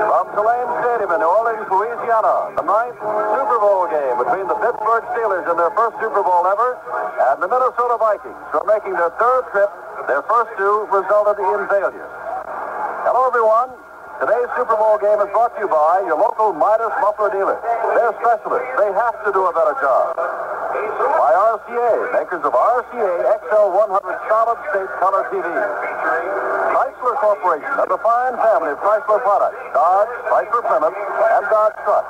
From Tulane Stadium in New Orleans, Louisiana, the 9th Super Bowl game between the Pittsburgh Steelers in their first Super Bowl ever and the Minnesota Vikings, who are making their third trip. Their first two resulted in failures. Hello, everyone. Today's Super Bowl game is brought to you by your local Midas muffler dealer. They're specialists. They have to do a better job. By RCA, makers of RCA XL 100 solid state color TV. Chrysler Corporation and the fine family of Chrysler products, Dodge, Chrysler Plymouth, and Dodge Trucks.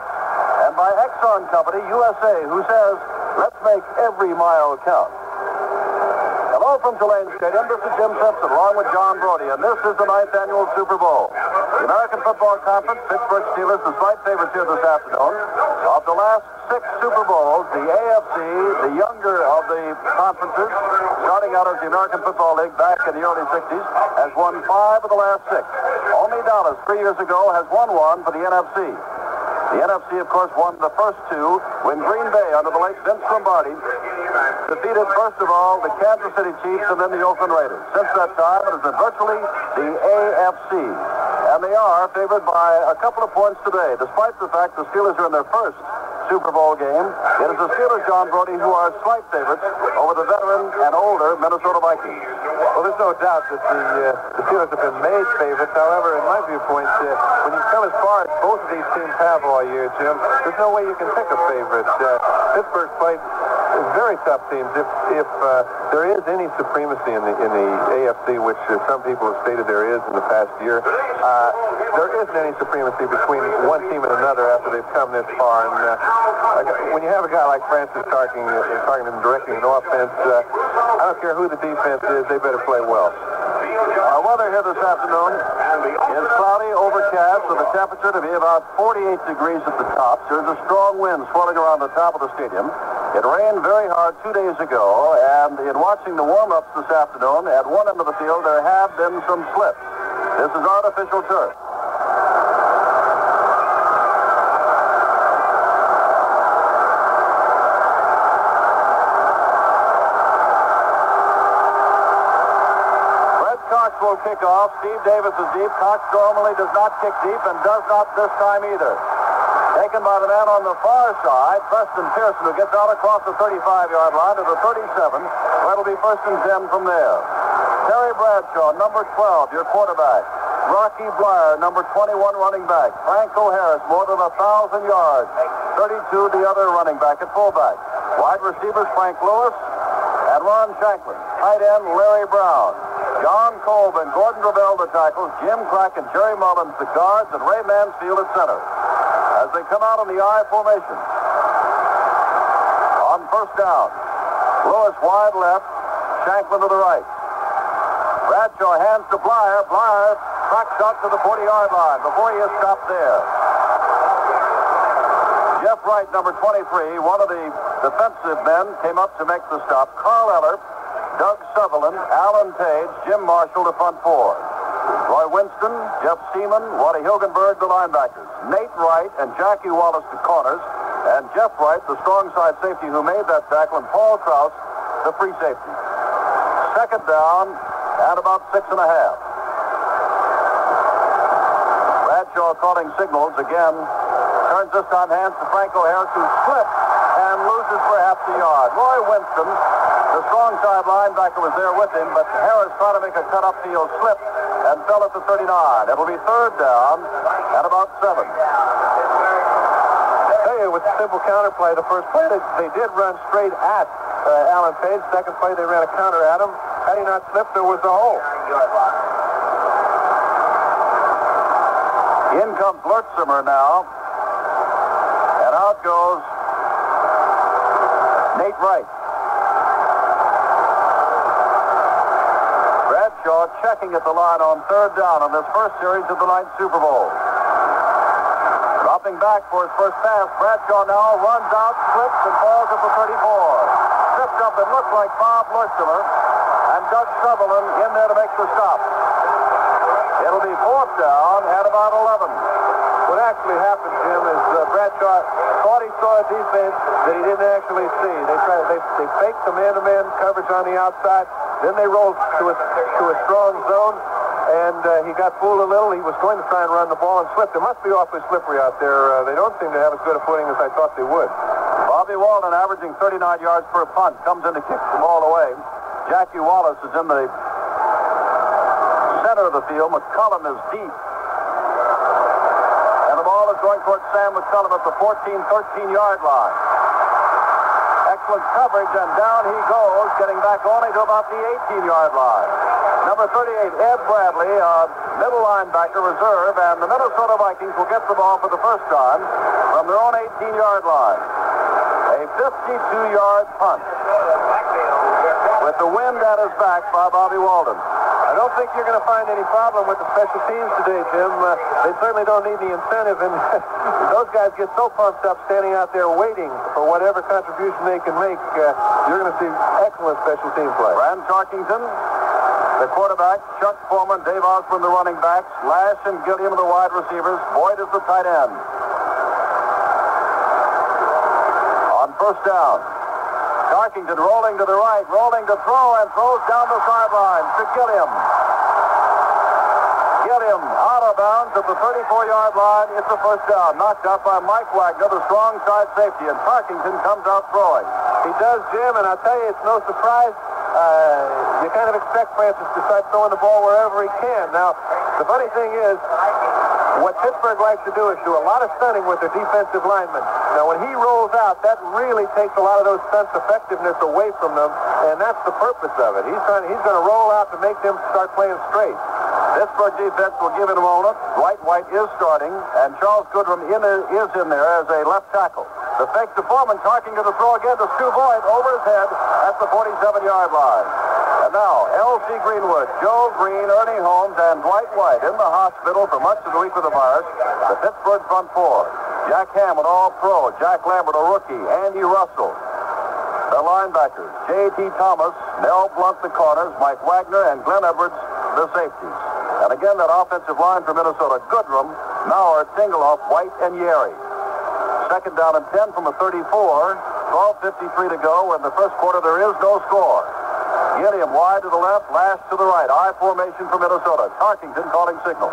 And by Exxon Company USA, who says, let's make every mile count. Hello from Tulane Stadium. This is Jim Simpson along with John Brodie, and this is the 9th annual Super Bowl. The American Football Conference, Pittsburgh Steelers, the slight favorites here this afternoon. Of the last 6 Super Bowls, the AFC, the younger of the conferences, starting out as the American Football League back in the early 60s, has won 5 of the last 6. Only Dallas 3 years ago has won one for the NFC. The NFC, of course, won the first 2 when Green Bay, under the late Vince Lombardi, defeated, first of all, the Kansas City Chiefs and then the Oakland Raiders. Since that time, it has been virtually the AFC. And they are favored by a couple of points today, despite the fact the Steelers are in their first Super Bowl game. It is the Steelers, John Brodie, who are slight favorites over the veteran and older Minnesota Vikings. Well, there's no doubt that the Steelers have been made favorites. However, in my viewpoint, when you come as far as both of these teams have all year, Jim, there's no way you can pick a favorite. Pittsburgh's played very tough teams. If there is any supremacy in the AFC, which some people have stated there is in the past year, there isn't any supremacy between one team and another after they've come this far. And when you have a guy like Francis targeting and directing an offense, I don't care who the defense is, they better play well. Our weather here this afternoon is cloudy, overcast, with the temperature to be about 48 degrees at the top. There's a strong wind swirling around the top of the stadium. It rained very hard 2 days ago, and in watching the warm-ups this afternoon, at one end of the field, there have been some slips. This is artificial turf. Will kick off. Steve Davis is deep. Cox normally does not kick deep and does not this time either. Taken by the man on the far side, Preston Pearson, who gets out across the 35-yard line to the 37. Where it'll be 1st and 10 from there. Terry Bradshaw, number 12, your quarterback. Rocky Blyer, number 21, running back. Franco Harris, more than 1,000 yards. 32, the other running back at fullback. Wide receivers, Frank Lewis and Ron Shanklin. Tight end, Larry Brown. John Colvin, Gordon Gravel, the tackles, Jim Crack and Jerry Mullins, the guards, and Ray Mansfield at center. As they come out in the I formation. On 1st down, Lewis wide left, Shanklin to the right. Bradshaw hands to Blyer. Blyer tracks out to the 40-yard line before he is stopped there. Jeff Wright, number 23, one of the defensive men, came up to make the stop. Carl Eller, Doug Sutherland, Alan Page, Jim Marshall, the front 4. Roy Winston, Jeff Seaman, Waddy Hilgenberg, the linebackers. Nate Wright and Jackie Wallace, the corners. And Jeff Wright, the strong side safety who made that tackle, and Paul Krause, the free safety. 2nd down and about 6.5. Bradshaw calling signals again. Turns this time hands to Franco Harris, who slips and loses for half the yard. Roy Winston, the strong side linebacker, was there with him, but Harris trying to make a cut upfield slip and fell at the 39. It'll be 3rd down and about 7. I tell you, with the simple counterplay, the first play they did run straight at Alan Page. 2nd play they ran a counter at him. Had he not slipped, there was a hole. In comes Lurtzimer now. And out goes Nate Wright. Bradshaw checking at the line on 3rd down on this first series of the 9th Super Bowl. Dropping back for his first pass. Bradshaw now runs out, slips, and falls at the 34. Tripped up, it looked like Bob Lurtzimer, and Doug Sutherland in there to make the stop. It'll be 4th down at about 11. What actually happened, Jim, is Bradshaw thought he saw a defense that he didn't actually see. They faked the man-to-man coverage on the outside. Then they rolled to a strong zone. and he got fooled a little. He was going to try and run the ball and slipped. It must be awfully slippery out there. They don't seem to have as good a footing as I thought they would. Bobby Walden, averaging 39 yards per punt, comes in to kick the ball away. Jackie Wallace is in the center of the field. McCullum is deep. And the ball is going towards Sam McCullum at the 13-13-yard line. Excellent coverage, and down he goes, getting back only to about the 18-yard line. Number 38, Ed Bradley, middle linebacker reserve, and the Minnesota Vikings will get the ball for the first time from their own 18-yard line. A 52-yard punt with the wind at his back by Bobby Walden. I don't think you're going to find any problem with the special teams today, Jim. They certainly don't need the incentive, and those guys get so pumped up standing out there waiting for whatever contribution they can make. You're going to see excellent special team play. Rand Tarkington, the quarterback, Chuck Foreman, Dave Osborne, the running backs, Lash and Gilliam, the wide receivers, Boyd is the tight end. On first down, Tarkington rolling to the right, rolling to throw, and throws down the sideline to Gilliam. Gilliam out of bounds at the 34-yard line. It's a first down. Knocked out by Mike Wagner, the strong side safety, and Tarkington comes out throwing. He does, Jim, and I'll tell you, it's no surprise. You kind of expect Francis to start throwing the ball wherever he can. Now, the funny thing is, what Pittsburgh likes to do is do a lot of stunting with their defensive linemen. Now, when he rolls out, that really takes a lot of those stunts' effectiveness away from them, and that's the purpose of it. He's going to roll out to make them start playing straight. Pittsburgh defense will give it a moment. Dwight White is starting, and Charles Goodrum is in there as a left tackle. The fake to Foreman, Tarkington to throw again to Stu Boyd over his head at the 47-yard line. And now, L.C. Greenwood, Joe Green, Ernie Holmes, and Dwight White in the hospital for much of the week with the virus. The Pittsburgh front four. Jack Hammond, all-pro. Jack Lambert, a rookie. Andy Russell. The linebackers, J.T. Thomas, Mel Blunt, the corners, Mike Wagner, and Glenn Edwards, the safeties. And again, that offensive line for Minnesota, Goodrum, Maurer, Tingelhoff, White, and Yeri. Second down and 10 from a 34. 12:53 to go. In the first quarter, there is no score. Gilliam wide to the left, Lash to the right. I formation for Minnesota. Tarkington calling signal.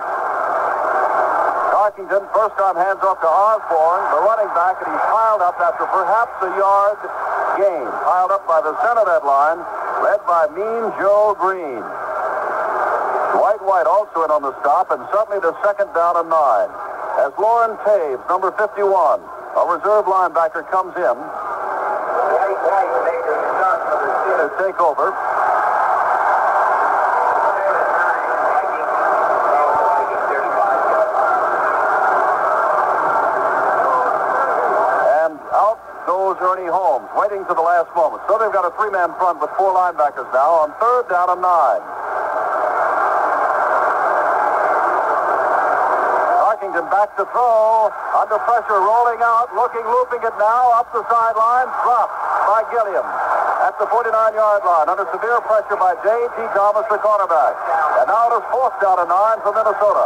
Tarkington, first time hands off to Osborne, the running back, and he's piled up after perhaps a yard gain. Piled up by the center of that line, led by Mean Joe Green. Dwight White also in on the stop, and suddenly the second down and 9. As Lauren Taves, number 51, a reserve linebacker, comes in to take over. And out goes Ernie Holmes, waiting to the last moment. So they've got a three-man front with four linebackers now on third down and 9. Tarkington back to throw, under pressure, rolling out, looping it now, up the sideline, dropped by Gilliam at the 49-yard line, under severe pressure by J.T. Thomas, the cornerback. And now it is fourth down and 9 for Minnesota.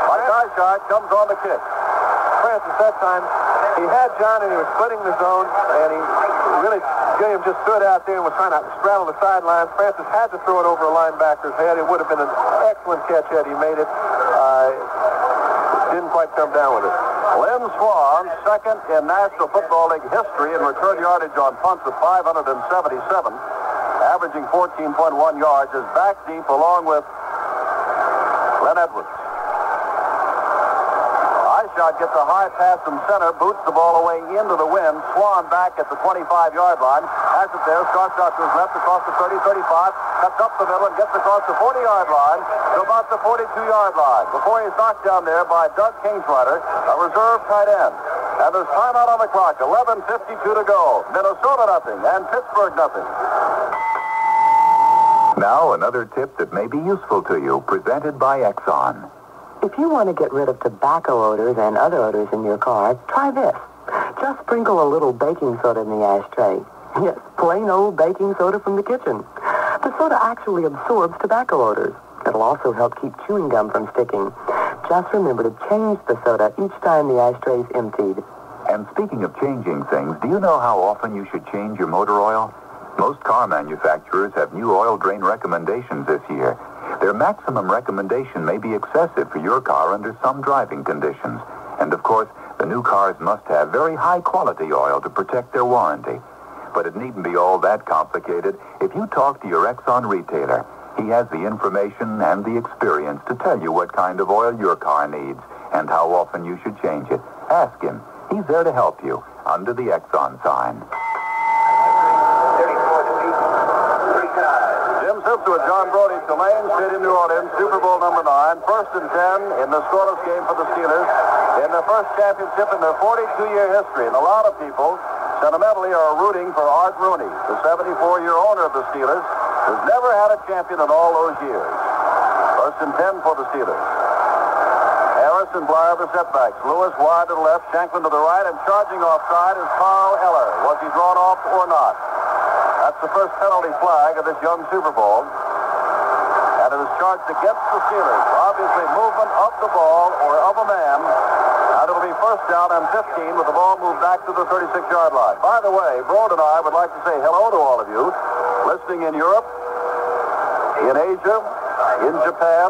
Mike Eyeshot comes on the kick. Francis, that time, he had John and he was splitting the zone, and Gilliam just stood out there and was trying to straddle the sidelines. Francis had to throw it over a linebacker's head. It would have been an excellent catch had he made it. Didn't quite come down with it. Lynn Swan, second in National Football League history in return yardage on punts with 577, averaging 14.1 yards, is back deep along with Glenn Edwards. Eyeshot gets a high pass from center, boots the ball away into the wind. Swan back at the 25-yard line, has it there, starts out to his left across the 30, 35, cuts up the middle and gets across the 40-yard line to about the 42-yard line before he's knocked down there by Doug Kingsrider, a reserve tight end. And there's timeout on the clock, 11:52 to go. Minnesota nothing and Pittsburgh nothing. Now another tip that may be useful to you, presented by Exxon. If you want to get rid of tobacco odors and other odors in your car, try this. Just sprinkle a little baking soda in the ashtray. Yes, plain old baking soda from the kitchen. The soda actually absorbs tobacco odors. It'll also help keep chewing gum from sticking. Just remember to change the soda each time the ashtray is emptied. And speaking of changing things, do you know how often you should change your motor oil? Most car manufacturers have new oil drain recommendations this year. Their maximum recommendation may be excessive for your car under some driving conditions. And, of course, the new cars must have very high-quality oil to protect their warranty. But it needn't be all that complicated. If you talk to your Exxon retailer, he has the information and the experience to tell you what kind of oil your car needs and how often you should change it. Ask him. He's there to help you under the Exxon sign. Jim Simpson with John Brodie, Tulane Stadium, New Orleans, Super Bowl number 9, 1st and 10 in the scoreless game for the Steelers in their first championship in their 42-year history. And a lot of people sentimentally are rooting for Art Rooney, the 74-year owner of the Steelers, who's never had a champion in all those years. 1st and 10 for the Steelers. Harris and Blyer the setbacks. Lewis wide to the left, Shanklin to the right, and charging offside is Carl Eller. Was he drawn off or not? That's the first penalty flag of this young Super Bowl. And it is charged against the Steelers. Obviously movement of the ball or of a man. And it'll be 1st down and 15 with the ball moved back to the 36-yard line. By the way, Brodie and I would like to say hello to all of you listening in Europe, in Asia, in Japan,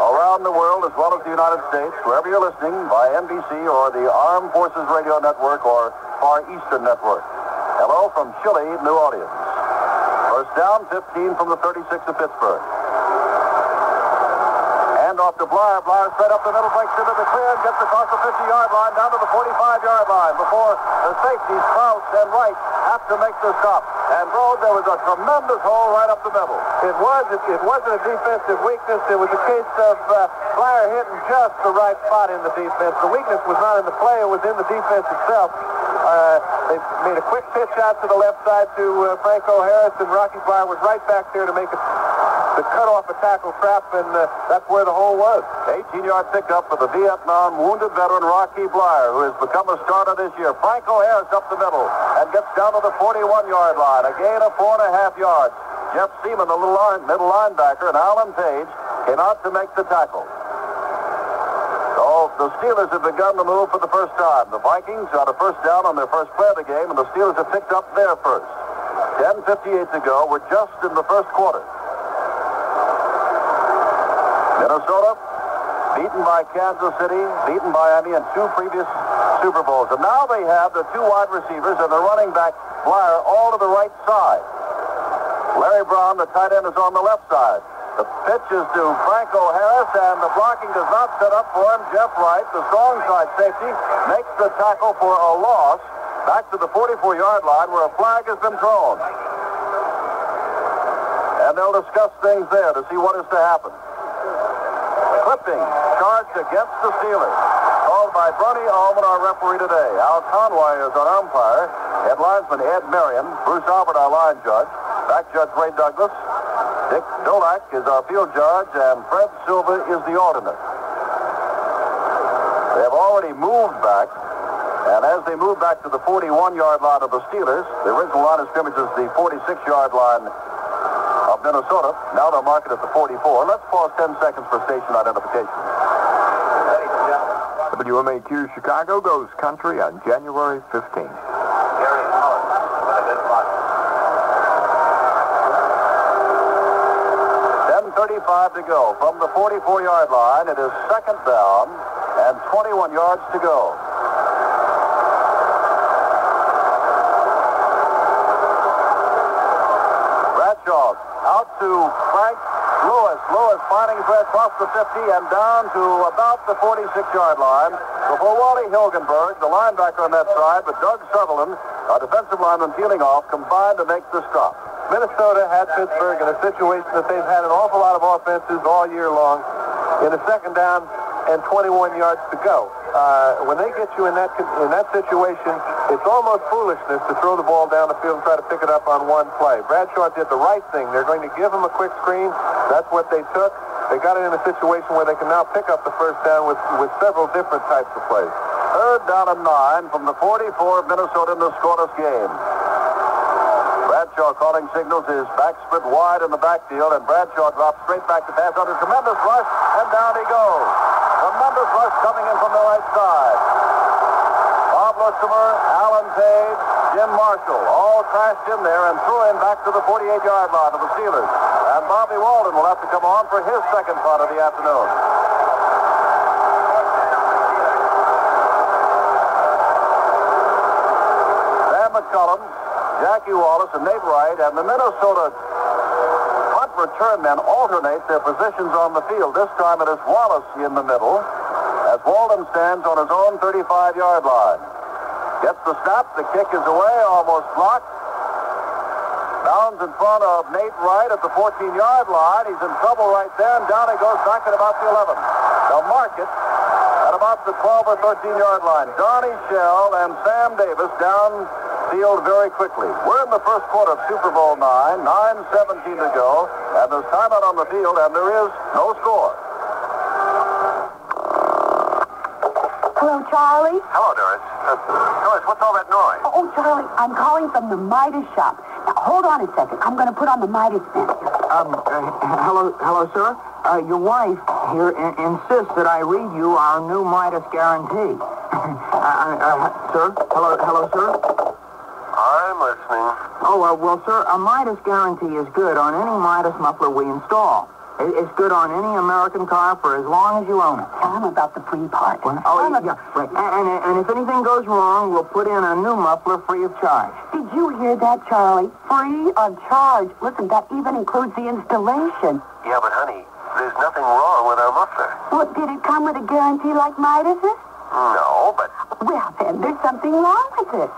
around the world, as well as the United States, wherever you're listening, by NBC or the Armed Forces Radio Network or Far Eastern Network. Hello from Chile, New Orleans. 1st down, 15 from the 36 of Pittsburgh. Hand off to Blyer. Blyer straight up the middle, breaks into the clear and gets across the 50-yard line down to the 45-yard line before the safeties, Krause and Wright, have to make the stop. And Brodie, there was a tremendous hole right up the middle. It wasn't a defensive weakness. It was a case of Blyer hitting just the right spot in the defense. The weakness was not in the play. It was in the defense itself. They made a quick pitch out to the left side to Franco Harris, and Rocky Blyer was right back there to make it to cut off a tackle trap, and that's where the hole was. 18-yard pickup for the Vietnam wounded veteran Rocky Blyer, who has become a starter this year. Franco Harris up the middle and gets down to the 41-yard line. A gain of 4.5 yards. Jeff Seaman, the middle linebacker, and Alan Page came out to make the tackle. So the Steelers have begun to move for the first time. The Vikings got a 1st down on their first play of the game, and the Steelers have picked up their first. 10:58 to go. We're just in the first quarter. Minnesota, beaten by Kansas City, beaten Miami in 2 previous Super Bowls. And now they have the 2 wide receivers and the running back, Blyer, all to the right side. Larry Brown, the tight end, is on the left side. The pitch is to Franco Harris, and the blocking does not set up for him. Jeff Wright, the strong side safety, makes the tackle for a loss back to the 44-yard line where a flag has been thrown. And they'll discuss things there to see what is to happen. Clipping charged against the Steelers. Called by Brodie Allman, our referee today. Al Conway is our umpire. Head linesman Ed Marion. Bruce Albert, our line judge. Back judge Ray Douglas. Dick Dolak is our field judge, and Fred Silva is the alternate. They have already moved back, and as they move back to the 41-yard line of the Steelers, the original line of scrimmage is the 46-yard line of Minnesota. Now they'll mark it at the 44. Let's pause 10 seconds for station identification. WMAQ Chicago goes country on January 15th. 10:35 to go. From the 44-yard line, it is 2nd down and 21 yards to go. Bradshaw out to Frank Lewis. Lewis finding his way across the 50 and down to about the 46-yard line before Wally Hilgenberg, the linebacker on that side, but Doug Sutherland, our defensive lineman peeling off, combined to make the stop. Minnesota had Pittsburgh in a situation that they've had an awful lot of offenses all year long in a 2nd down and 21 yards to go. When they get you in that situation, it's almost foolishness to throw the ball down the field and try to pick it up on one play. Bradshaw did the right thing. They're going to give him a quick screen. That's what they took. They got it in a situation where they can now pick up the 1st down with several different types of plays. 3rd down and 9 from the 44 of Minnesota in the scoreless game. Bradshaw calling signals, his back split wide in the backfield, and Bradshaw drops straight back to pass under tremendous rush, and down he goes. Tremendous rush coming in from the right side. Pablo Mortimer, Alan Page, Jim Marshall, all crashed in there and threw him back to the 48-yard line of the Steelers. And Bobby Walden will have to come on for his second punt of the afternoon. Sam McCullum, Jackie Wallace, and Nate Wright, and the Minnesota punt return men alternate their positions on the field. This time it is Wallace in the middle, as Walden stands on his own 35-yard line. Gets the snap, the kick is away, almost blocked. Bounds in front of Nate Wright at the 14-yard line. He's in trouble right there, and down he goes back at about the 11. They'll mark it at about the 12 or 13-yard line. Donnie Shell and Sam Davis downfield very quickly. We're in the first quarter of Super Bowl IX, 9:17 to go, and there's timeout on the field, and there is no score. Hello, Charlie. Hello, Doris. Doris, what's all that noise? Oh, Charlie, I'm calling from the Midas shop. Now, hold on a second. I'm going to put on the Midas vent. Hello, sir. Your wife here insists that I read you our new Midas guarantee. Sir? Hello, sir? I'm listening. Well, sir, a Midas guarantee is good on any Midas muffler we install. It's good on any American car for as long as you own it. Tell him about the free part. Yeah, right. And if anything goes wrong, we'll put in a new muffler free of charge. Did you hear that, Charlie? Free of charge. Listen, that even includes the installation. Yeah, but honey, there's nothing wrong with our muffler. Well, did it come with a guarantee like Midas's? No, but... Well, then there's something wrong with it.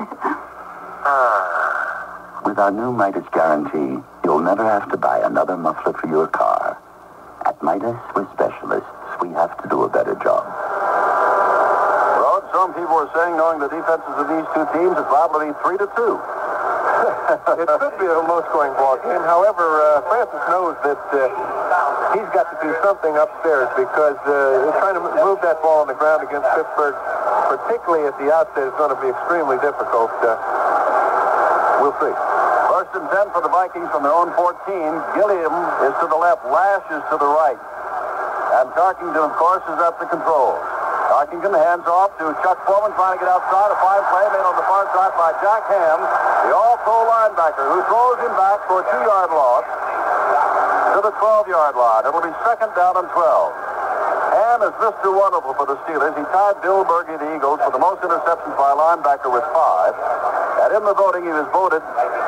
With our new Midas guarantee, you'll never have to buy another muffler for your car. At Midas, we're specialists. We have to do a better job. Rod, some people are saying, knowing the defenses of these two teams, it's liable to be 3-2. It could be a low-scoring ball game. However, Francis knows that he's got to do something upstairs because trying to move that ball on the ground against Pittsburgh, particularly at the outset, is going to be extremely difficult. We'll see. First and 10 for the Vikings from their own 14. Gilliam is to the left. Lash is to the right. And Tarkington, of course, is at the controls. Tarkington hands off to Chuck Foreman trying to get outside. A fine play made on the far side by Jack Ham, the all-pro linebacker, who throws him back for a 2-yard loss to the 12-yard line. It'll be second down and 12. Ham is Mr. Wonderful for the Steelers. He tied Bill Berge, the Eagles, for the most interceptions by a linebacker with 5. And in the voting, he was voted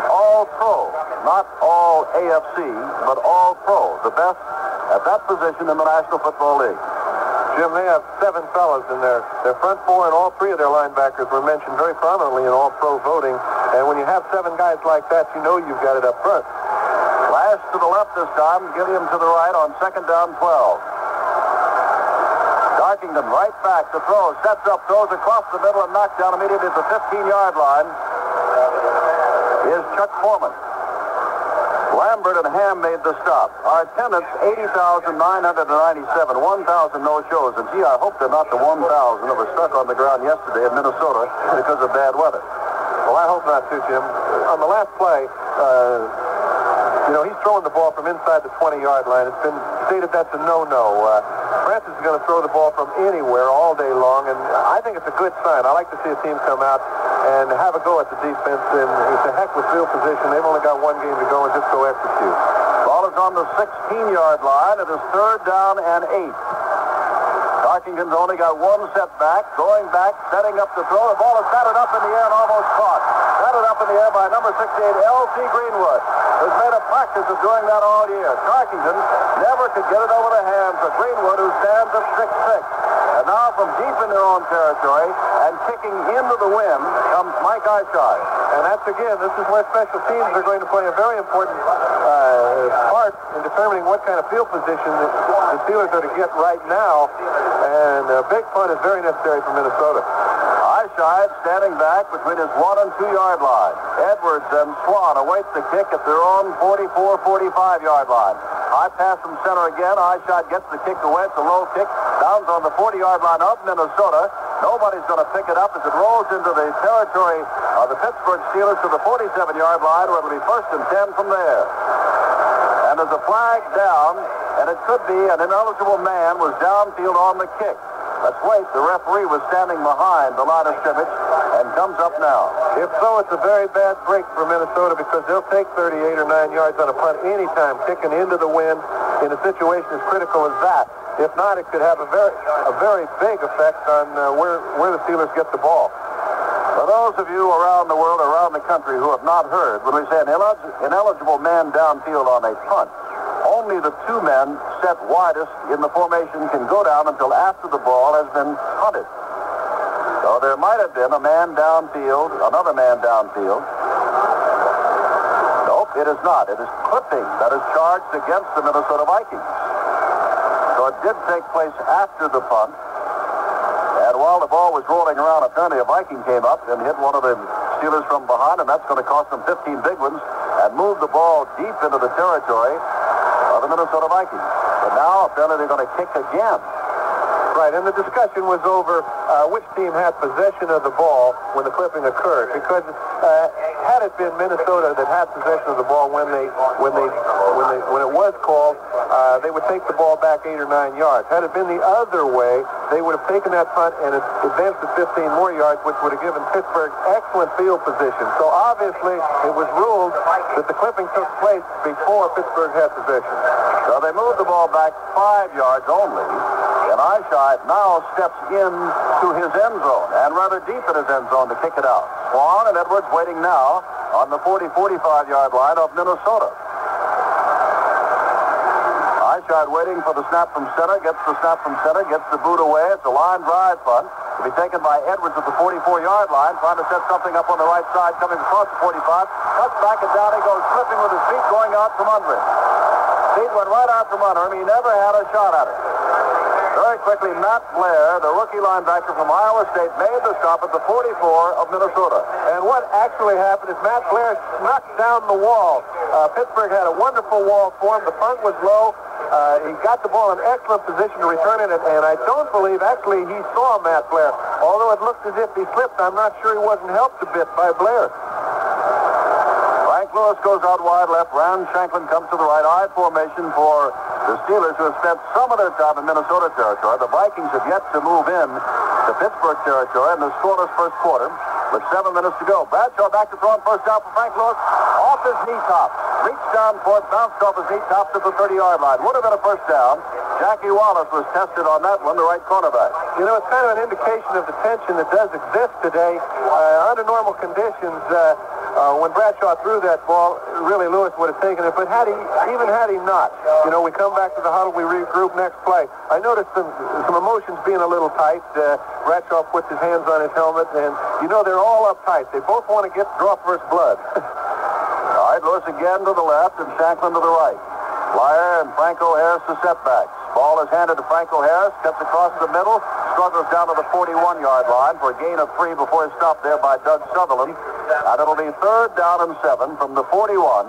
All-Pro, not all AFC, but All-Pro, the best at that position in the National Football League. Jim, they have 7 fellas in there. Their front 4 and all 3 of their linebackers were mentioned very prominently in All-Pro voting. And when you have 7 guys like that, you know you've got it up front. Lash to the left this time, Gilliam to the right on second down 12. Tarkington right back to throw, sets up, throws across the middle and knocked down immediately at the 15-yard line. Is Chuck Foreman. Lambert and Ham made the stop. Our attendance, 80,997, 1,000 no-shows. And gee, I hope they're not the 1,000 that were stuck on the ground yesterday in Minnesota because of bad weather. Well, I hope not too, Jim. On the last play, he's throwing the ball from inside the 20-yard line. It's been stated that's a no-no. Francis is going to throw the ball from anywhere all day long, and I think it's a good sign. I like to see a team come out and have a go at the defense, and it's a heck with field position. They've only got 1 game to go and just go execute. Ball is on the 16-yard line. It is third down and 8. Tarkington's only got 1 setback, going back, setting up the throw. The ball is batted up in the air and almost caught. Batted up in the air by number 68, L.C. Greenwood, who's made a practice of doing that all year. Tarkington never could get it over the hands of Greenwood, who stands at 6'6". And now from deep in their own territory and kicking into the wind comes Mike Eyeshide. And that's, again, this is where special teams are going to play a very important part in determining what kind of field position the Steelers are to get right now. And a big punt is very necessary for Minnesota. Eyeshide standing back between his 1 and 2-yard line. Edwards and Swan await the kick at their own 44, 45-yard line. High pass from center again. Eyeshide gets the kick away. It's a low kick. Downs on the 40-yard line of Minnesota. Nobody's going to pick it up as it rolls into the territory of the Pittsburgh Steelers to the 47-yard line, where it'll be first and 10 from there. And there's a flag down, and it could be an ineligible man was downfield on the kick. Let's wait. The referee was standing behind the line of scrimmage and comes up now. If so, it's a very bad break for Minnesota because they'll take 38 or 9 yards on a punt anytime, kicking into the wind in a situation as critical as that. If not, it could have a very big effect on where the Steelers get the ball. For those of you around the world, around the country who have not heard, when we say an ineligible man downfield on a punt, only the two men set widest in the formation can go down until after the ball has been punted. So there might have been a man downfield, another man downfield. Nope, it is not. It is clipping that is charged against the Minnesota Vikings. So it did take place after the punt. And while the ball was rolling around, apparently a Viking came up and hit one of the Steelers from behind, and that's going to cost them 15 big ones and move the ball deep into the territory of the Minnesota Vikings. But now, apparently, they're going to kick again. Right, and the discussion was over which team had possession of the ball when the clipping occurred. Because had it been Minnesota that had possession of the ball when it was called, they would take the ball back 8 or 9 yards. Had it been the other way, they would have taken that punt and advanced it 15 more yards, which would have given Pittsburgh excellent field position. So obviously, it was ruled that the clipping took place before Pittsburgh had possession. So they moved the ball back 5 yards only. And Eyeshot now steps into his end zone, and rather deep in his end zone to kick it out. Swan and Edwards waiting now on the 40-45-yard line of Minnesota. Eyeshot waiting for the snap from center, gets the snap from center, gets the boot away. It's a line drive punt to be taken by Edwards at the 44-yard line, trying to set something up on the right side, coming across the 45, cuts back and down he goes, slipping with his feet going out from under him. Feet went right out from under him. He never had a shot at it. Very quickly, Matt Blair, the rookie linebacker from Iowa State, made the stop at the 44 of Minnesota. And what actually happened is Matt Blair knocked down the wall. Pittsburgh had a wonderful wall for him. The punt was low. He got the ball in excellent position to return it, and I don't believe actually he saw Matt Blair. Although it looked as if he slipped, I'm not sure he wasn't helped a bit by Blair. Frank Lewis goes out wide left. Ron Shanklin comes to the right. I formation for the Steelers, who have spent some of their time in Minnesota territory. The Vikings have yet to move in to Pittsburgh territory in the scoreless first quarter with 7 minutes to go. Bradshaw back to throw on first down for Frank Lewis. Off his knee top. Reached down for it, bounced off his knee top to the 30-yard line. Would have been a first down. Jackie Wallace was tested on that one, the right cornerback. You know, it's kind of an indication of the tension that does exist today. Under normal conditions, when Bradshaw threw that ball, really Lewis would have taken it. But had he not, you know, we come back to the huddle, we regroup next play. I noticed some emotions being a little tight. Bradshaw puts his hands on his helmet, and, you know, they're all uptight. They both want to draw first blood. All right, Lewis again to the left and Shanklin to the right. Flyer and Franco Harris to setbacks. Ball is handed to Franco Harris, cuts across the middle, struggles down to the 41-yard line for a gain of 3 before he's stopped there by Doug Sutherland. And it'll be 3rd down and 7 from the 41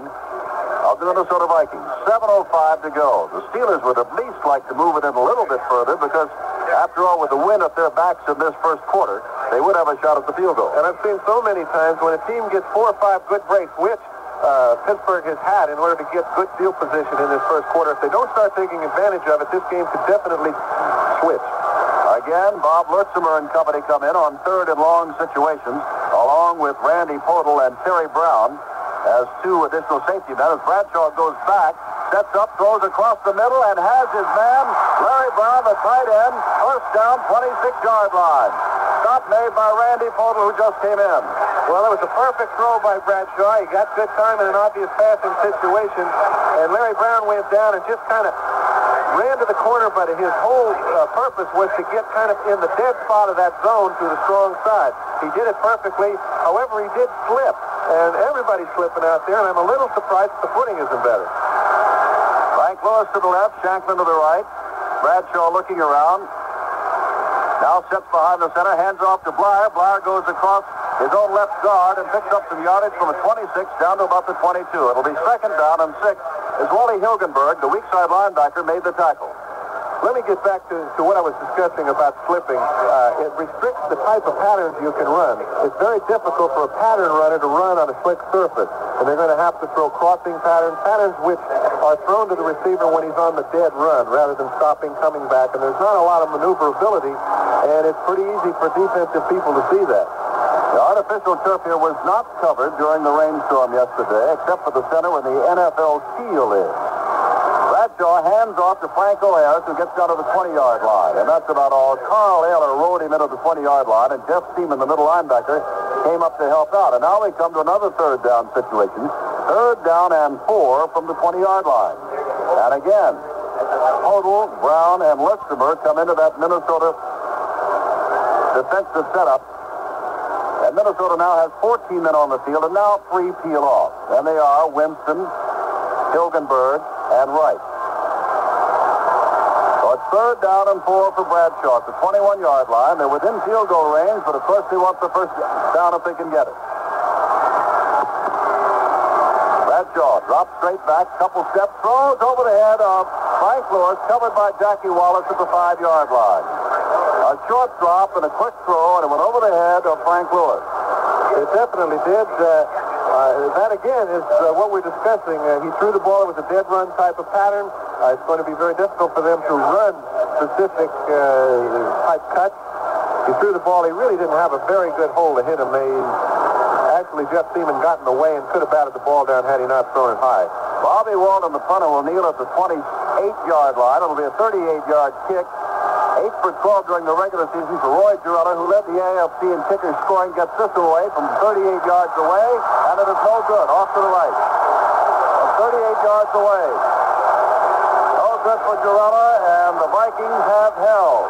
of the Minnesota Vikings. 7:05 to go. The Steelers would at least like to move it in a little bit further because, after all, with the win at their backs in this first quarter, they would have a shot at the field goal. And I've seen so many times when a team gets 4 or 5 good breaks, which Pittsburgh has had in order to get good field position in this first quarter. If they don't start taking advantage of it, this game could definitely switch. Again, Bob Lurtzimer and company come in on 3rd and long situations, along with Randy Podol and Terry Brown as 2 additional safety men. As Bradshaw goes back, sets up, throws across the middle, and has his man, Larry Brown, the tight end, first down, 26-yard line. Stop made by Randy Podol, who just came in. Well, it was a perfect throw by Bradshaw. He got good time in an obvious passing situation, and Larry Brown went down and just kind of ran to the corner, but his whole purpose was to get kind of in the dead spot of that zone to the strong side. He did it perfectly. However, he did slip, and everybody's slipping out there, and I'm a little surprised that the footing isn't better. Frank Lewis to the left, Shanklin to the right. Bradshaw looking around. Now sets behind the center, hands off to Blair. Blair goes across his own left guard and picks up some yardage from the 26 down to about the 22. It'll be 2nd down and 6 as Wally Hilgenberg, the weak side linebacker, made the tackle. let me get back to what I was discussing about slipping. It restricts the type of patterns you can run. It's very difficult for a pattern runner to run on a slick surface. And they're going to have to throw crossing patterns which are thrown to the receiver when he's on the dead run rather than stopping, coming back. And there's not a lot of maneuverability, and it's pretty easy for defensive people to see that. The artificial turf here was not covered during the rainstorm yesterday, except for the center where the NFL seal is. Bradshaw hands off to Frank O'Hare, who gets down to the 20-yard line, and that's about all. Carl Ayler rode him into the 20-yard line, and Jeff Seaman, the middle linebacker, came up to help out. And now we come to another third down situation. Third down and 4 from the 20-yard line. And again, Hodel, Brown, and Listermer come into that Minnesota defensive setup. And Minnesota now has 14 men on the field, and now 3 peel off. And they are Winston, Hilgenberg, and Wright. So it's third down and 4 for Bradshaw at the 21-yard line. They're within field goal range, but of course they want the first down if they can get it. Bradshaw drops straight back, couple steps, throws over the head of Frank Lewis, covered by Jackie Wallace at the 5-yard line. A short drop and a quick throw, and it went over the head of Frank Lewis. It definitely did. That, again, is what we're discussing. He threw the ball. It was a dead run type of pattern. It's going to be very difficult for them to run specific type cuts. He threw the ball. He really didn't have a very good hole to hit him. Actually, Jeff Seaman got in the way and could have batted the ball down had he not thrown it high. Bobby Walton, the punter, will kneel at the 28-yard line. It'll be a 38-yard kick. 8 for 12 during the regular season for Roy Girella, who led the AFC in kicker scoring, gets this away from 38 yards away, and it is no good. Off to the right. From 38 yards away. No good for Girella, and the Vikings have held.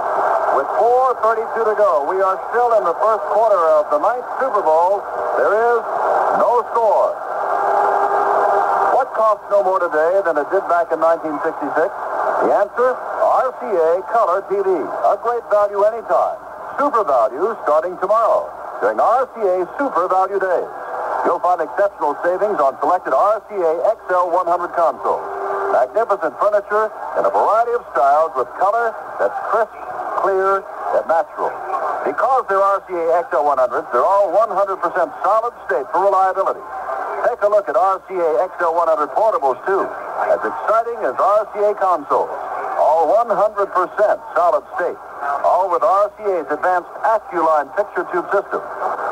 With 4:32 to go, we are still in the first quarter of the 9th Super Bowl. There is no score. What costs no more today than it did back in 1966? The answer? RCA Color TV. A great value anytime. Super value starting tomorrow during RCA Super Value Days. You'll find exceptional savings on selected RCA XL 100 consoles. Magnificent furniture in a variety of styles with color that's crisp, clear, and natural. Because they're RCA XL 100s, they're all 100% solid state for reliability. Take a look at RCA XL 100 portables, too. As exciting as RCA consoles. All 100% solid state. All with RCA's advanced AccuLine picture tube system.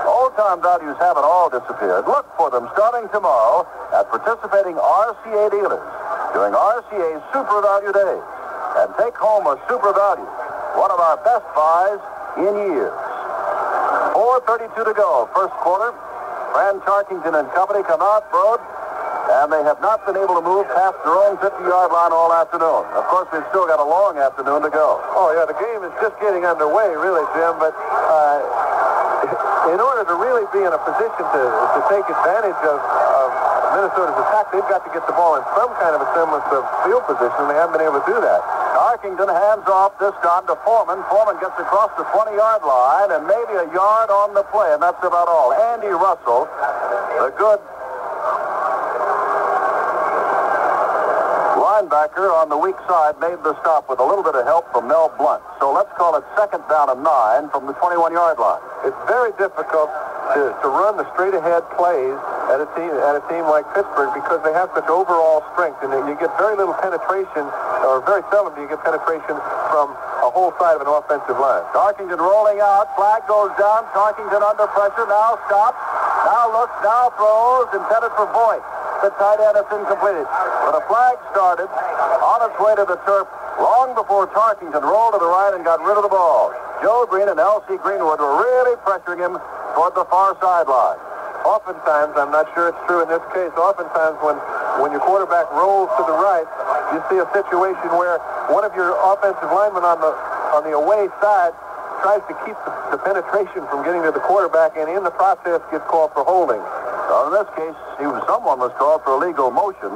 Old-time values haven't all disappeared. Look for them starting tomorrow at participating RCA dealers during RCA's Super Value Days. And take home a super value. One of our best buys in years. 4:32 to go, first quarter. Fran Tarkington and company come out, Brodie, and they have not been able to move past their own 50-yard line all afternoon. Of course, we've still got a long afternoon to go. Oh, yeah, the game is just getting underway, really, Jim, but in order to really be in a position to take advantage of Minnesota's attack, they've got to get the ball in some kind of a semblance of field position, and they haven't been able to do that. Tarkington hands off this time to Foreman. Foreman gets across the 20-yard line and maybe a yard on the play, and that's about all. Andy Russell, the good linebacker on the weak side, made the stop with a little bit of help from Mel Blunt. So let's call it second down and 9 from the 21-yard line. It's very difficult to run the straight-ahead plays at a team like Pittsburgh because they have such overall strength, and you get very little penetration, or very seldom do you get penetration from a whole side of an offensive line. Tarkington rolling out, flag goes down, Tarkington under pressure, now stops, now looks, now throws, intended for Voigt. The tight end is incompleted. But a flag started on its way to the turf long before Tarkington rolled to the right and got rid of the ball. Joe Green and L.C. Greenwood were really pressuring him toward the far sideline. Oftentimes, I'm not sure it's true in this case, oftentimes when your quarterback rolls to the right, you see a situation where one of your offensive linemen on the away side tries to keep the penetration from getting to the quarterback, and in the process gets called for holding. So in this case, someone was called for illegal motion.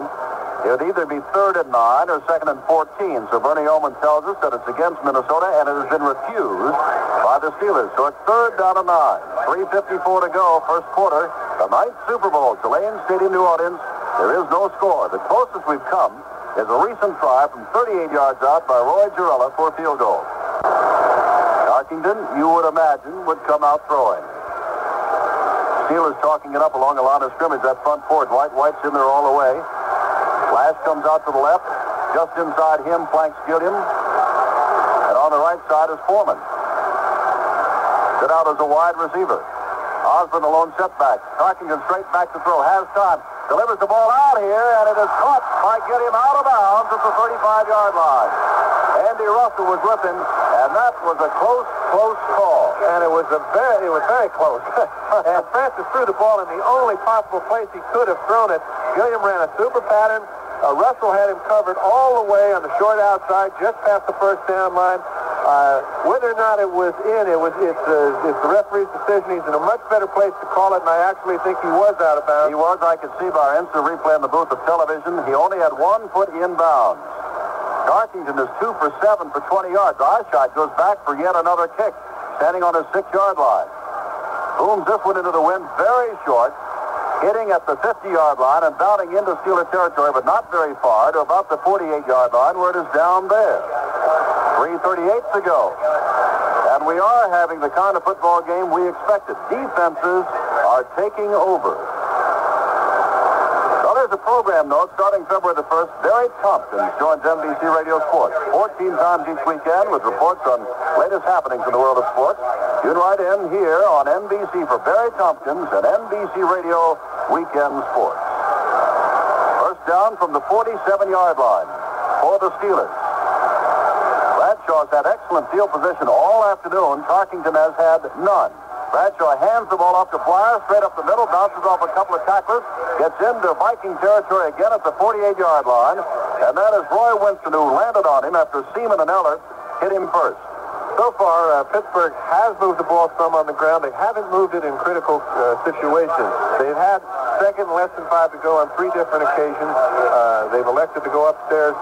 It would either be 3rd and 9 or 2nd and 14. So Bernie Oman tells us that it's against Minnesota, and it has been refused by the Steelers. So it's 3rd down and 9. 3:54 to go, first quarter. The 9th Super Bowl, Tulane Stadium, New Orleans. There is no score. The closest we've come is a recent try from 38 yards out by Roy Girella for a field goal. Tarkington, you would imagine, would come out throwing. Steelers talking it up along the line of scrimmage, that front forward. White's in there all the way. Flash comes out to the left. Just inside him, flanks Gilliam. And on the right side is Foreman. Sit out as a wide receiver. Osborne alone setback. Tarkington straight back to throw. Has time. Delivers the ball out here, and it is caught by Gilliam out of bounds at the 35-yard line. Andy Russell was with him, and that was a close call. And it was very close. And Francis threw the ball in the only possible place he could have thrown it. Gilliam ran a super pattern. Russell had him covered all the way on the short outside, just past the first down line. Whether or not it was in, it's the referee's decision. He's in a much better place to call it, and I actually think he was out of bounds. He was. I could see by our instant replay in the booth of television. He only had 1 foot inbounds. Tarkington is 2 for 7 for 20 yards. Eyeshot goes back for yet another kick, standing on his 6-yard line. Booms this one into the wind very short, hitting at the 50-yard line and bounding into Steeler territory, but not very far, to about the 48-yard line where it is down there. 3:38 to go. And we are having the kind of football game we expected. Defenses are taking over. Well, there's a program note starting February the 1st. Barry Tompkins joins NBC Radio Sports 14 times each weekend with reports on latest happenings in the world of sports. You can write in here on NBC for Barry Tompkins and NBC Radio Weekend Sports. First down from the 47-yard line for the Steelers. Bradshaw's had excellent field position all afternoon. Tarkington has had none. Bradshaw hands the ball off to Flyer, straight up the middle, bounces off a couple of tacklers, gets into Viking territory again at the 48-yard line, and that is Roy Winston who landed on him after Seaman and Eller hit him first. So far, Pittsburgh has moved the ball some on the ground. They haven't moved it in critical situations. They've had second and less than 5 to go on 3 different occasions. They've elected to go upstairs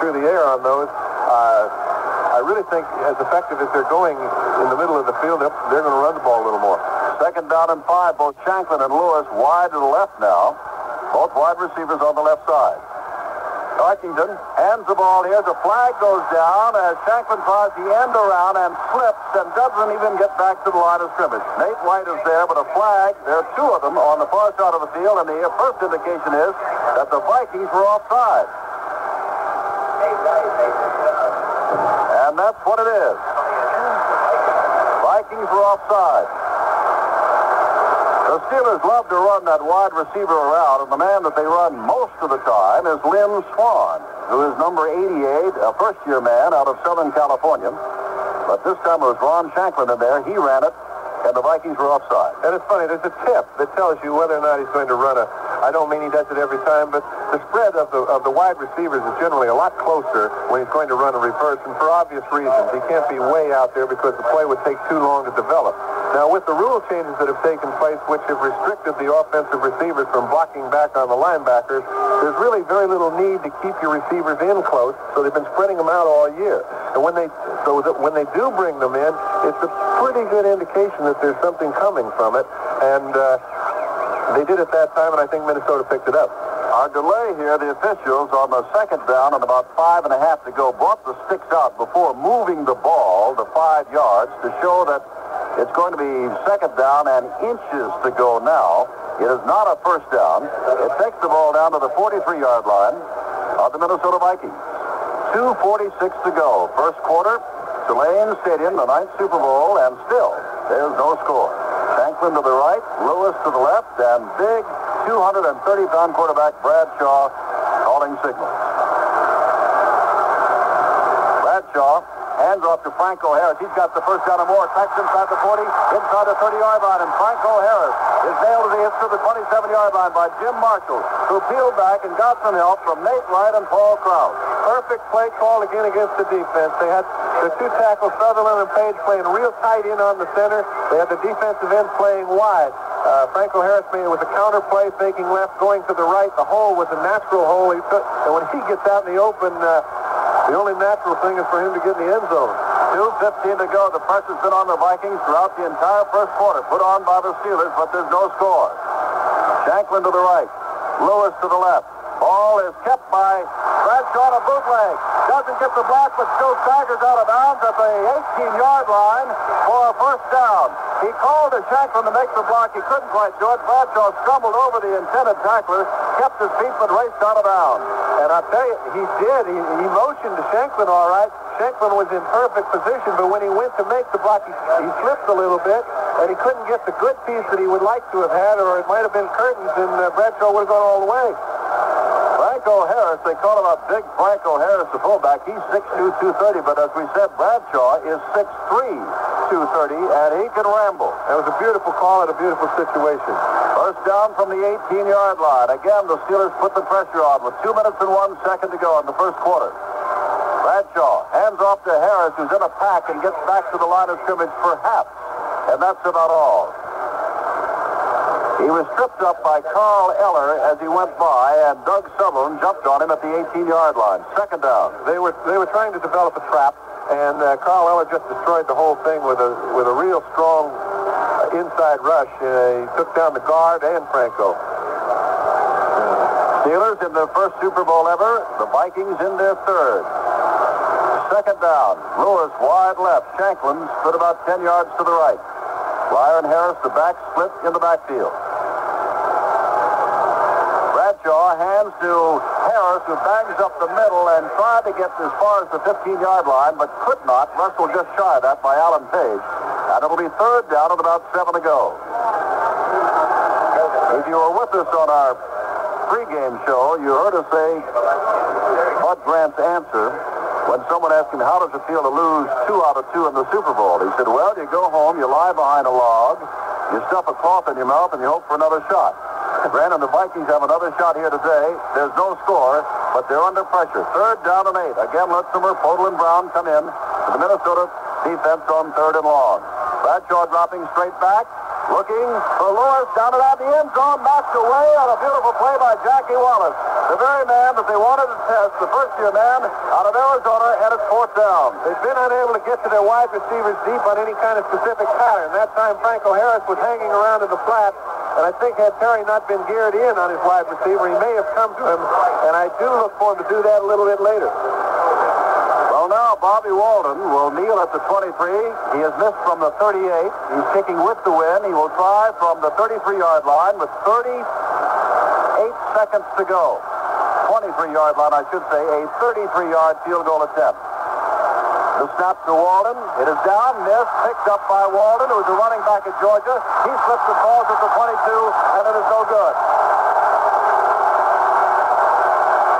through the air on those. I really think as effective as they're going in the middle of the field, they're going to run the ball a little more. Second down and 5, both Shanklin and Lewis wide to the left now. Both wide receivers on the left side. Tarkington hands the ball here. The flag goes down as Shanklin tries the end around and slips and doesn't even get back to the line of scrimmage. Nate White is there, but a flag, there are 2 of them on the far side of the field, and the first indication is that the Vikings were offside. And that's what it is. Vikings were offside. The Steelers love to run that wide receiver around, and the man that they run most of the time is Lynn Swan, who is number 88, a first-year man out of Southern California. But this time it was Ron Shanklin in there. He ran it, and the Vikings were offside. And it's funny, there's a tip that tells you whether or not he's going to run a... I don't mean he does it every time, but the spread of the wide receivers is generally a lot closer when he's going to run a reverse, and for obvious reasons. He can't be way out there because the play would take too long to develop. Now, with the rule changes that have taken place, which have restricted the offensive receivers from blocking back on the linebackers, there's really very little need to keep your receivers in close, so they've been spreading them out all year. And when they do bring them in, it's a pretty good indication that there's something coming from it, and they did it that time, and I think Minnesota picked it up. Our delay here, the officials on the second down and about 5.5 to go brought the sticks out before moving the ball to 5 yards to show that it's going to be second down and inches to go now. It is not a first down. It takes the ball down to the 43-yard line of the Minnesota Vikings. 2:46 to go. First quarter, Tulane Stadium, the 9th Super Bowl, and still there's no score. Shanklin to the right, Lewis to the left, and big 230-pound quarterback Bradshaw calling signals. Bradshaw hands off to Franco Harris. He's got the first down and more. Attacks inside the 40, inside the 30-yard line, and Franco Harris is nailed to the hits to the 27-yard line by Jim Marshall, who peeled back and got some help from Nate Wright and Paul Krause. Perfect play call again against the defense. They had the 2 tackles, Sutherland and Page, playing real tight in on the center. They had the defensive end playing wide. Franco Harris made it with a counter play, faking left, going to the right. The hole was a natural hole. And when he gets out in the open, the only natural thing is for him to get in the end zone. 2:15 to go. The pressure's been on the Vikings throughout the entire first quarter, put on by the Steelers, but there's no score. Shanklin to the right, Lewis to the left. Ball ball is kept by Bradshaw on a bootleg. Doesn't get the block, but still staggers out of bounds at the 18-yard line for a first down. He called to Shanklin to make the block. He couldn't quite do it. Bradshaw stumbled over the intended tackler, kept his feet, but raced out of bounds. And I tell you, he did. He motioned to Shanklin all right. Shanklin was in perfect position, but when he went to make the block, he slipped a little bit, and he couldn't get the good piece that he would like to have had, or it might have been curtains, and Bradshaw would have gone all the way. Franco Harris, they call him a big Franco Harris, the fullback. He's 6'2", 230, but as we said, Bradshaw is 6'3", 230, and he can ramble. That was a beautiful call and a beautiful situation. First down from the 18-yard line. Again, the Steelers put the pressure on with 2 minutes and 1 second to go in the first quarter. Bradshaw hands off to Harris, who's in a pack and gets back to the line of scrimmage perhaps, and that's about all. He was tripped up by Carl Eller as he went by, and Doug Sutherland jumped on him at the 18-yard line. Second down. They were trying to develop a trap, and Carl Eller just destroyed the whole thing with a real strong inside rush. He took down the guard and Franco. Steelers in their first Super Bowl ever. The Vikings in their third. Second down. Lewis wide left. Shanklin stood about 10 yards to the right. Pryor and Harris, the back split in the backfield. Bradshaw hands to Harris, who bangs up the middle and tried to get as far as the 15-yard line, but could not. Russell just shy of that by Alan Page. And it'll be third down with about 7 to go. If you were with us on our pregame show, you heard us say Bud Grant's answer when someone asked him, how does it feel to lose 2 out of 2 in the Super Bowl? He said, well, you go home, you lie behind a log, you stuff a cloth in your mouth, and you hope for another shot. Grant and the Vikings have another shot here today. There's no score, but they're under pressure. Third down and 8. Again, Lutzimer, Podol, and Brown come in to the Minnesota defense on third and long. Bradshaw dropping straight back. Looking for Lewis down around the end zone, knocked away on a beautiful play by Jackie Wallace. The very man that they wanted to test, the first-year man out of Arizona, and it's fourth down. They've been unable to get to their wide receivers deep on any kind of specific pattern. That time, Franco Harris was hanging around in the flat, and I think had Terry not been geared in on his wide receiver, he may have come to him, and I do look for him to do that a little bit later. Well, now Bobby Walden will kneel at the 23. He has missed from the 38. He's kicking with the win. He will try from the 33-yard line with 38 seconds to go. 23-yard line, I should say, a 33-yard field goal attempt. The snap to Walden. It is down, missed, picked up by Walden, who's a running back at Georgia. He slips and falls at the 22, and it is no good.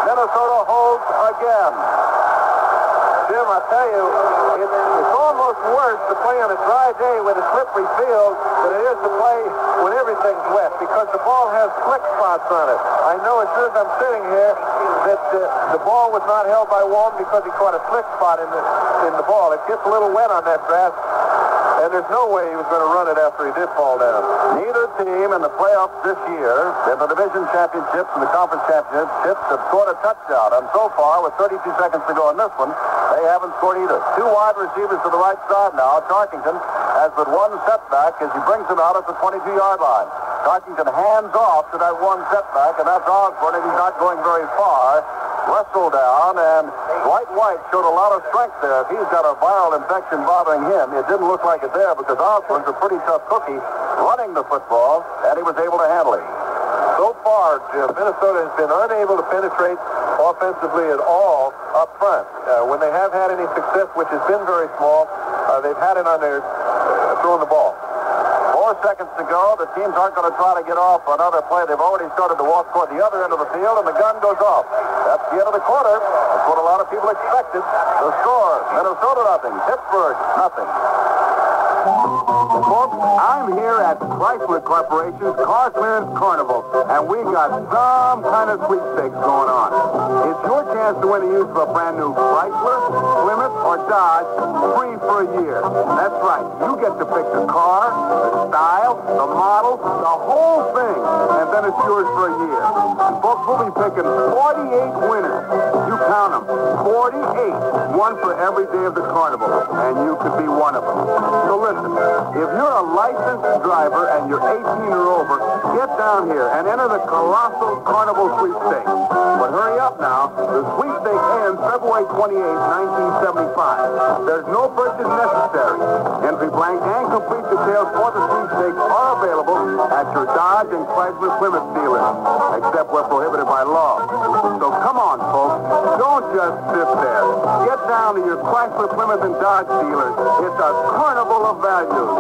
Minnesota holds again. Jim, I tell you, it's almost worse to play on a dry day with a slippery field than it is to play when everything's wet, because the ball has slick spots on it. I know as soon as I'm sitting here that the ball was not held by Walden because he caught a slick spot in the ball. It gets a little wet on that grass, and there's no way he was going to run it after he did fall down. Neither team in the playoffs this year, in the division championships and the conference championships, have scored a touchdown. And so far, with 32 seconds to go in this one, they haven't scored either. 2 wide receivers to the right side now. Tarkington has but 1 setback as he brings him out at the 22-yard line. Tarkington hands off to that 1 setback, and that's Osborne, and he's not going very far. Wrestled down, and Dwight White showed a lot of strength there. If he's got a viral infection bothering him, it didn't look like it there because Osborne's a pretty tough cookie running the football, and he was able to handle it. So far, Jim, Minnesota has been unable to penetrate offensively at all up front. When they have had any success, which has been very small, they've had it on their throwing the ball. 4 seconds to go. The teams aren't going to try to get off another play. They've already started to walk toward the other end of the field, and the gun goes off. That's the end of the quarter. That's what a lot of people expected. The score, Minnesota nothing, Pittsburgh nothing. Folks, I'm here at Chrysler Corporation's Car Clearance Carnival, and we got some kind of sweepstakes going on. It's your chance to win the use of a brand new Chrysler, Plymouth, or Dodge free for a year. That's right. You get to pick the car, the style, the model, the whole thing, and then it's yours for a year. And folks, we'll be picking 48 winners. You count them. 48. One for every day of the carnival, and you could be one of them. So listen. If you're a licensed driver and you're 18 or over, get down here and enter the colossal Carnival Sweepstakes. But hurry up now. The sweepstakes ends February 28, 1975. There's no purchase necessary. Entry blank and complete details for the sweepstakes are available at your Dodge and Chrysler Plymouth dealers, except where prohibited by law. So come on, folks. Don't just sit there. Get down to your Chrysler, Plymouth, and Dodge dealers. It's a carnival of values.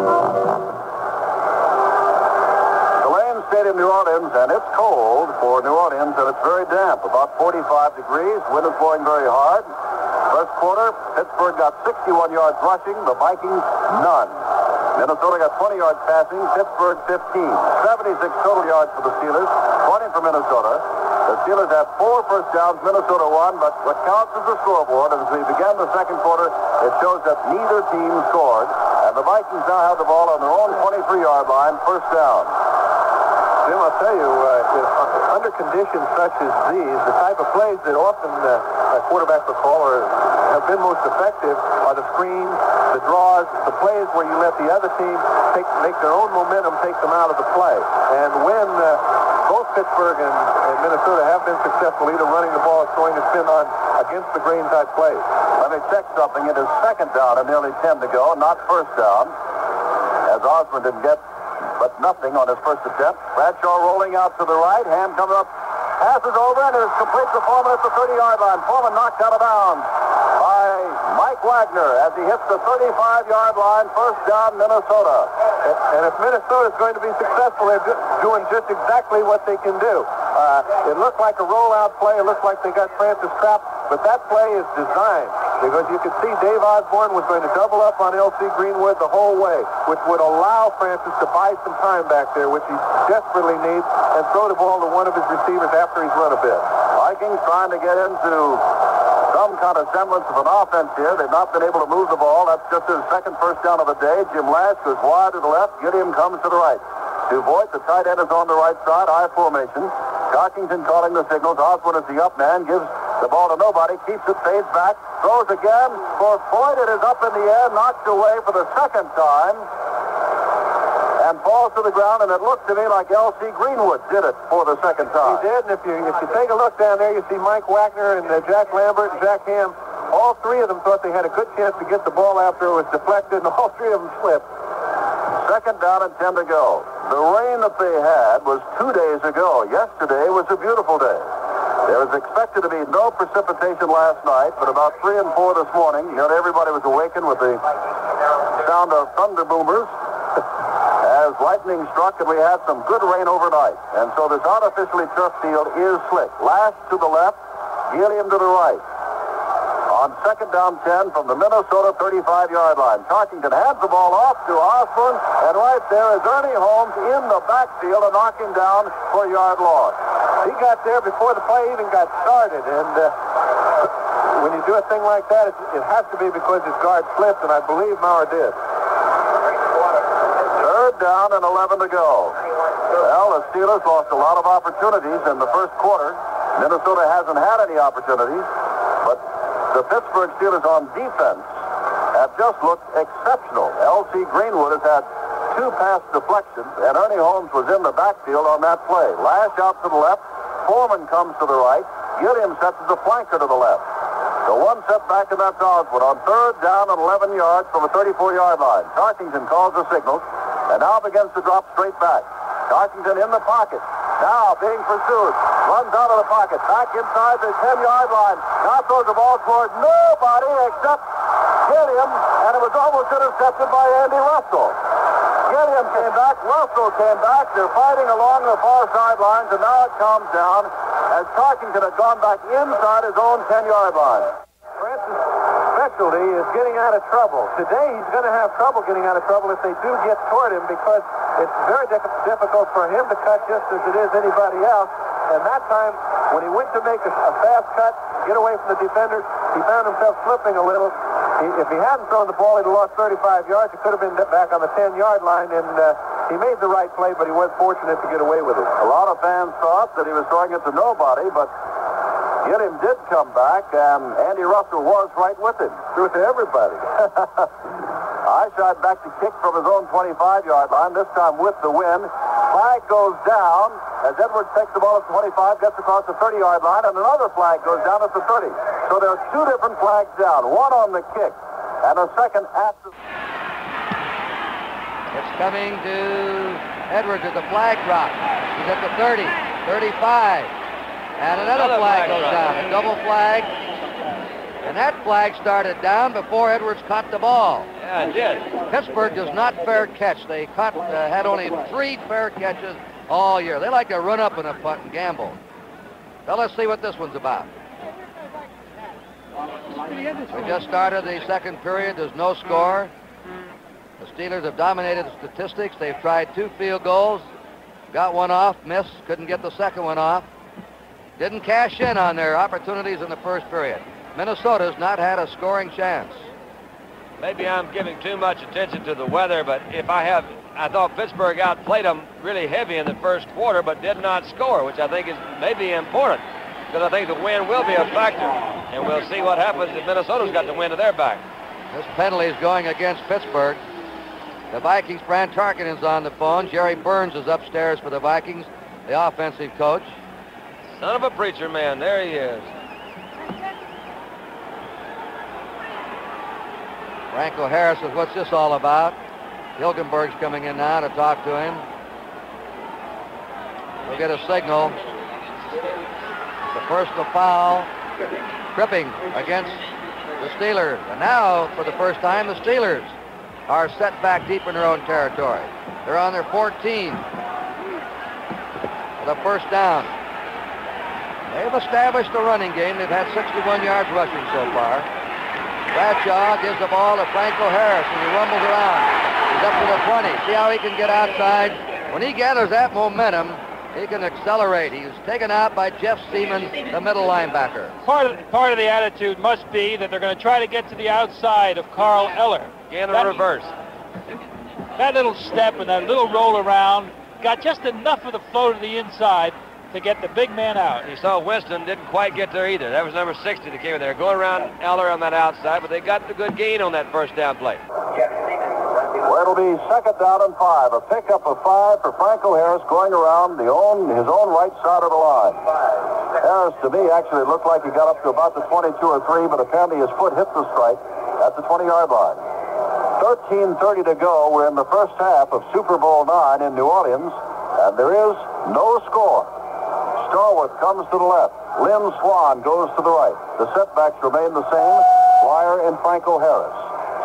Tulane Stadium, New Orleans, and it's cold for New Orleans, and it's very damp, about 45 degrees. Wind is blowing very hard. First quarter, Pittsburgh got 61 yards rushing, the Vikings none. Minnesota got 20 yards passing, Pittsburgh 15. 76 total yards for the Steelers, 20 for Minnesota. The Steelers had 4 first downs, Minnesota won, but what counts as the scoreboard, as we began the second quarter, it shows that neither team scored, and the Vikings now have the ball on their own 23-yard line, first down. Jim, I'll tell you, under conditions such as these, the type of plays that often quarterbacks will call or have been most effective are the screens, the draws, the plays where you let the other team make their own momentum, take them out of the play. And when both Pittsburgh and Minnesota have been successful either running the ball or throwing a spin on against the grain type plays. Let me check something. It is second down and nearly 10 to go, not first down, as Osborne didn't get but nothing on his first attempt. Bradshaw rolling out to the right, hand coming up, passes over, and it is complete to Foreman at the 30-yard line. Foreman knocked out of bounds by Mike Wagner as he hits the 35-yard line, first down, Minnesota. And if Minnesota is going to be successful, they're doing just exactly what they can do. It looked like a rollout play. It looked like they got Francis trapped, but that play is designed because you could see Dave Osborne was going to double up on L.C. Greenwood the whole way, which would allow Francis to buy some time back there, which he desperately needs, and throw the ball to one of his receivers after he's run a bit. Vikings trying to get into some kind of semblance of an offense here. They've not been able to move the ball. That's just his second first down of the day. Jim Lash goes wide to the left. Gideon comes to the right. To Voigt, the tight end is on the right side, I formation. Cockington calling the signals. Osborne is the up man, gives the ball to nobody, keeps it, fades back, throws again for Voigt. It is up in the air, knocked away for the second time, and falls to the ground, and it looked to me like L.C. Greenwood did it for the second time. He did, and if you take a look down there, you see Mike Wagner and Jack Lambert and Jack Ham. All three of them thought they had a good chance to get the ball after it was deflected, and all three of them slipped. Second down and 10 to go. The rain that they had was 2 days ago. Yesterday was a beautiful day. There was expected to be no precipitation last night, but about 3 and 4 this morning, everybody was awakened with the sound of thunder boomers as lightning struck, and we had some good rain overnight. And so this artificially turf field is slick. Lash to the left, Gilliam to the right. On second down 10 from the Minnesota 35-yard line. Tarkington hands the ball off to Osborne, and right there is Ernie Holmes in the backfield and knocking down for a yard loss. He got there before the play even got started, and when you do a thing like that, it has to be because his guard slipped, and I believe Maurer did. Third down and 11 to go. Well, the Steelers lost a lot of opportunities in the first quarter. Minnesota hasn't had any opportunities, but the Pittsburgh Steelers on defense have just looked exceptional. L.C. Greenwood has had 2 pass deflections, and Ernie Holmes was in the backfield on that play. Lash out to the left. Foreman comes to the right. Gilliam sets as a flanker to the left. So one set back, and that's Osborne on third down and 11 yards from the 34-yard line. Tarkington calls the signals, and now begins to drop straight back. Tarkington in the pocket. Now being pursued. Runs out of the pocket. Back inside the 10-yard line. Now throws the ball toward nobody except Gilliam, and it was almost intercepted by Andy Russell. Gilliam came back. Russell came back. They're fighting along the far sidelines, and now it calms down as Tarkington had gone back inside his own 10-yard line. Francis' specialty is getting out of trouble. Today he's going to have trouble getting out of trouble if they do get toward him, because it's very difficult for him to cut just as it is anybody else. And that time, when he went to make a fast cut, get away from the defenders, he found himself slipping a little. If he hadn't thrown the ball, he'd have lost 35 yards. It could have been back on the 10-yard line, and he made the right play, but he was fortunate to get away with it. A lot of fans thought that he was throwing it to nobody, but Gilliam did come back, and Andy Russell was right with him. Threw it to everybody. I Wyside back to kick from his own 25-yard line, this time with the win. Flag goes down as Edwards takes the ball at the 25, gets across the 30-yard line, and another flag goes down at the 30. So there are two different flags down, one on the kick and a second after. It's coming to Edwards at the flag drop. He's at the 30, 35, and another flag goes down, a double flag. And that flag started down before Edwards caught the ball. Yeah, it did. Pittsburgh does not fair catch. They had only 3 fair catches all year. They like to run up in a punt and gamble. Well, let's see what this one's about. We just started the second period. There's no score. The Steelers have dominated the statistics. They've tried 2 field goals. Got one off, missed, couldn't get the second one off. Didn't cash in on their opportunities in the first period. Minnesota's not had a scoring chance. Maybe I'm giving too much attention to the weather, but I thought Pittsburgh outplayed them really heavy in the first quarter, but did not score, which I think is maybe important, because I think the wind will be a factor, and we'll see what happens if Minnesota's got the wind to their back. This penalty is going against Pittsburgh. The Vikings, Fran Tarkenton's on the phone. Jerry Burns is upstairs for the Vikings, the offensive coach. Son of a preacher man, there he is. Franco Harris says, what's this all about? Hilgenberg's coming in now to talk to him. We'll get a signal. The personal foul, tripping against the Steelers. And now, for the first time, the Steelers are set back deep in their own territory. They're on their 14. The first down. They've established the running game. They've had 61 yards rushing so far. Bradshaw gives the ball to Franco Harris, and he rumbles around. He's up to the 20. See how he can get outside? When he gathers that momentum, he can accelerate. He's taken out by Jeff Seaman, the middle linebacker. Part of the attitude must be that they're going to try to get to the outside of Carl Eller. Again, the reverse. That little step and that little roll around got just enough of the flow to the inside to get the big man out. You saw Winston didn't quite get there either. That was number 60 that came in there. Going around Eller on that outside, but they got the good gain on that first down play. Well, it'll be second down and 5. A pickup of 5 for Franco Harris going around his own right side of the line. Harris, to me, actually looked like he got up to about the 22 or 3, but apparently his foot hit the strike at the 20-yard line. 13:30 to go. We're in the first half of Super Bowl IX in New Orleans, and there is no score. Starwood comes to the left. Lynn Swan goes to the right. The setbacks remain the same. Flyer and Franco Harris.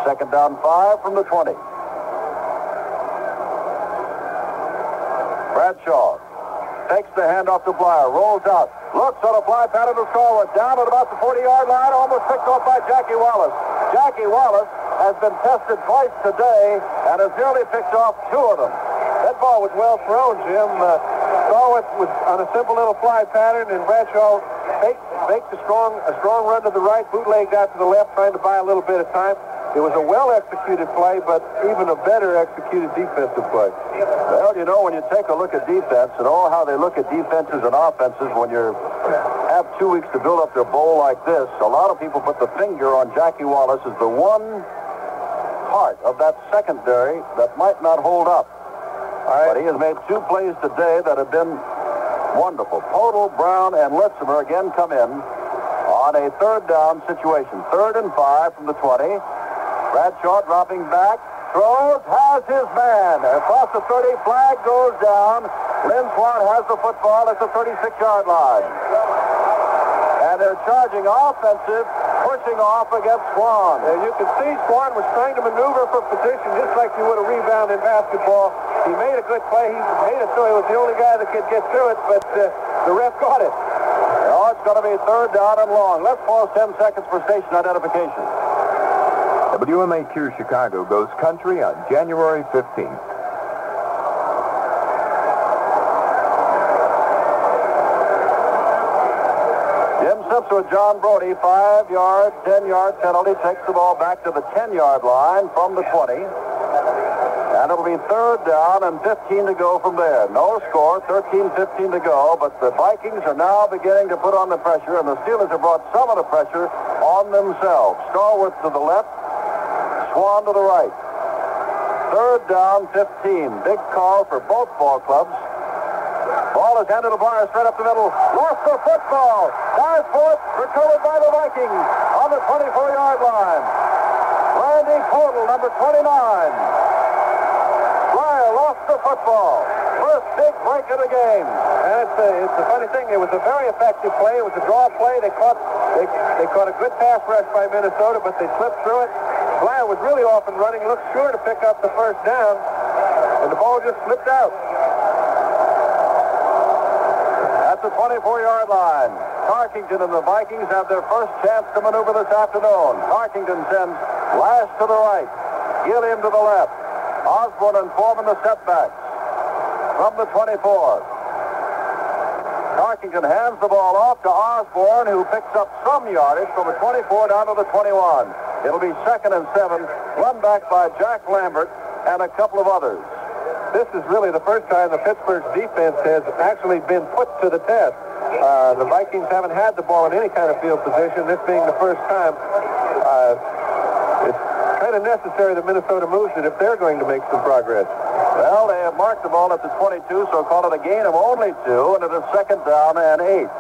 Second down 5 from the 20. Bradshaw takes the handoff to Blyer, rolls out, looks on a fly pattern to Starwood, down at about the 40-yard line, almost picked off by Jackie Wallace. Jackie Wallace has been tested twice today and has nearly picked off 2 of them. That ball was well thrown, Jim. Starwood was on a simple little fly pattern, and Bradshaw faked a strong run to the right, bootlegged out to the left, trying to buy a little bit of time. It was a well-executed play, but even a better-executed defensive play. Well, you know, when you take a look at defense and how they look at defenses and offenses when you have 2 weeks to build up their bowl like this, a lot of people put the finger on Jackie Wallace as the one part of that secondary that might not hold up. But he has made 2 plays today that have been wonderful. Podol, Brown, and Litzimer again come in on a third down situation. 3rd and 5 from the 20. Bradshaw dropping back, throws, has his man. Across the 30, flag goes down. Lynn Swan has the football at the 36-yard line. And they're charging offensive, pushing off against Swan. You can see Swan was trying to maneuver for position just like you would a rebound in basketball. He made a good play. He made it so he was the only guy that could get through it, but the ref got it. Now it's going to be 3rd down and long. Let's pause 10 seconds for station identification. WMAQ Chicago goes country on January 15th. Jim Simpson with John Brodie, 5-yard, 10-yard penalty, takes the ball back to the 10-yard line from the 20. And it'll be 3rd down and 15 to go from there. No score, 13-15 to go, but the Vikings are now beginning to put on the pressure, and the Steelers have brought some of the pressure on themselves. Starwood to the left, Swan to the right. Third down, 15. Big call for both ball clubs. Ball is handed to Barr straight up the middle. Lost the football. Dives for it. Recovered by the Vikings on the 24-yard line. Randy Total, number 29. Flyer lost the football. First big break of the game. And it's a funny thing. It was a very effective play. It was a draw play. They caught a good pass rush by Minnesota, but they slipped through it. Flyer was really off and running. Looked sure to pick up the first down, and the ball just slipped out. At the 24-yard line, Tarkington and the Vikings have their first chance to maneuver this afternoon. Tarkington sends Lash to the right, Gilliam to the left. Osborne and Foreman the setbacks from the 24. Tarkington hands the ball off to Osborne, who picks up some yardage from the 24 down to the 21. It'll be 2nd and 7, run back by Jack Lambert and a couple of others. This is really the first time the Pittsburgh defense has actually been put to the test. The Vikings haven't had the ball in any kind of field position, this being the first time. It's kind of necessary that Minnesota moves it if they're going to make some progress. Well, they have marked the ball at the 22, so call it a gain of only 2, and it is 2nd down and 8.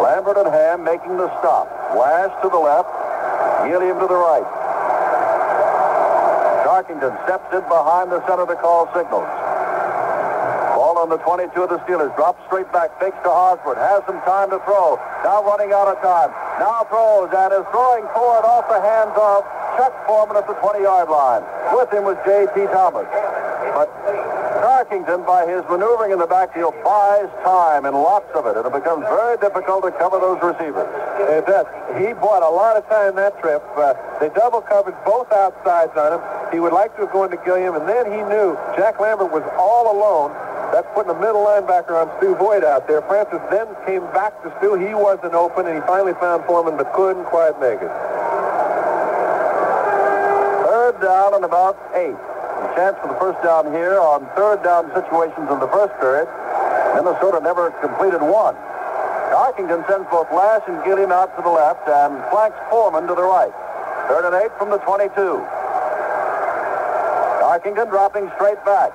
Lambert and Ham making the stop. Lash to the left, Gilliam to the right. Tarkington steps in behind the center to call signals. Ball on the 22 of the Steelers. Drops straight back. Fakes to Osborne. Has some time to throw. Now running out of time. Now throws and is throwing forward off the hands of Chuck Foreman at the 20-yard line. With him was J.T. Thomas. But Tarkington, by his maneuvering in the backfield, buys time and lots of it. And it becomes very difficult to cover those receivers. It does. He bought a lot of time that trip. They double covered both outsides on him. He would like to have gone to Gilliam, and then he knew Jack Lambert was all alone. That's putting a middle linebacker on Stu Boyd out there. Francis then came back to Stu. He wasn't open, and he finally found Foreman, but couldn't quite make it. Third down and about 8. A chance for the first down here on third down situations in the first period. Minnesota never completed one. Tarkington sends both Lash and Gilliam out to the left and flanks Foreman to the right. 3rd and 8 from the 22. Tarkington dropping straight back.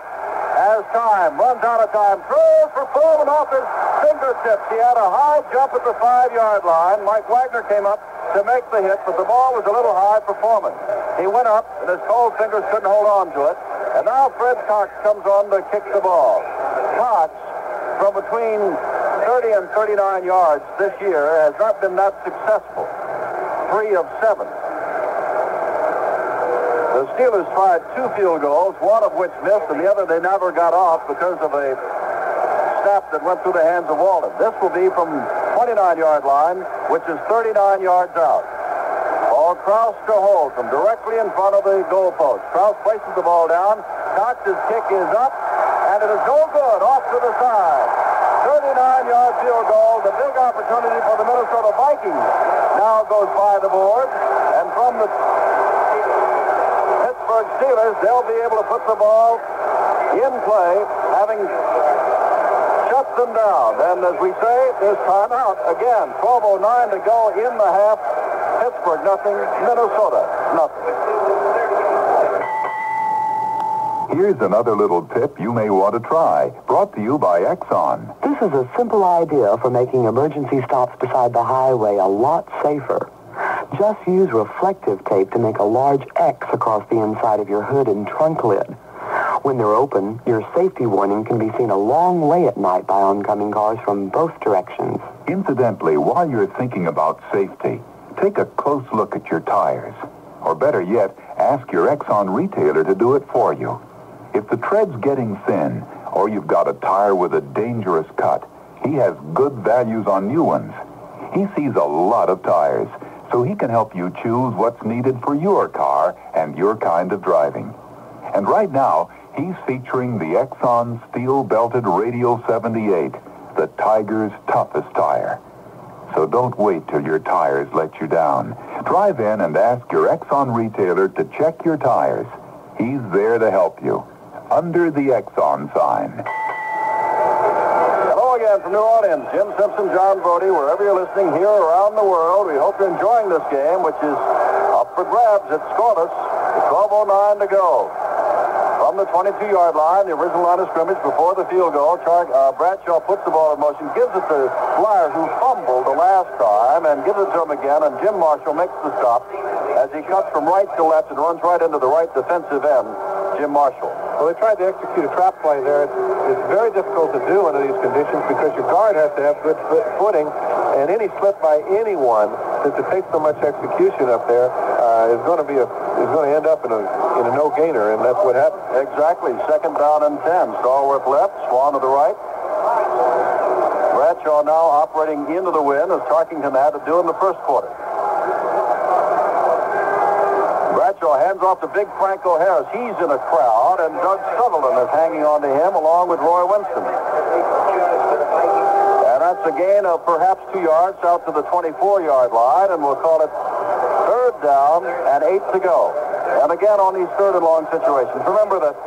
Has time, runs out of time, throws for Foreman off his fingertips. He had a high jump at the 5-yard line. Mike Wagner came up to make the hit, but the ball was a little high for Foreman. He went up, and his cold fingers couldn't hold on to it. And now Fred Cox comes on to kick the ball. Cox, from between 30 and 39 yards this year, has not been that successful. 3 of 7. The Steelers tried 2 field goals, one of which missed, and the other they never got off because of a snap that went through the hands of Walden. This will be from 29-yard line, which is 39 yards out. Ball Krause to Holcomb, directly in front of the goalpost. Krause places the ball down. Cox's kick is up, and it is no good, off to the side. 39-yard field goal, the big opportunity for the Minnesota Vikings now goes by the board, and from the Pittsburgh Steelers, they'll be able to put the ball in play, having shut them down. And as we say, there's timeout again. 12:09 to go in the half. Pittsburgh nothing, Minnesota nothing. Here's another little tip you may want to try. Brought to you by Exxon. This is a simple idea for making emergency stops beside the highway a lot safer. Just use reflective tape to make a large X across the inside of your hood and trunk lid. When they're open, your safety warning can be seen a long way at night by oncoming cars from both directions. Incidentally, while you're thinking about safety, take a close look at your tires. Or better yet, ask your Exxon retailer to do it for you. If the tread's getting thin, or you've got a tire with a dangerous cut, he has good values on new ones. He sees a lot of tires, so he can help you choose what's needed for your car and your kind of driving. And right now, he's featuring the Exxon steel-belted Radial 78, the Tiger's toughest tire. So don't wait till your tires let you down. Drive in and ask your Exxon retailer to check your tires. He's there to help you. Under the Exxon sign. Hello again from New Orleans. Jim Simpson, John Brodie, wherever you're listening here around the world. We hope you're enjoying this game, which is up for grabs. It's scoreless. With 12:09 to go. From the 22-yard line, the original line of scrimmage before the field goal, Bradshaw puts the ball in motion, gives it to Blyer, who fumbled the last time, and gives it to him again, and Jim Marshall makes the stop as he cuts from right to left and runs right into the right defensive end, Jim Marshall. Well, they tried to execute a trap play there. It's very difficult to do under these conditions because your guard has to have good footing, and any slip by anyone, since it takes so much execution up there, is going to end up in a no-gainer, and that's what happened. Exactly. 2nd down and 10. Stallworth left, Swan to the right. Bradshaw now operating into the wind as Tarkington had to do in the first quarter. Bradshaw hands off to big Franco Harris. He's in a crowd, and Doug Sutherland is hanging on to him along with Roy Winston. And that's a gain of perhaps 2 yards out to the 24-yard line, and we'll call it 3rd down and 8 to go. And again on these 3rd and long situations. Remember that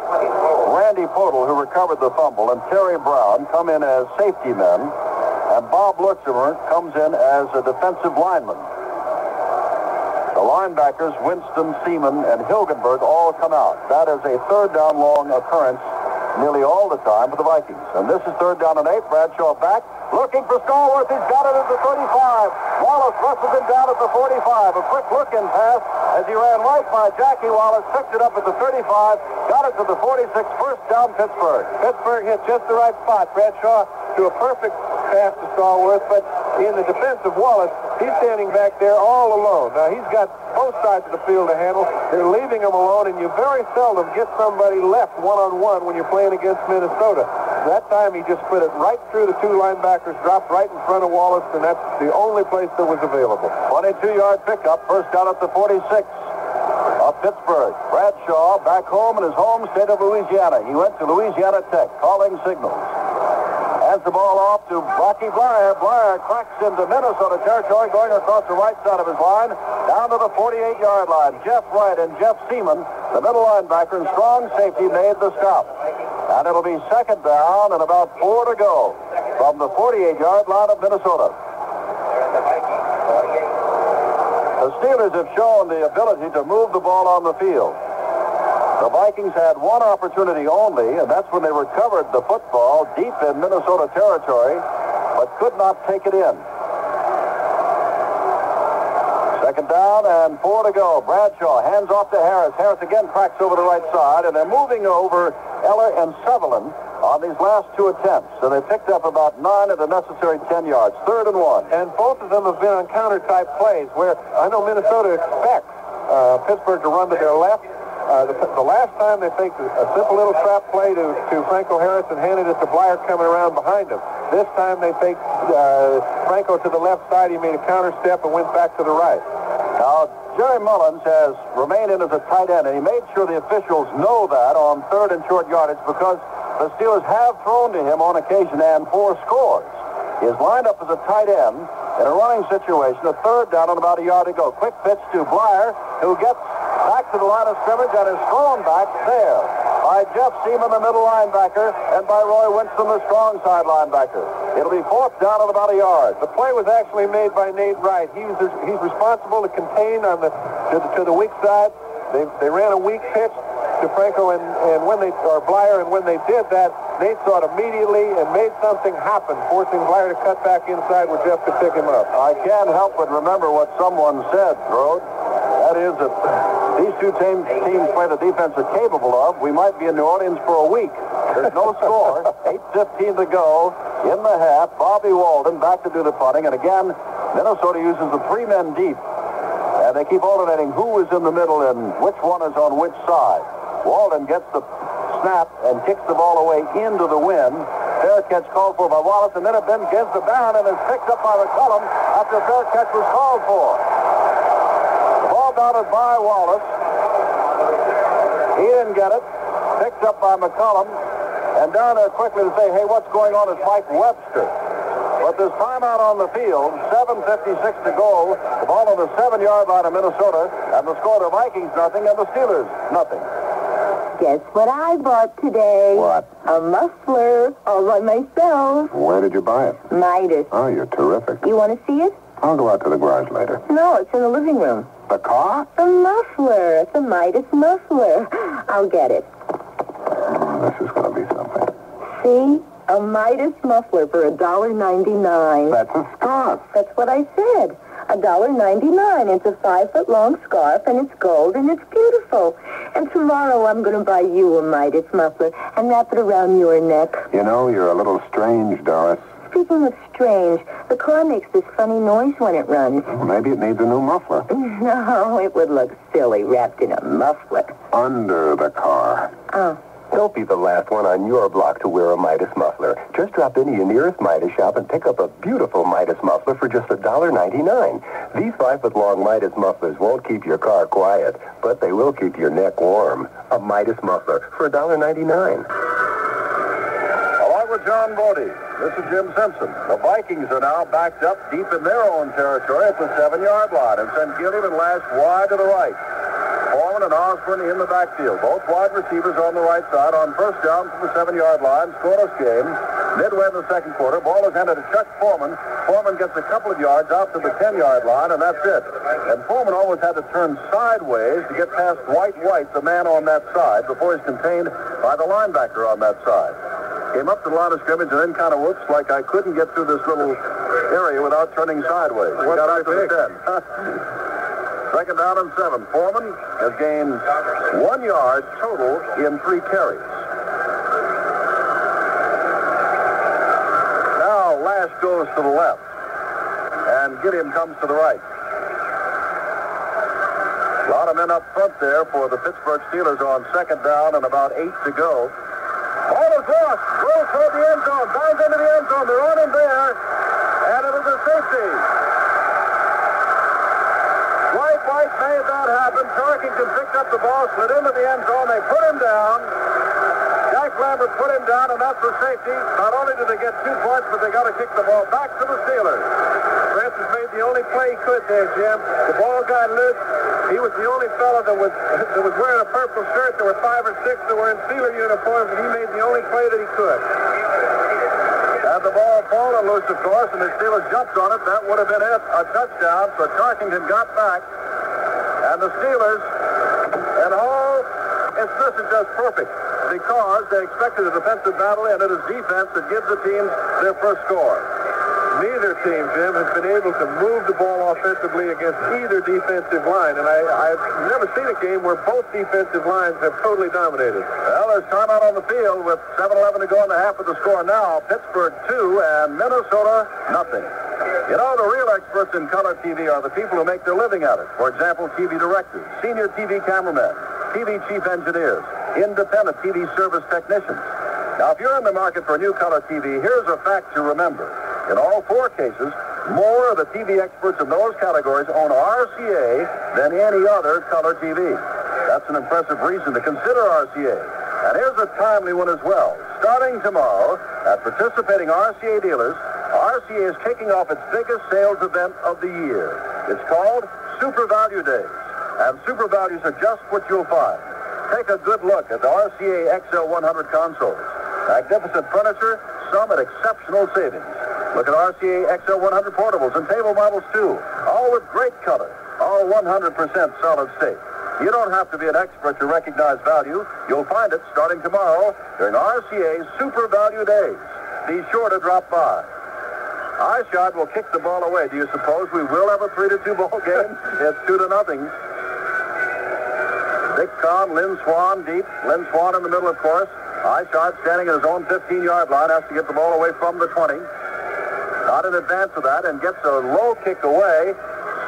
Randy Podel, who recovered the fumble, and Terry Brown come in as safety men, and Bob Lutzimer comes in as a defensive lineman. The linebackers, Winston, Seaman, and Hilgenberg all come out. That is a 3rd down long occurrence nearly all the time for the Vikings. And this is 3rd down and 8. Bradshaw back, looking for Stallworth. He's got it at the 35. Wallace wrestles him down at the 45. A quick look-in pass as he ran right by Jackie Wallace, picked it up at the 35, got it to the 46. 1st down, Pittsburgh. Pittsburgh hit just the right spot. Bradshaw to a perfect pass to Stallworth, but in the defense of Wallace, he's standing back there all alone. Now, he's got both sides of the field to handle. They're leaving him alone, and you very seldom get somebody left one-on-one when you're playing against Minnesota. That time, he just put it right through the 2 linebackers, dropped right in front of Wallace, and that's the only place that was available. 22-yard pickup, 1st down at the 46 of Pittsburgh. Bradshaw back home in his home state of Louisiana. He went to Louisiana Tech, calling signals. Hands the ball off to Rocky Blyer. Blyer cracks into Minnesota territory, going across the right side of his line, down to the 48-yard line. Jeff Wright and Jeff Seaman, the middle linebacker and strong safety, made the stop. And it'll be 2nd down and about 4 to go from the 48-yard line of Minnesota. The Steelers have shown the ability to move the ball on the field. The Vikings had one opportunity only, and that's when they recovered the football deep in Minnesota territory, but could not take it in. 2nd down and 4 to go. Bradshaw hands off to Harris. Harris again cracks over the right side, and they're moving over Eller and Sutherland on these last 2 attempts. So they picked up about 9 of the necessary 10 yards. 3rd and 1. And both of them have been on counter-type plays where I know Minnesota expects Pittsburgh to run to their left. The last time they faked a simple little trap play to Franco Harris and handed it to Blyer coming around behind him. This time they faked Franco to the left side. He made a counter step and went back to the right. Now, Jerry Mullins has remained in as a tight end, and he made sure the officials know that on 3rd and short yardage because the Steelers have thrown to him on occasion and 4 scores. He is lined up as a tight end in a running situation, a 3rd down and about a yard to go. Quick pitch to Blyer, who gets back to the line of scrimmage and is thrown back there by Jeff Seaman, the middle linebacker, and by Roy Winston, the strong side linebacker. It'll be 4th down and about a yard. The play was actually made by Nate Wright. He's responsible to contain on to the weak side. They ran a weak pitch to Franco and Blyer, and when they did that, Nate saw it immediately and made something happen, forcing Blyer to cut back inside where Jeff could pick him up. I can't help but remember what someone said, Brodie. That is that these 2 teams play the defense are capable of. We might be in New Orleans for a week. There's no score. 8:15 to go in the half. Bobby Walden back to do the punting. And again, Minnesota uses the 3 men deep. And they keep alternating who is in the middle and which one is on which side. Walden gets the snap and kicks the ball away into the wind. Fair catch called for by Wallace, and then it gets the bound and is picked up by McCullum after a fair catch was called for. Bounded by Wallace. He didn't get it. Picked up by McCullum. And down there quickly to say, hey, what's going on is Mike Webster. But there's timeout on the field. 7:56 to go. The ball on the 7-yard line of Minnesota. And the score, the Vikings nothing and the Steelers nothing. Guess what I bought today? What? A muffler all by myself. Where did you buy it? Midas. Oh, you're terrific. You want to see it? I'll go out to the garage later. No, it's in the living room. The car? A muffler. It's a Midas muffler. I'll get it. This is going to be something. See? A Midas muffler for $1.99. That's a scarf. That's what I said. $1.99. It's a 5-foot-long scarf, and it's gold, and it's beautiful. And tomorrow I'm going to buy you a Midas muffler and wrap it around your neck. You know, you're a little strange, Doris. Speaking of strange, the car makes this funny noise when it runs. Well, maybe it needs a new muffler. No, it would look silly wrapped in a muffler. Under the car. Oh. Don't be the last one on your block to wear a Midas muffler. Just drop into your nearest Midas shop and pick up a beautiful Midas muffler for just $1.99. These 5-foot-long Midas mufflers won't keep your car quiet, but they will keep your neck warm. A Midas muffler for $1.99. Along with John Brodie, this is Jim Simpson. The Vikings are now backed up deep in their own territory at the 7-yard line and send Gilliam and Lash wide to the right. Foreman and Osborne in the backfield. Both wide receivers on the right side on first down from the 7-yard line. Scoreless game. Midway in the second quarter, ball is handed to Chuck Foreman. Foreman gets a couple of yards out to the 10-yard line, and that's it. And Foreman always had to turn sideways to get past White, the man on that side, before he's contained by the linebacker on that side. Came up to the line of scrimmage and then kind of looks like I couldn't get through this little area without turning sideways. Got out to the 10. Second down and 7. Foreman has gained 1 yard total in 3 carries. Now Lash goes to the left, and Gilliam comes to the right. A lot of men up front there for the Pittsburgh Steelers on second down and about 8 to go. Ball is lost. Rolls toward the end zone. Bounds into the end zone. They're on him there, and it is a safety. White made that happen. Tarkington picked up the ball, slid into the end zone. They put him down. Jack Lambert put him down, and that's a safety. Not only did they get 2 points, but they got to kick the ball back to the Steelers. Francis made the only play he could there, Jim. The ball got loose. He was the only fellow that was wearing a purple shirt. There were 5 or 6 that were in Steeler uniforms, and he made the only play that he could. Had the ball fallen loose, of course, and the Steelers jumped on it, that would have been it, a touchdown. So Tarkington got back. And the Steelers, and this is just perfect because they expected a defensive battle, and it is defense that gives the teams their first score. Neither team, Jim, has been able to move the ball offensively against either defensive line, and I've never seen a game where both defensive lines have totally dominated. Well, there's timeout on the field with 7:11 to go in the half of the score now. Pittsburgh 2 and Minnesota nothing. You know, the real experts in color TV are the people who make their living at it. For example, TV directors, senior TV cameramen, TV chief engineers, independent TV service technicians. Now, if you're in the market for new color TV, here's a fact to remember. In all 4 cases, more of the TV experts in those categories own RCA than any other color TV. That's an impressive reason to consider RCA. And here's a timely one as well. Starting tomorrow, at participating RCA dealers, RCA is kicking off its biggest sales event of the year. It's called Super Value Days. And super values are just what you'll find. Take a good look at the RCA XL100 consoles. Magnificent furniture, some at exceptional savings. Look at RCA XL100 portables and table models, too. All with great color. All 100% solid state. You don't have to be an expert to recognize value. You'll find it starting tomorrow during RCA's Super Value Days. Be sure to drop by. Eyeshot will kick the ball away. Do you suppose we will have a 3-2 ball game? It's 2-0. Dick Kahn, Lynn Swan deep. Lynn Swan in the middle, of course. Eyeshot standing at his own 15-yard line. Has to get the ball away from the 20. Not in advance of that and gets a low kick away.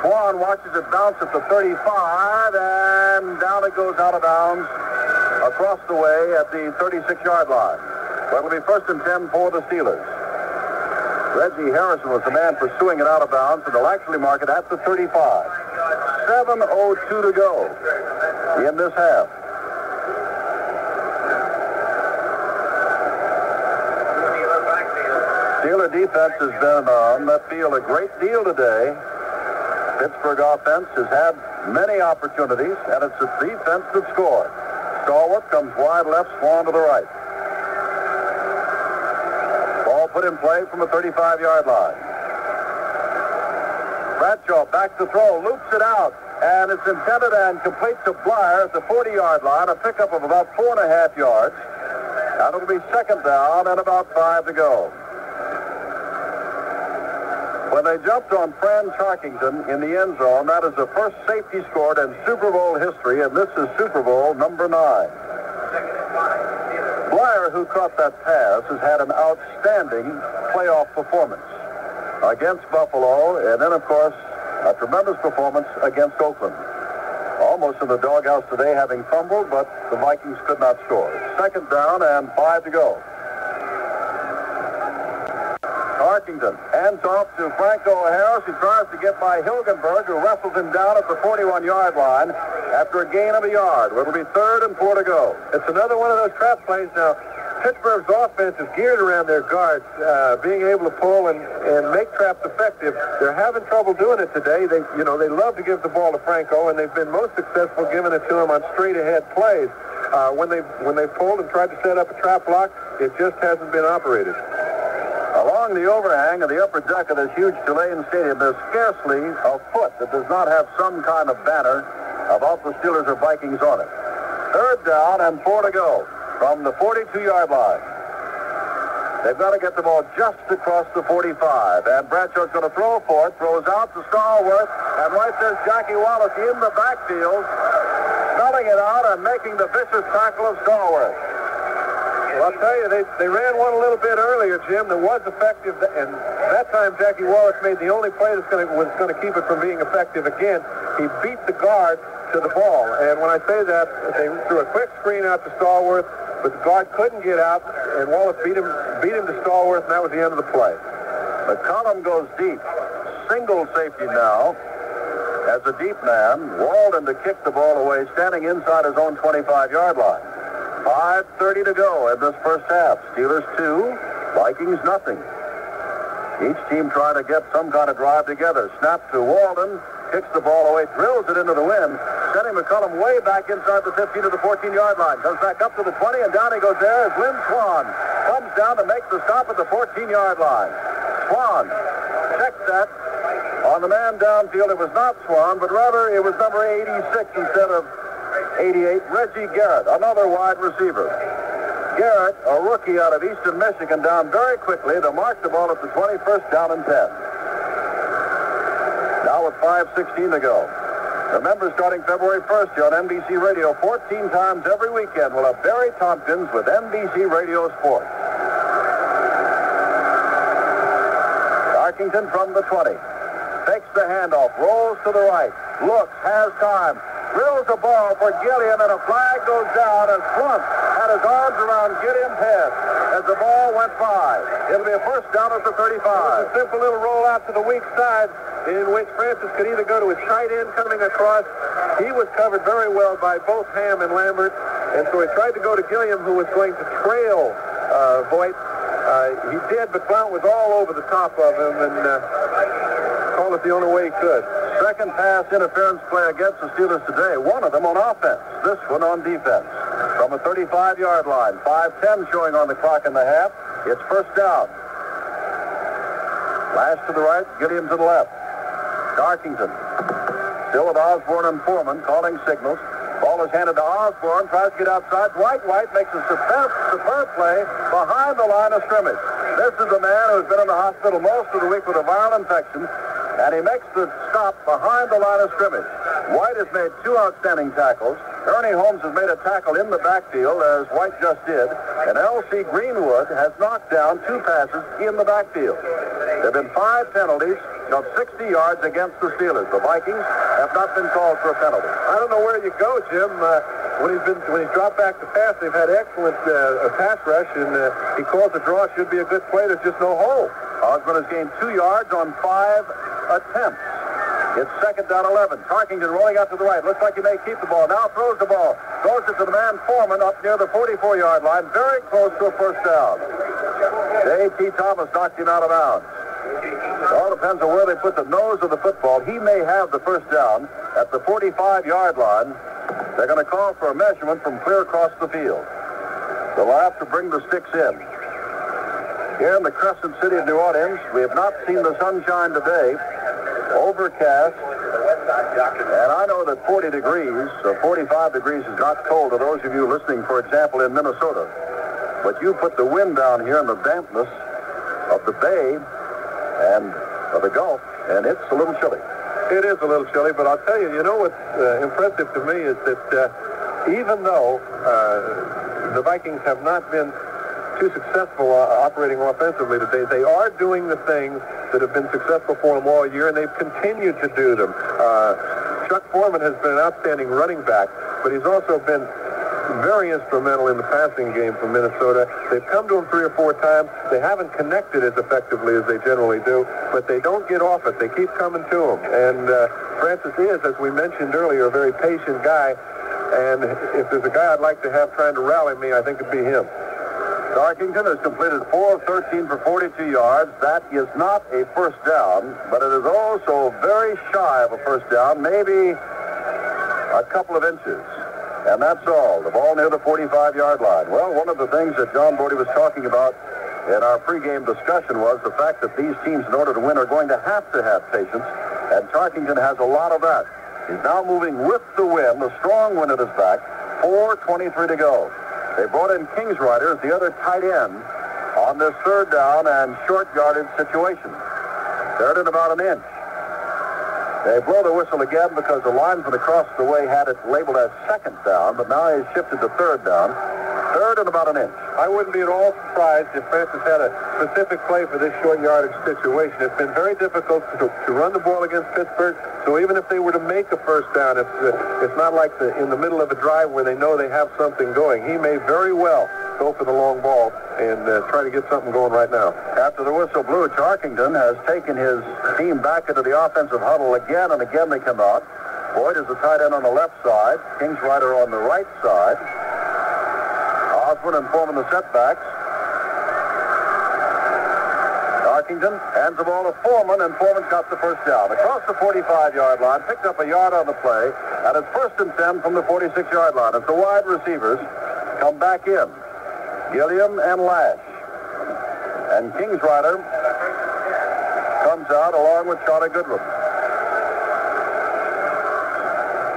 Swan watches it bounce at the 35, and down it goes out of bounds across the way at the 36-yard line. Well, it'll be 1st and 10 for the Steelers. Reggie Harrison was the man pursuing it out of bounds, and they'll actually mark it at the 35. 7:02 to go in this half. Steeler defense has been on that field a great deal today. Pittsburgh offense has had many opportunities, and it's the defense that scored. Stallworth comes wide left, Swan to the right. Ball put in play from the 35-yard line. Bradshaw back to throw, loops it out, and it's intended and complete to Blyer at the 40-yard line, a pickup of about 4.5 yards. And it'll be second down and about 5 to go. When they jumped on Fran Tarkington in the end zone, that is the first safety scored in Super Bowl history, and this is Super Bowl number 9. Blyer, who caught that pass, has had an outstanding playoff performance against Buffalo, and then, of course, a tremendous performance against Oakland. Almost in the doghouse today, having fumbled, but the Vikings could not score. Second down and 5 to go. Tarkington hands off to Franco Harris, who tries to get by Hilgenberg, who wrestles him down at the 41-yard line after a gain of a yard. It'll be 3rd and 4 to go. It's another one of those trap plays now. Pittsburgh's offense is geared around their guards, being able to pull and make traps effective. They're having trouble doing it today. They love to give the ball to Franco, and they've been most successful giving it to him on straight-ahead plays. When they pulled and tried to set up a trap block, it just hasn't been operated. Along the overhang of the upper deck of this huge Tulane stadium, there's scarcely a foot that does not have some kind of banner about the Steelers or Vikings on it. 3rd down and 4 to go from the 42-yard line. They've got to get the ball just across the 45, and Bradshaw's going to throw for it, throws out to Stallworth, and right there's Jackie Wallace in the backfield, smelling it out and making the vicious tackle of Stallworth. Well, I'll tell you, they ran one a little bit earlier, Jim, that was effective, and that time Jackie Wallace made the only play was going to keep it from being effective again. He beat the guard to the ball, and when I say that, they threw a quick screen out to Stallworth, but the guard couldn't get out, and Wallace beat him to Stallworth, and that was the end of the play. McCollum goes deep. Single safety now. As a deep man, Walden to kick the ball away, standing inside his own 25-yard line. 5:30 to go in this first half. Steelers 2, Vikings nothing. Each team trying to get some kind of drive together. Snap to Walden, kicks the ball away, drills it into the wind, sending McCollum way back inside the 15 to the 14-yard line. Comes back up to the 20, and down he goes there as Lynn Swan comes down to make the stop at the 14-yard line. Swan checks that on the man downfield. It was not Swan, but rather it was number 86 instead of 88, Reggie Garrett, another wide receiver. Garrett, a rookie out of Eastern Michigan, down very quickly to mark the ball at the 21st, down and 10. Now with 5:16 to go. Remember, starting February 1st here on NBC Radio, 14 times every weekend, we'll have Barry Tompkins with NBC Radio Sports. Tarkington from the 20. Takes the handoff, rolls to the right, looks, has time. Drills the ball for Gilliam, and a flag goes down as Blunt had his arms around Gilliam's head as the ball went by. It'll be a first down at the 35. A simple little roll out to the weak side in which Francis could either go to his tight end coming across. He was covered very well by both Ham and Lambert, and so he tried to go to Gilliam, who was going to trail Voigt. He did, but Blount was all over the top of him and called it the only way he could. Second pass interference play against the Steelers today. One of them on offense. This one on defense. From a 35-yard line. 5:10 showing on the clock in the half. It's first down. Lash to the right, Gilliam to the left. Tarkington. Still with Osborne and Foreman calling signals. Ball is handed to Osborne. Tries to get outside. White makes a superb play behind the line of scrimmage. This is a man who's been in the hospital most of the week with a viral infection. And he makes the stop behind the line of scrimmage. White has made 2 outstanding tackles. Ernie Holmes has made a tackle in the backfield, as White just did. And L.C. Greenwood has knocked down 2 passes in the backfield. There have been 5 penalties of 60 yards against the Steelers. The Vikings have not been called for a penalty. I don't know where you go, Jim. When he's dropped back to pass, they've had excellent pass rush, and he calls the draw. Should be a good play. There's just no hole. Osborne has gained 2 yards on 5 attempts. It's second down 11. Tarkington rolling out to the right. Looks like he may keep the ball. Now throws the ball. Throws it to the man Foreman up near the 44-yard line. Very close to a first down. J.T. Thomas knocked him out of bounds. It all depends on where they put the nose of the football. He may have the first down at the 45-yard line. They're going to call for a measurement from clear across the field. They'll have to bring the sticks in. Here in the Crescent City of New Orleans, we have not seen the sunshine today. Overcast. And I know that 40 degrees or 45 degrees is not cold to those of you listening, for example, in Minnesota. but you put the wind down here in the dampness of the bay and of the Gulf, and it's a little chilly. It is a little chilly, but I'll tell you, what's impressive to me is that even though the Vikings have not been too successful operating offensively today, they are doing the things that have been successful for them all year, and they've continued to do them. Chuck Foreman has been an outstanding running back, but he's also been very instrumental in the passing game for Minnesota. They've come to him 3 or 4 times. They haven't connected as effectively as they generally do, but they don't get off it. They keep coming to him. And Francis is, as we mentioned earlier, a very patient guy. And if there's a guy I'd like to have trying to rally me, I think it'd be him. Tarkington has completed 4 of 13 for 42 yards. That is not a first down, but it is also very shy of a first down, maybe a couple of inches. And that's all. The ball near the 45-yard line. Well, one of the things that John Brodie was talking about in our pregame discussion was the fact that these teams, in order to win, are going to have patience, and Tarkington has a lot of that. He's now moving with the wind, a strong wind at his back, 4:23 to go. They brought in Kingsrider as the other tight end on this third down and short yardage situation. Third and about an inch. They blow the whistle again because the linesman across the way had it labeled as second down, but now he's shifted to third down. Third and about an inch. I wouldn't be at all surprised if Francis had a specific play for this short yardage situation. It's been very difficult to run the ball against Pittsburgh, so even if they were to make a first down, it's not like in the middle of a drive where they know they have something going. He may very well go for the long ball and try to get something going right now. After the whistle blew, Tarkington has taken his team back into the offensive huddle again, and again they come out. Boyd is the tight end on the left side. Kingsrider on the right side. Osborne and Foreman the setbacks. Tarkington hands the ball to Foreman, and Foreman's got the first down. Across the 45-yard line, picked up a yard on the play, and it's 1st and 10 from the 46-yard line. As the wide receivers come back in, Gilliam and Lash. And Kingsrider comes out along with Charlie Goodrum.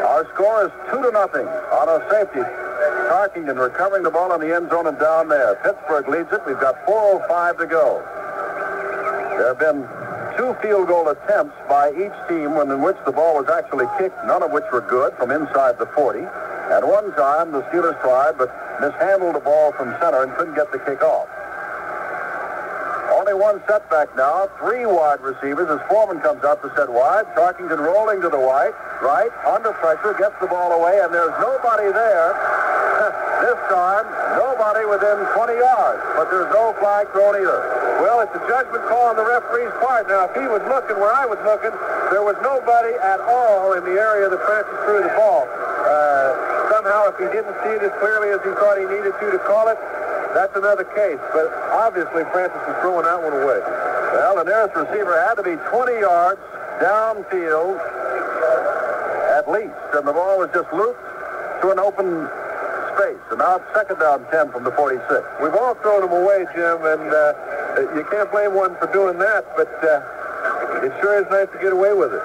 Our score is 2-0 on a safety. Tarkington recovering the ball in the end zone and down there. Pittsburgh leads it. We've got 4:05 to go. There have been 2 field goal attempts by each team in which the ball was actually kicked, none of which were good from inside the 40. At one time, the Steelers tried, but mishandled the ball from center and couldn't get the kick off. Only one setback now. 3 wide receivers as Foreman comes out to set wide. Tarkington rolling to the right, under pressure, gets the ball away, and there's nobody there. This time, nobody within 20 yards, but there's no flag thrown either. Well, it's a judgment call on the referee's part. Now, if he was looking where I was looking, there was nobody at all in the area that Francis threw the ball. Somehow, if he didn't see it as clearly as he thought he needed to call it, that's another case. But obviously, Francis was throwing that one away. Well, the nearest receiver had to be 20 yards downfield at least, and the ball was just looped to an open space. And now it's 2nd down 10 from the 46. We've all thrown them away, Jim, and you can't blame one for doing that, but it sure is nice to get away with it.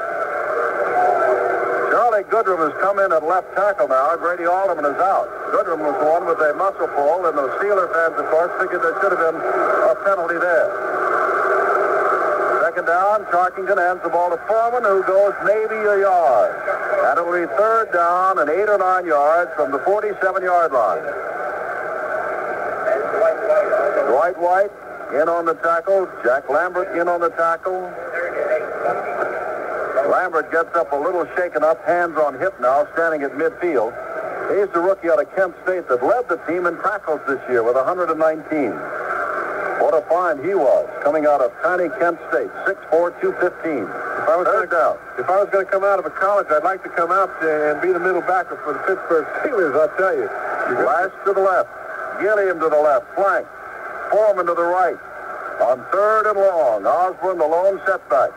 Charlie Goodrum has come in at left tackle now. Grady Alderman is out. Goodrum was the one with a muscle pull, and the Steeler fans, of course, figured there should have been a penalty there. 2nd down, Tarkington hands the ball to Foreman, who goes maybe a yard. And it will be 3rd down and 8 or 9 yards from the 47-yard line. Dwight White in on the tackle. Jack Lambert in on the tackle. Lambert gets up a little shaken up, hands on hip now, standing at midfield. He's the rookie out of Kent State that led the team in tackles this year with 119. What a find he was, coming out of tiny Kent State, 6'4", 215. If I was going to come out of a college, I'd like to come out and be the middle backer for the Pittsburgh Steelers, I'll tell you. Lash to the left, Gilliam to the left, flank, Foreman to the right. On 3rd and long, Osborne the lone setback.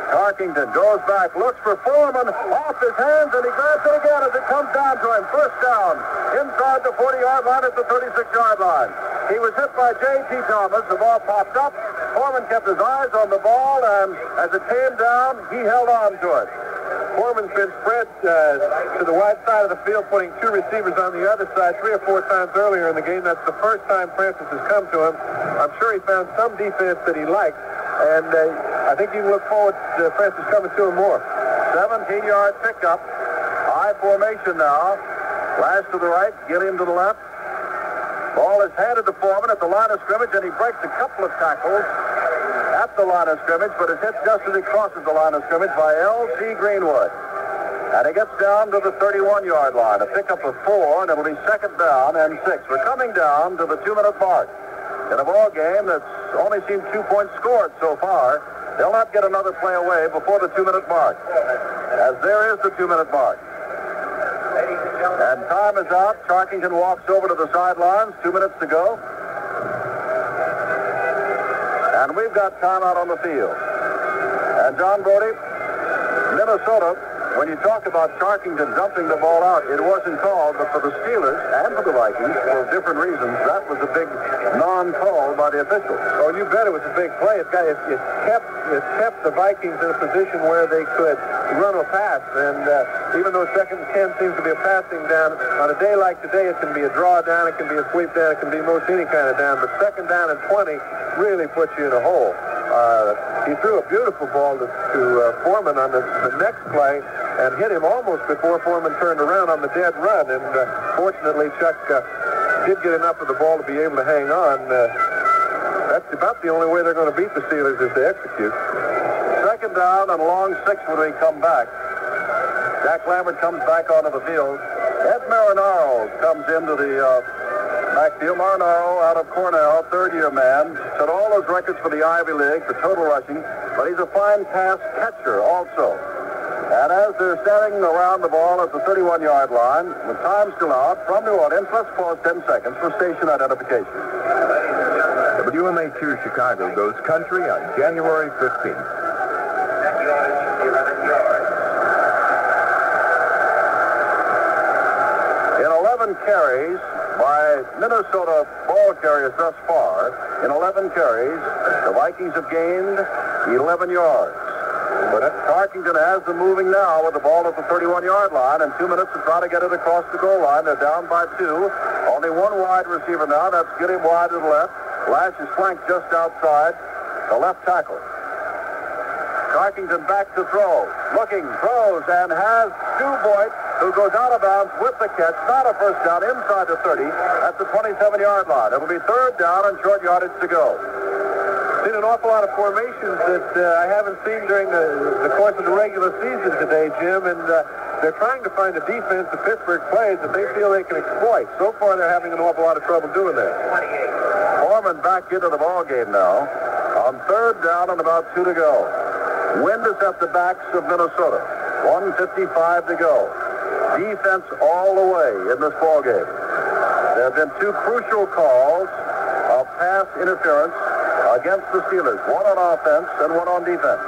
Tarkington goes back, looks for Foreman, off his hands, and he grabs it again as it comes down to him. 1st down, inside the 40-yard line at the 36-yard line. He was hit by J.T. Thomas. The ball popped up. Foreman kept his eyes on the ball, and as it came down, he held on to it. Foreman's been spread to the wide side of the field, putting two receivers on the other side 3 or 4 times earlier in the game. That's the first time Francis has come to him. I'm sure he found some defense that he liked, and I think you can look forward to Francis coming to him more. 17-yard pickup. High formation now. Flash to the right, Gilliam to the left. Ball is handed to Foreman at the line of scrimmage, and he breaks a couple of tackles at the line of scrimmage, but is hit just as he crosses the line of scrimmage by L.C. Greenwood. And he gets down to the 31-yard line. A pickup of 4, and it'll be 2nd down and 6. We're coming down to the 2-minute mark. In a ball game that's only seen 2 points scored so far, they'll not get another play away before the 2-minute mark, as there is the 2-minute mark. And time is out. Charkington walks over to the sidelines. 2 minutes to go. And we've got timeout on the field. And John Brodie, Minnesota, when you talk about Charkington dumping the ball out, it wasn't called, but for the Steelers and for the Vikings, for different reasons, that was a big non-call by the officials. Oh, you bet it was a big play. It kept the Vikings in a position where they could run a pass. And even though 2nd and 10 seems to be a passing down, on a day like today, it can be a draw down, it can be a sweep down, it can be most any kind of down. But 2nd down and 20 really puts you in a hole. He threw a beautiful ball to Foreman on the next play and hit him almost before Foreman turned around on the dead run. And fortunately, Chuck did get enough of the ball to be able to hang on. That's about the only way they're going to beat the Steelers is to execute. 2nd down and a long 6 when they come back. Jack Lambert comes back onto the field. Ed Marinaro comes into the backfield. Marinaro out of Cornell, 3rd-year man. Set all those records for the Ivy League for total rushing, but he's a fine pass catcher also. And as they're standing around the ball at the 31-yard line, with time still out, from New Orleans, let's pause 10 seconds for station identification. WMA2 Chicago goes country on January 15th. In 11 carries by Minnesota ball carriers thus far, in 11 carries, the Vikings have gained 11 yards. But Charkington has them moving now with the ball at the 31-yard line, and 2 minutes to try to get it across the goal line. They're down by 2. Only one wide receiver now. That's Gilliam wide to the left. Lash is flanked just outside the left tackle. Charkington back to throw. Looking, throws, and has Dubois, who goes out of bounds with the catch. Not a first down inside the 30 at the 27-yard line. It'll be 3rd down and short yardage to go. Seen an awful lot of formations that I haven't seen during the course of the regular season today, Jim, and they're trying to find a defense that Pittsburgh plays that they feel they can exploit. So far, they're having an awful lot of trouble doing that. Foreman back into the ball game now on 3rd down and about 2 to go. Wind is at the backs of Minnesota. 1:55 to go. Defense all the way in this ball game. There have been 2 crucial calls of pass interference against the Steelers, one on offense and one on defense.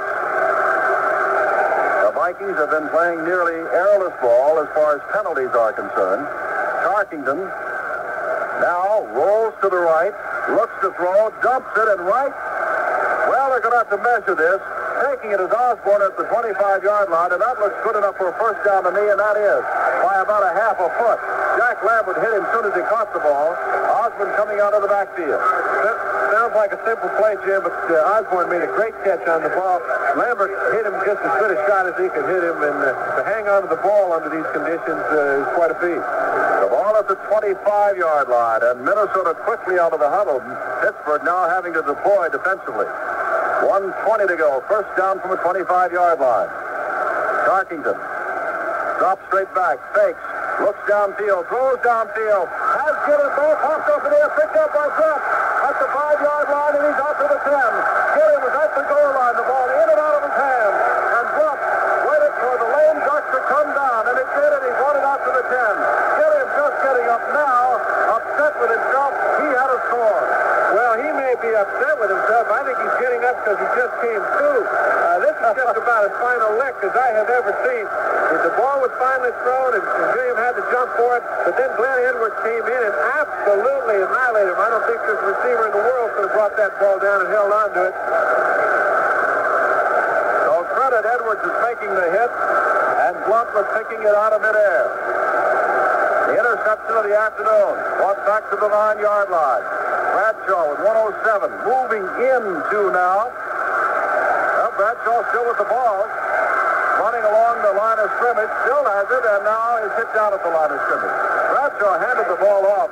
The Vikings have been playing nearly airless ball as far as penalties are concerned. Charkington now rolls to the right, looks to throw, dumps it, and right. Well, they're going to have to measure this. Taking it is Osborne at the 25-yard line, and that looks good enough for a first down to me, and that is by about a half a foot. Jack Lambert hit him as soon as he caught the ball. Osborne coming out of the backfield. Sounds like a simple play, Jim, but Osborne made a great catch on the ball. Lambert hit him just as good a shot as he could hit him, and to hang on to the ball under these conditions is quite a feat. The ball at the 25-yard line, and Minnesota quickly out of the huddle. Pittsburgh now having to deploy defensively. 1:20 to go. First down from the 25-yard line. Charkington drops straight back, fakes, looks downfield, throws downfield, has Gilliam ball popped up in the air, picked up by Grubb at the 5-yard line, and he's out to the 10. Gilliam was at the goal line, the ball in and out of his hand, and Grubb waited for the lame duck to come down, and it did, and he won it out to the 10. Gilliam just getting up now, upset with himself. He had a score. Well, he may be upset with himself. I think he's getting up because he just came through. This is just about as fine a lick as I have ever seen. The ball was finally thrown, and William had to jump for it, but then Glenn Edwards came in and absolutely annihilated him. I don't think there's a receiver in the world could have brought that ball down and held on to it. So credit Edwards is making the hit, and And Blunt was picking it out of midair. The interception of the afternoon. Brought back to the 9-yard line. Bradshaw with 107. Moving into now. Well, Bradshaw still with the ball. Running along the line of scrimmage. Still has it, and now is hit down at the line of scrimmage. Bradshaw handed the ball off.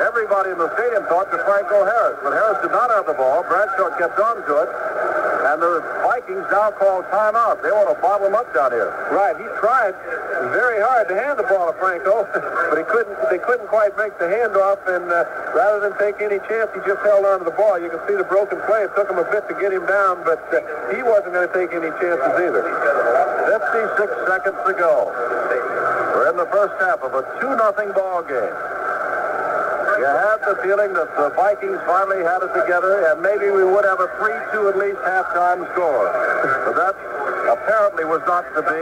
Everybody in the stadium thought to Franco Harris, but Harris did not have the ball. Bradshaw kept on to it, and the Vikings now call timeout. They want to bottle him up down here. Right, he tried very hard to hand the ball to Franco, but they couldn't quite make the handoff, and rather than take any chance, he just held on to the ball. You can see the broken play. It took him a bit to get him down, but he wasn't going to take any chances either. 56 seconds to go. We're in the first half of a 2-0 ball game. You had the feeling that the Vikings finally had it together, and maybe we would have a 3-2 at least halftime score. But that apparently was not to be.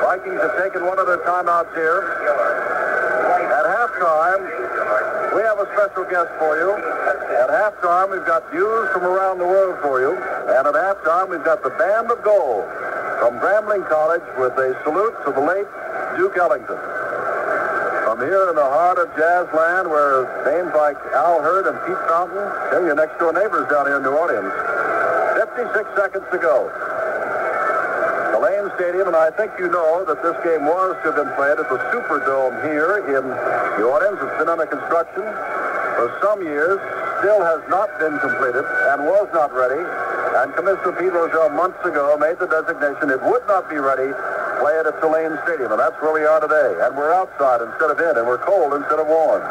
Vikings have taken one of their timeouts here. At halftime, we have a special guest for you. At halftime, we've got views from around the world for you. And at halftime, we've got the Band of Gold from Grambling College with a salute to the late Duke Ellington. From here in the heart of jazz land, where names like Al Hurd and Pete Fountain, they're your next-door neighbors down here in New Orleans. 56 seconds to go. Tulane Stadium, and I think you know that this game was to have been played at the Superdome here in New Orleans. It's been under construction for some years, still has not been completed, and was not ready. And Commissioner Pete Rozelle months ago made the designation it would not be ready. Play it at Tulane Stadium, and that's where we are today. And we're outside instead of in, and we're cold instead of warm.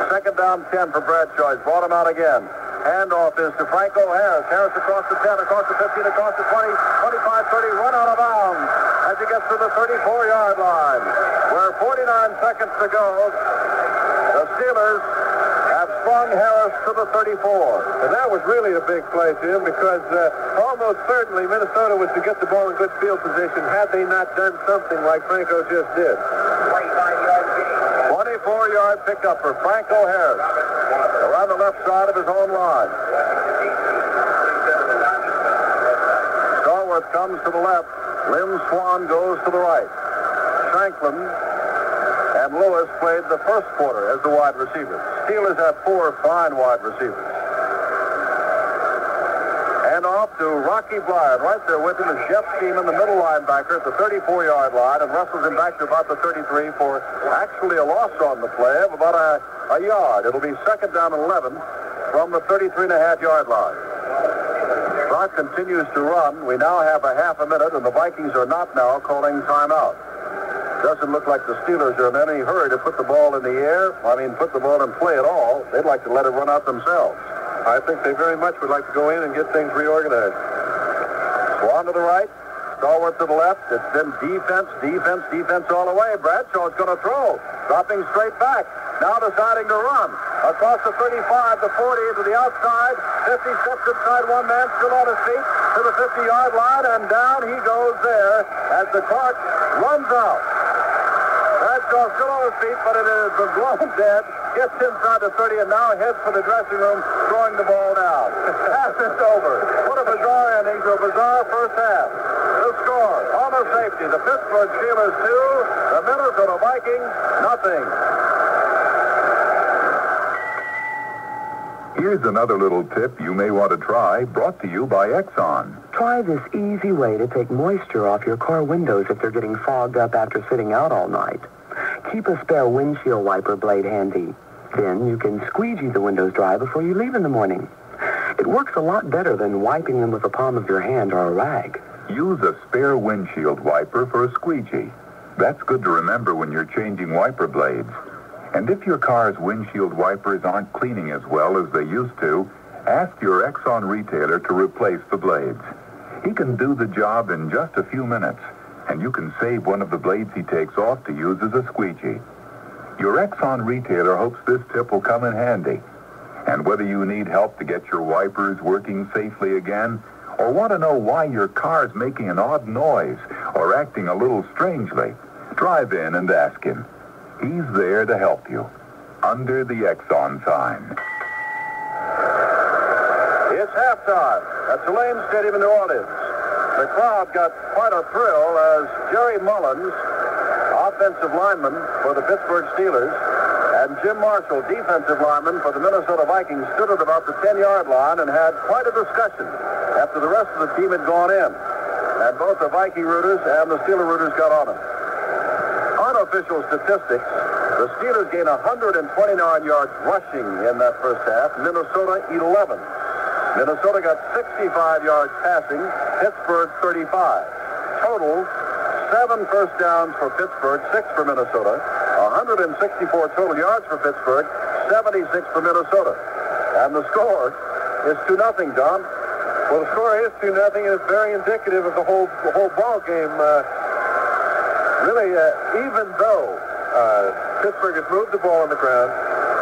Second down 10 for Bradshaw. He's brought him out again. Handoff is to Franco Harris. Harris across the 10, across the 15, across the 20, 25, 30, run out of bounds as he gets to the 34-yard line. Where 49 seconds to go, the Steelers have sprung Harris to the 34. And that was really a big play, Jim, because almost certainly Minnesota was to get the ball in good field position had they not done something like Franco just did. 24-yard pickup for Franco Harris around the left side of his own line. Stallworth comes to the left. Lynn Swan goes to the right. Shanklin and Lewis played the first quarter as the wide receivers. Steelers have 4 fine wide receivers. And off to Rocky Bryant. Right there with him is Jeff Seaman, the middle linebacker at the 34-yard line, and wrestles him back to about the 33 for actually a loss on the play of about a yard. It'll be second down and 11 from the 33.5-yard line. Clock continues to run. We now have a half a minute, and the Vikings are not now calling timeout. Doesn't look like the Steelers are in any hurry to put the ball in the air. Put the ball in play at all. They'd like to let it run out themselves. I think they very much would like to go in and get things reorganized. Swan to the right, Stallworth to the left. It's been defense all the way. Bradshaw's going to throw, dropping straight back. Now deciding to run. Across the 35, the 40, to the outside. 50 steps inside, one man still on his feet to the 50-yard line, and down he goes there as the clock runs out. Bradshaw's still on his feet, but it is blown dead. Gets inside the 30 and now heads for the dressing room, throwing the ball down. Pass is over. What a bizarre ending to a bizarre first half. The score on the safety, the Pittsburgh Steelers 2, the Minnesota Vikings nothing. Here's another little tip you may want to try, brought to you by Exxon. Try this easy way to take moisture off your car windows if they're getting fogged up after sitting out all night. Keep a spare windshield wiper blade handy. Then you can squeegee the windows dry before you leave in the morning. It works a lot better than wiping them with the palm of your hand or a rag. Use a spare windshield wiper for a squeegee. That's good to remember when you're changing wiper blades. And if your car's windshield wipers aren't cleaning as well as they used to, ask your Exxon retailer to replace the blades. He can do the job in just a few minutes, and you can save one of the blades he takes off to use as a squeegee. Your Exxon retailer hopes this tip will come in handy. And whether you need help to get your wipers working safely again, or want to know why your car's making an odd noise or acting a little strangely, drive in and ask him. He's there to help you. Under the Exxon sign. It's halftime at Tulane Stadium in New Orleans. The crowd got quite a thrill as Jerry Mullins, offensive lineman for the Pittsburgh Steelers, and Jim Marshall, defensive lineman for the Minnesota Vikings, stood at about the 10-yard line and had quite a discussion after the rest of the team had gone in. And both the Viking rooters and the Steeler rooters got on him. Unofficial statistics, the Steelers gained 129 yards rushing in that first half, Minnesota 11. Minnesota got 65 yards passing, Pittsburgh 35. Total, 7 first downs for Pittsburgh, 6 for Minnesota. 164 total yards for Pittsburgh, 76 for Minnesota. And the score is 2-0, Don. Well, the score is 2-0, and it's very indicative of the whole ball game. Really, even though Pittsburgh has moved the ball on the ground,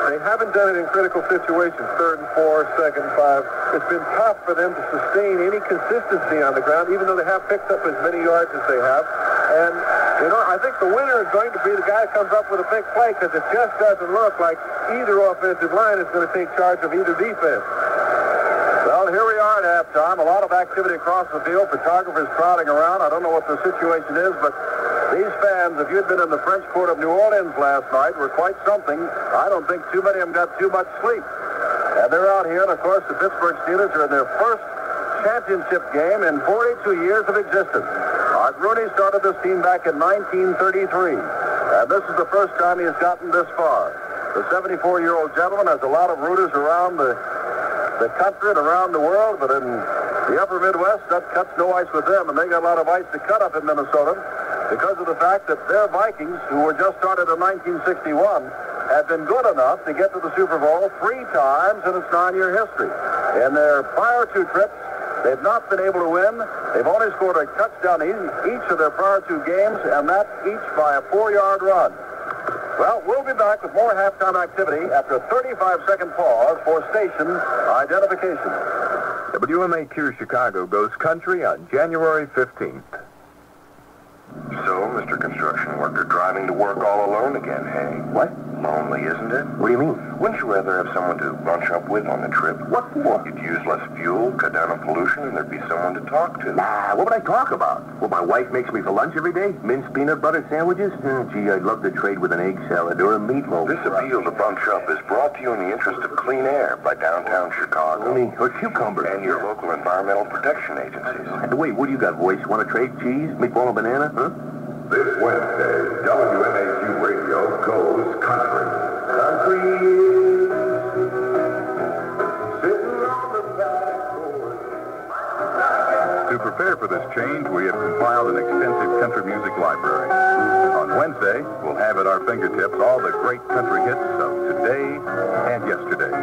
they haven't done it in critical situations, 3rd and 4, 2nd and 5. It's been tough for them to sustain any consistency on the ground, even though they have picked up as many yards as they have. And, you know, I think the winner is going to be the guy who comes up with a big play, because it just doesn't look like either offensive line is going to take charge of either defense. Well, here we are at halftime. A lot of activity across the field. Photographers crowding around. I don't know what the situation is, but these fans, if you'd been in the French Quarter of New Orleans last night, were quite something. I don't think too many of them got too much sleep. And they're out here, and of course, the Pittsburgh Steelers are in their first championship game in 42 years of existence. Art Rooney started this team back in 1933, and this is the first time he has gotten this far. The 74-year-old gentleman has a lot of rooters around the country and around the world, but in the upper Midwest, that cuts no ice with them, and they got a lot of ice to cut up in Minnesota because of the fact that their Vikings, who were just started in 1961, have been good enough to get to the Super Bowl 3 times in its 9-year history. In their prior 2 trips, they've not been able to win. They've only scored a touchdown in each of their prior 2 games, and that each by a 4-yard run. Well, we'll be back with more halftime activity after a 35-second pause for station identification. WMAQ Chicago goes country on January 15th. So, Mr. Construction Worker, driving to work all alone again, hey? What? Lonely, isn't it? What do you mean? Wouldn't you rather have someone to bunch up with on the trip? What for? You'd use less fuel, cut down on pollution, and there'd be someone to talk to. Nah, what would I talk about? What my wife makes me for lunch every day? Minced peanut butter sandwiches? Gee, I'd love to trade with an egg salad or a meatloaf. This appeal to bunch up is brought to you in the interest of clean air by downtown Chicago. Or cucumbers. And your local environmental protection agencies. Wait, what do you got, voice? Want to trade cheese, meatball, and banana, huh? This Wednesday, WMAQ Radio goes country. Country. Sitting on the back porch. To prepare for this change, we have compiled an extensive country music library. On Wednesday, we'll have at our fingertips all the great country hits of today and yesterday.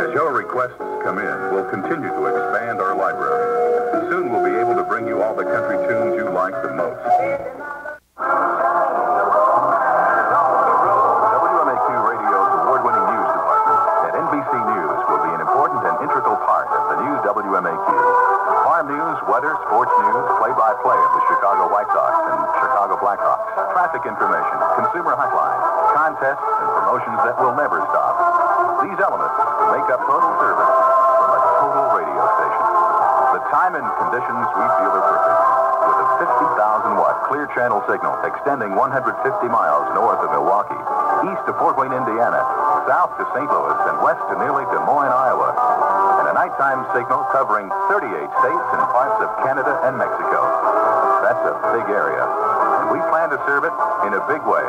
As your requests come in, we'll continue to expand our library. Soon we'll be able to bring you all the country tunes you like the most. WMAQ Radio's award-winning news department at NBC News will be an important and integral part of the new WMAQ. Farm news, weather, sports news, play-by-play of the Chicago White Sox and Chicago Blackhawks, traffic information, consumer hotline, contests, and promotions that will never stop. These elements will make up total service from a total radio station. The time and conditions we feel are perfect. With a 50,000-watt clear channel signal extending 150 miles north of Milwaukee, east to Fort Wayne, Indiana, south to St. Louis, and west to nearly Des Moines, Iowa. And a nighttime signal covering 38 states and parts of Canada and Mexico. That's a big area. And we plan to serve it in a big way.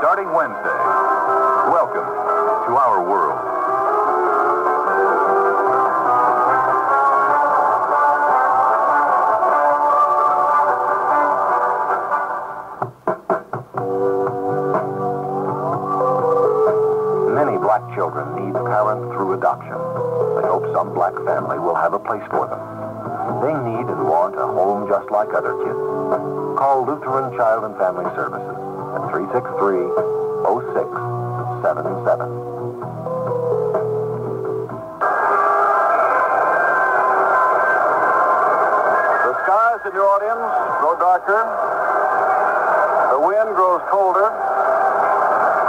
Starting Wednesday, welcome to our world. Many black children need parents through adoption. They hope some black family will have a place for them. They need and want a home just like other kids. Call Lutheran Child and Family Services at 363-0677. The skies in New Orleans grow darker. The wind grows colder.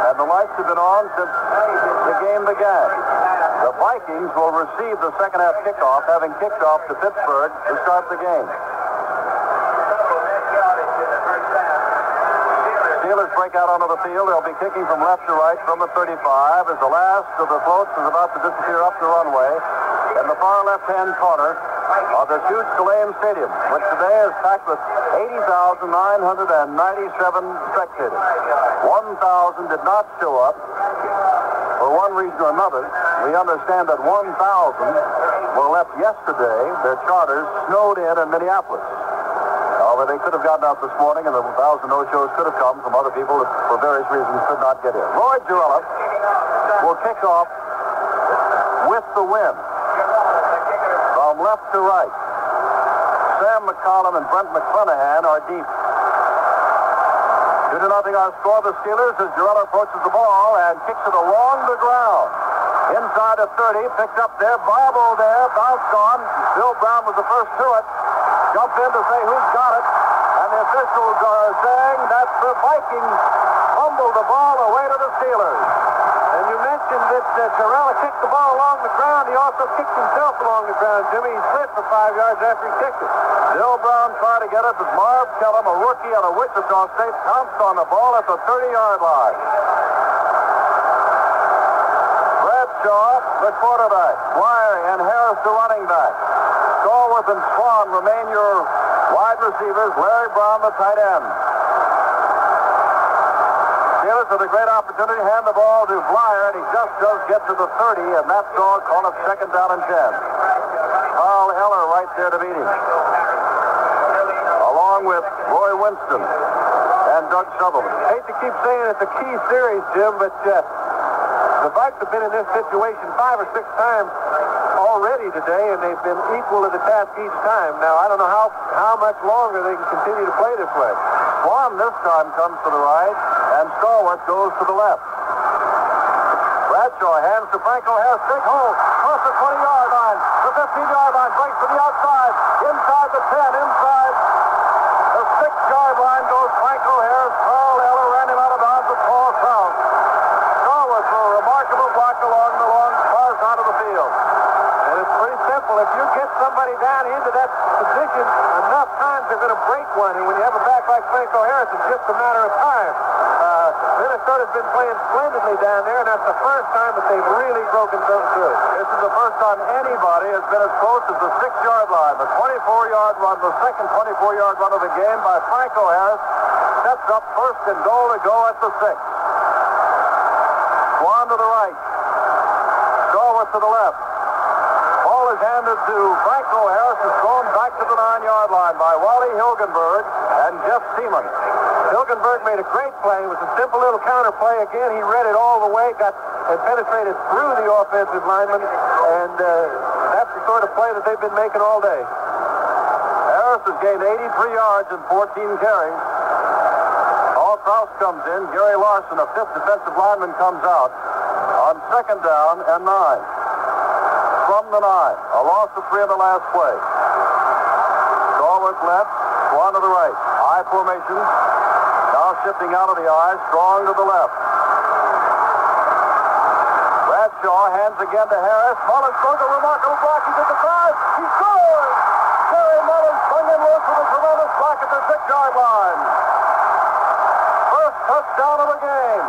And the lights have been on since the game began. The Vikings will receive the second half kickoff, having kicked off to Pittsburgh to start the game. Steelers break out onto the field. They'll be kicking from left to right from the 35 as the last of the floats is about to disappear up the runway in the far left-hand corner of this huge Tulane Stadium, which today is packed with 80,997 spectators. 1,000 did not show up for one reason or another. We understand that 1,000 were left yesterday. Their charters snowed in Minneapolis. However, they could have gotten out this morning, and the 1,000 no-shows could have come from other people that, for various reasons, could not get in. Lloyd Girella will kick off with the wind from left to right. Sam McCollum and Brent McClanahan are deep. 2-0 our score. The Steelers as Girella approaches the ball and kicks it along the ground. Inside of 30, picked up there, bobbled there, bounced on. Bill Brown was the first to it. Jumped in to say who's got it. And the officials are saying that the Vikings fumbled the ball away to the Steelers. And you mentioned that Girella kicked the ball along the ground. He also kicked himself along the ground, Jimmy. He slid for 5 yards after he kicked it. Bill Brown tried to get it, but Marv Kellum, a rookie out of Wichita State, pounced on the ball at the 30-yard line. Bradshaw, the quarterback. Dwyer and Harris, the running back. Stallworth and Swan remain your wide receivers. Larry Brown, the tight end. Steelers with a great opportunity to hand the ball to Blyer, and he just does get to the 30, and that's all. Call it 2nd down and 10. Carl Eller right there to meet him, along with Roy Winston and Doug Sutherland. I hate to keep saying it's a key series, Jim, but the Vikes have been in this situation 5 or 6 times already today, and they've been equal to the task each time. Now, I don't know how much longer they can continue to play this way. Swan this time comes to the right, and Stallworth goes to the left. Bradshaw hands to Franco Harris. Big hole. Across the 20-yard line. The 15-yard line. Breaks to the outside. Inside the 10. Inside the 6-yard line goes Franco Harris. Carl Eller ran him out of bounds with Paul Kraus. Stallworth for a remarkable block along the long far side of the field. And it's pretty simple. If you get somebody down into that position enough times, they're going to break one. And when you have a back like Franco Harris, it's just a matter of time. Minnesota's been playing splendidly down there, and that's the first time that they've really broken something through. This is the first time anybody has been as close as the 6-yard line. The 24-yard run, the second 24-yard run of the game by Franco Harris, sets up 1st and goal to go at the 6. Swan to the right. Stallworth to the left. Ball is handed to Franco Harris, who's thrown back to the 9-yard line by Wally Hilgenberg and Jeff Seaman. Hilgenberg made a great play. It was a simple little counter play. Again, he read it all the way, and penetrated through the offensive lineman, and that's the sort of play that they've been making all day. Harris has gained 83 yards in 14 carries. Paul Kraus comes in. Gary Larson, a 5th defensive lineman, comes out on 2nd down and 9. From the 9. A loss of 3 in the last play. Stallworth left. Swan to the right. High formation. Now shifting out of the eye. Strong to the left. Bradshaw hands again to Harris. Mullins throws a remarkable block. He's at the 5. He scores! Jerry Mullins swung in loose with a tremendous block at the 6-yard line. First touchdown of the game.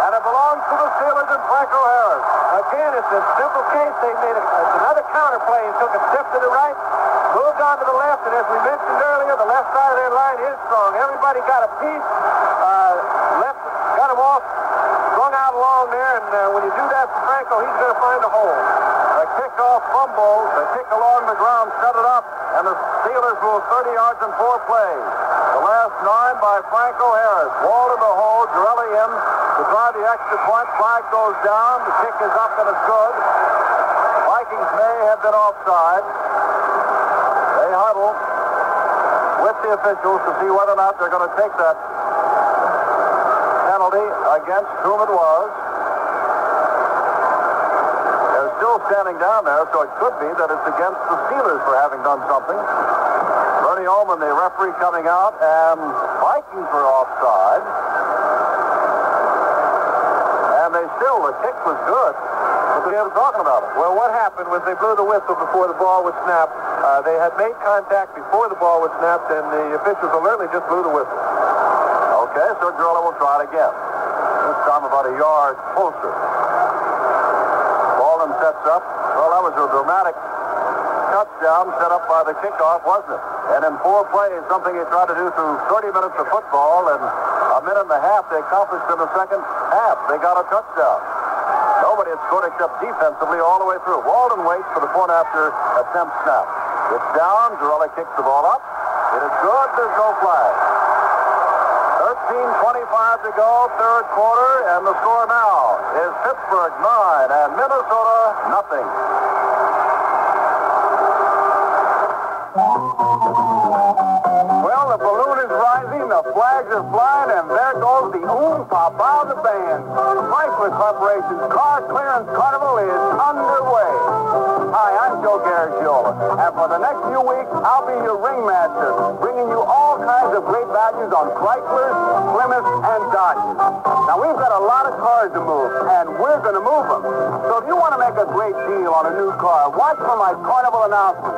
And it belongs to the Steelers and Franco Harris. Again, it's a simple case. They made another counter play and took a step to the right, moved on to the left, and as we mentioned earlier, the left side of their line is strong. Everybody got a piece, left, got him off, strung out along there, and when you do that for Franco, he's going to find a hole. A kickoff fumble, the kick along the ground set it up, and the Steelers move 30 yards in 4 plays. The last 9 by Franco Harris. Wall in the hole, Girella in to try the extra point. Flag goes down, the kick is up and it's good. Vikings may have been offside. They huddle with the officials to see whether or not they're going to take that penalty against whom it was. They're still standing down there, so it could be that it's against the Steelers for having done something. Bernie Ullman, the referee, coming out, and Vikings were offside. And the kick was good. But they were talking about it. Well, what happened was they blew the whistle before the ball was snapped. They had made contact before the ball was snapped, and the officials alertly just blew the whistle. Okay, so Gurley will try it again. This time about a yard closer. Walden sets up. Well, that was a dramatic touchdown set up by the kickoff, wasn't it? And in 4 plays, something he tried to do through 30 minutes of football, and a minute and a half they accomplished in the second half. They got a touchdown. Nobody had scored except defensively all the way through. Walden waits for the point after attempt snap. It's down. Gurley kicks the ball up. It is good. There's no flag. 13:25 to go, third quarter, and the score now is Pittsburgh 9 and Minnesota nothing. Well, the balloon is rising, the flags are flying, and there goes the Oom-Papa of the band. Chrysler Corporation's Car Clearance Carnival is underway. Hi, I'm Joe Garagiola, and for the next few weeks, I'll be your ringmaster, bringing you all kinds of great values on Chryslers, Plymouths, and Dodges. Now, we've got a lot of cars to move, and we're going to move them. So if you want to make a great deal on a new car, watch for my Carnival announcements.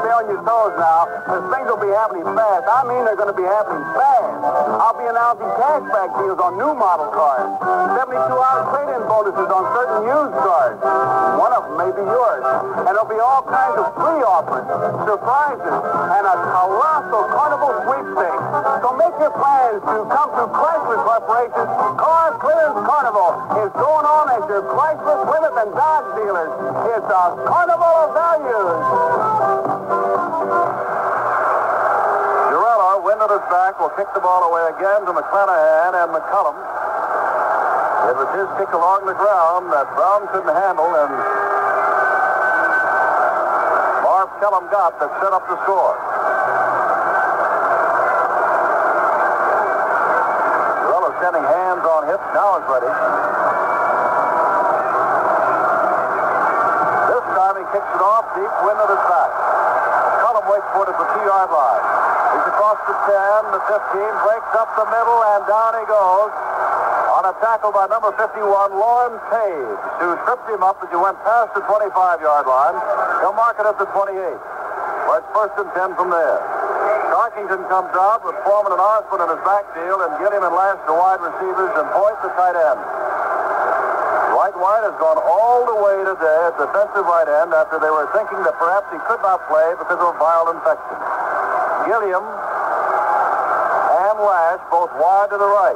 Stay on your toes now, because things will be happening fast. I mean, they're going to be happening fast. I'll be announcing cashback deals on new model cars, 72-hour trade-in bonuses on certain used cars. One of them may be yours. And there'll be all kinds of free offers, surprises, and a colossal Carnival sweepstakes. So make your plans to come to Chrysler Corporation's Car Clearance Carnival. It's going on at your Chrysler, Plymouth, and Dodge dealers. It's a carnival of values. Wind at his back will kick the ball away again to McClanahan and McCullum. It was his kick along the ground that Brown couldn't handle, and Marv Kellum got that set up the score. Well, sending hands on hips, now is ready. This time he kicks it off deep, wind at his back. McCullum waits for it at the 2-yard line. He's across the 10, the 15, breaks up the middle, and down he goes on a tackle by number 51, Lawrence Taves, who tripped him up as he went past the 25-yard line. He'll mark it at the 28. Well, it's first and 10 from there. Tarkington comes out with Foreman and Osborne in his backfield, and Gilliam and Lash the wide receivers, and Point the tight end. Dwight White has gone all the way today at defensive right end after they were thinking that perhaps he could not play because of a viral infection. Gilliam and Lash both wide to the right.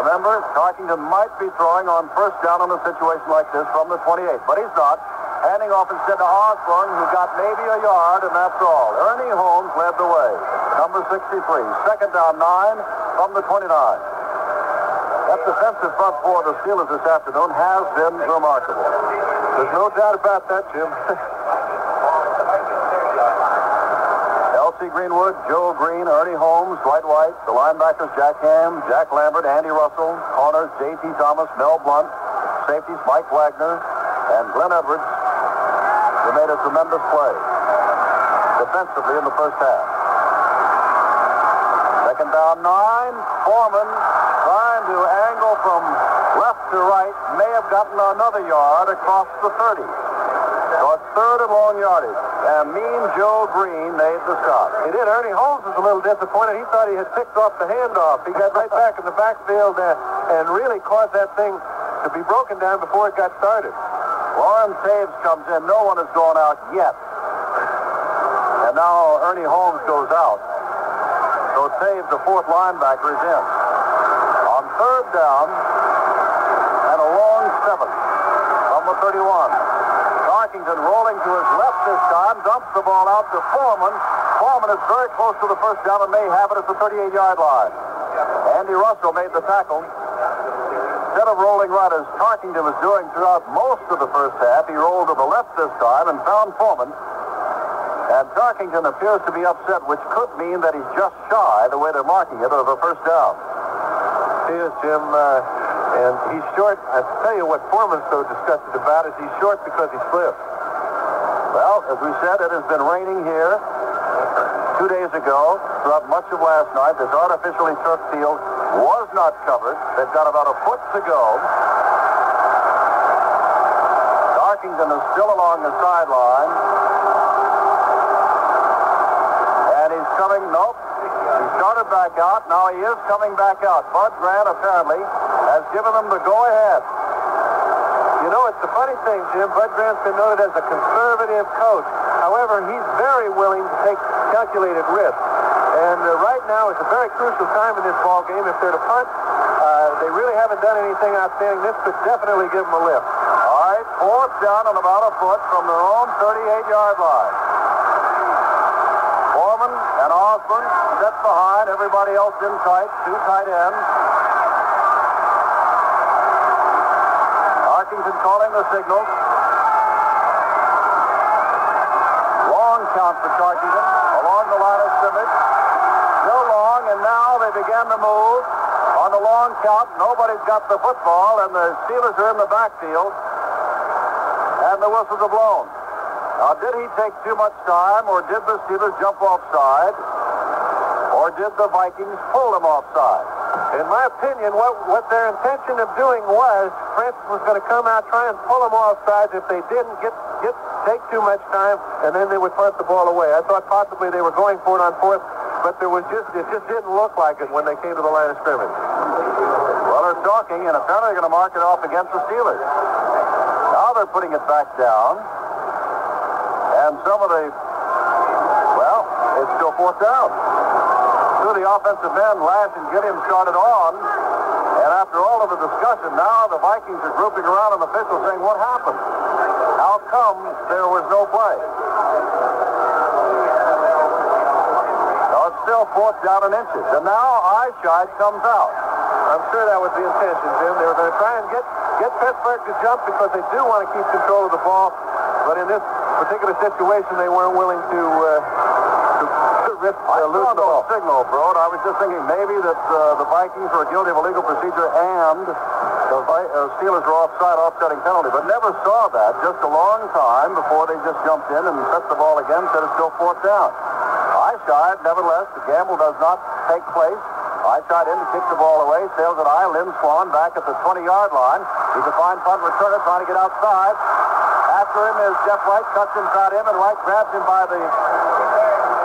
Remember, Tarkington might be throwing on first down in a situation like this from the 28, but he's not. Handing off instead to Osborne, who got maybe a yard, and that's all. Ernie Holmes led the way. Number 63. Second down 9 from the 29. That defensive front four of the Steelers this afternoon has been remarkable. There's no doubt about that, Jim. L.C. Greenwood, Joe Green, Ernie Holmes, Dwight White, the linebackers Jack Ham, Jack Lambert, Andy Russell, corners J.T. Thomas, Mel Blunt, safeties Mike Wagner, and Glenn Edwards, who made a tremendous play defensively in the first half. Second down 9, Foreman trying to angle from left to right, may have gotten another yard across the 30. So it's third and long yardage. And Mean Joe Green made the stop. He did. Ernie Holmes was a little disappointed. He thought he had picked off the handoff. He got right back in the backfield and really caused that thing to be broken down before it got started. Lawrence Taves comes in. No one has gone out yet. And now Ernie Holmes goes out. So Taves, the fourth linebacker, is in. On third down, and a long 7 from the 31. Tarkington rolling to his left this time, dumps the ball out to Foreman. Foreman is very close to the first down and may have it at the 38-yard line. Andy Russell made the tackle. Instead of rolling right as Tarkington was doing throughout most of the first half, he rolled to the left this time and found Foreman. And Tarkington appears to be upset, which could mean that he's just shy, the way they're marking it, of a first down. He is, Jim, and he's short. I tell you what Foreman's so disgusted about is he's short because he slipped. Well, as we said, it has been raining here 2 days ago throughout much of last night. This artificially turfed field was not covered. They've got about a foot to go. Tarkington is still along the sideline. And he's coming, nope. He started back back out. Now he is coming back out. Bud Grant apparently has given them the go-ahead. You know, it's the funny thing, Jim. Bud Grant's been noted as a conservative coach. However, he's very willing to take calculated risks. And right now is a very crucial time in this ball game. If they're to punt, they really haven't done anything outstanding. This could definitely give them a lift. All right, fourth down and about a foot from their own 38-yard line. Foreman and Osborne set behind. Everybody else in tight. Two tight ends. Arkington calling the signal. Long count for Tarkington along the line of scrimmage. Still long, and now they began to move. On the long count, nobody's got the football, and the Steelers are in the backfield. And the whistles are blown. Now, did he take too much time, or did the Steelers jump offside? Or did the Vikings pull them offside? In my opinion, what their intention of doing was, Francis was going to come out, try and pull them offside. If they didn't take too much time, and then they would punt the ball away. I thought possibly they were going for it on fourth, but it just didn't look like it when they came to the line of scrimmage. Well, they're talking, and apparently they're going to mark it off against the Steelers. Now they're putting it back down, and some of the, well, it's still fourth down. Two of the offensive men, Lash and Gilliam, started on, and after all of the discussion, now the Vikings are grouping around an official saying, what happened? How come there was no play? Now it's still fourth down and inches, and now Eyeshide comes out. I'm sure that was the intention, Jim. They were going to try and get Pittsburgh to jump because they do want to keep control of the ball, but in this particular situation, they weren't willing to risk losing the ball. Signal, Brode. I was just thinking maybe that the Vikings were guilty of illegal procedure and the Steelers were offsetting penalty, but never saw that. Just a long time before they just jumped in and set the ball again, said it's still fourth down. Eyeshide, nevertheless, the gamble does not take place. Eyeshide in to kick the ball away, sails it high. Lynn Swan back at the 20-yard line. He's a fine punt returner trying to get outside. After him is Jeff Wright, cuts inside him, and Wright grabs him by the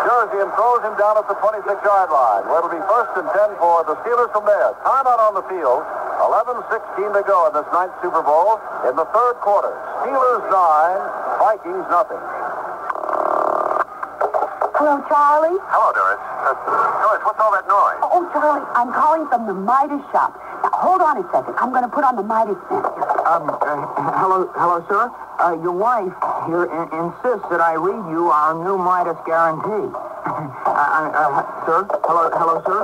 jersey and throws him down at the 26-yard line, where it'll be first and 10 for the Steelers from there. Timeout on the field. 11:16 to go in this ninth Super Bowl in the third quarter. Steelers 9, Vikings nothing. Hello, Charlie? Hello, Doris. Doris, what's all that noise? Oh, Charlie, I'm calling from the Midas shop. Now, hold on a second. I'm going to put on the Midas mask. Hello, sir. Your wife here insists that I read you our new Midas guarantee. Sir? Hello, sir?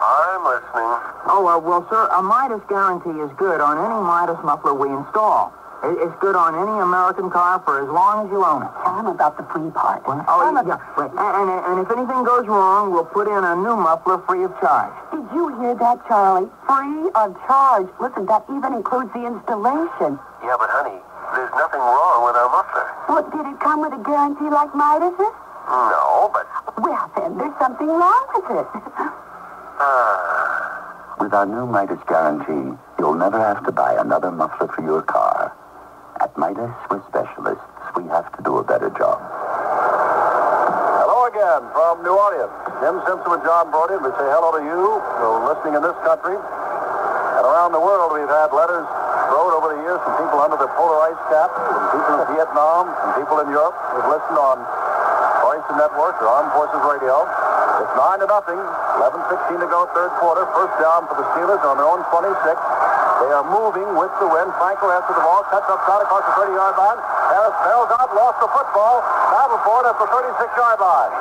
I'm listening. Oh, well, sir, a Midas guarantee is good on any Midas muffler we install. It's good on any American car for as long as you own it. Tell him about the free part. Oh, yeah. Right. And if anything goes wrong, we'll put in a new muffler free of charge. Did you hear that, Charlie? Free of charge. Listen, that even includes the installation. Yeah, but honey, there's nothing wrong with our muffler. Well, did it come with a guarantee like Midas's? No, but... Well, then there's something wrong with it. With our new Midas guarantee, you'll never have to buy another muffler for your car. At Midas, we're specialists. We have to do a better job. Hello again from New Orleans. Jim Simpson and John Brodie. We say hello to you who are listening in this country. And around the world, we've had letters wrote over the years from people under the polar ice cap, from people in Vietnam, from people in Europe who've listened on Voice Network or Armed Forces Radio. It's 9-0. 11:16 to go, third quarter. First down for the Steelers on their own 26. They are moving with the wind. Franco has the ball, cuts upside across the 30-yard line. Harris bails out, lost the football. Battle for it at the 36-yard line.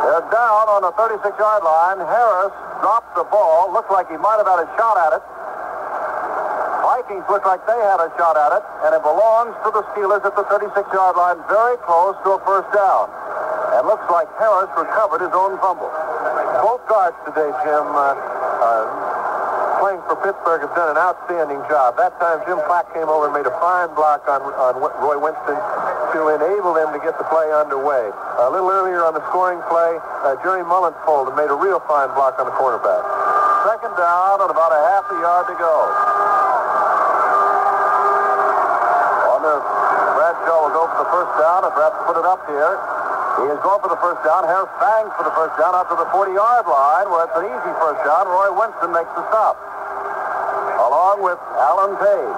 They're down on the 36-yard line. Harris dropped the ball. Looked like he might have had a shot at it. Vikings look like they had a shot at it, and it belongs to the Steelers at the 36-yard line, very close to a first down. And looks like Harris recovered his own fumble. Both guards today, Jim, playing for Pittsburgh, have done an outstanding job. That time, Jim Plack came over and made a fine block on Roy Winston to enable them to get the play underway. A little earlier on the scoring play, Jerry Mullenfold made a real fine block on the cornerback. Second down and about a half a yard to go. Bradshaw will go for the first down and perhaps put it up here. He is going for the first down. Harris bangs for the first down out to the 40-yard line, where it's an easy first down. Roy Winston makes the stop, along with Alan Page.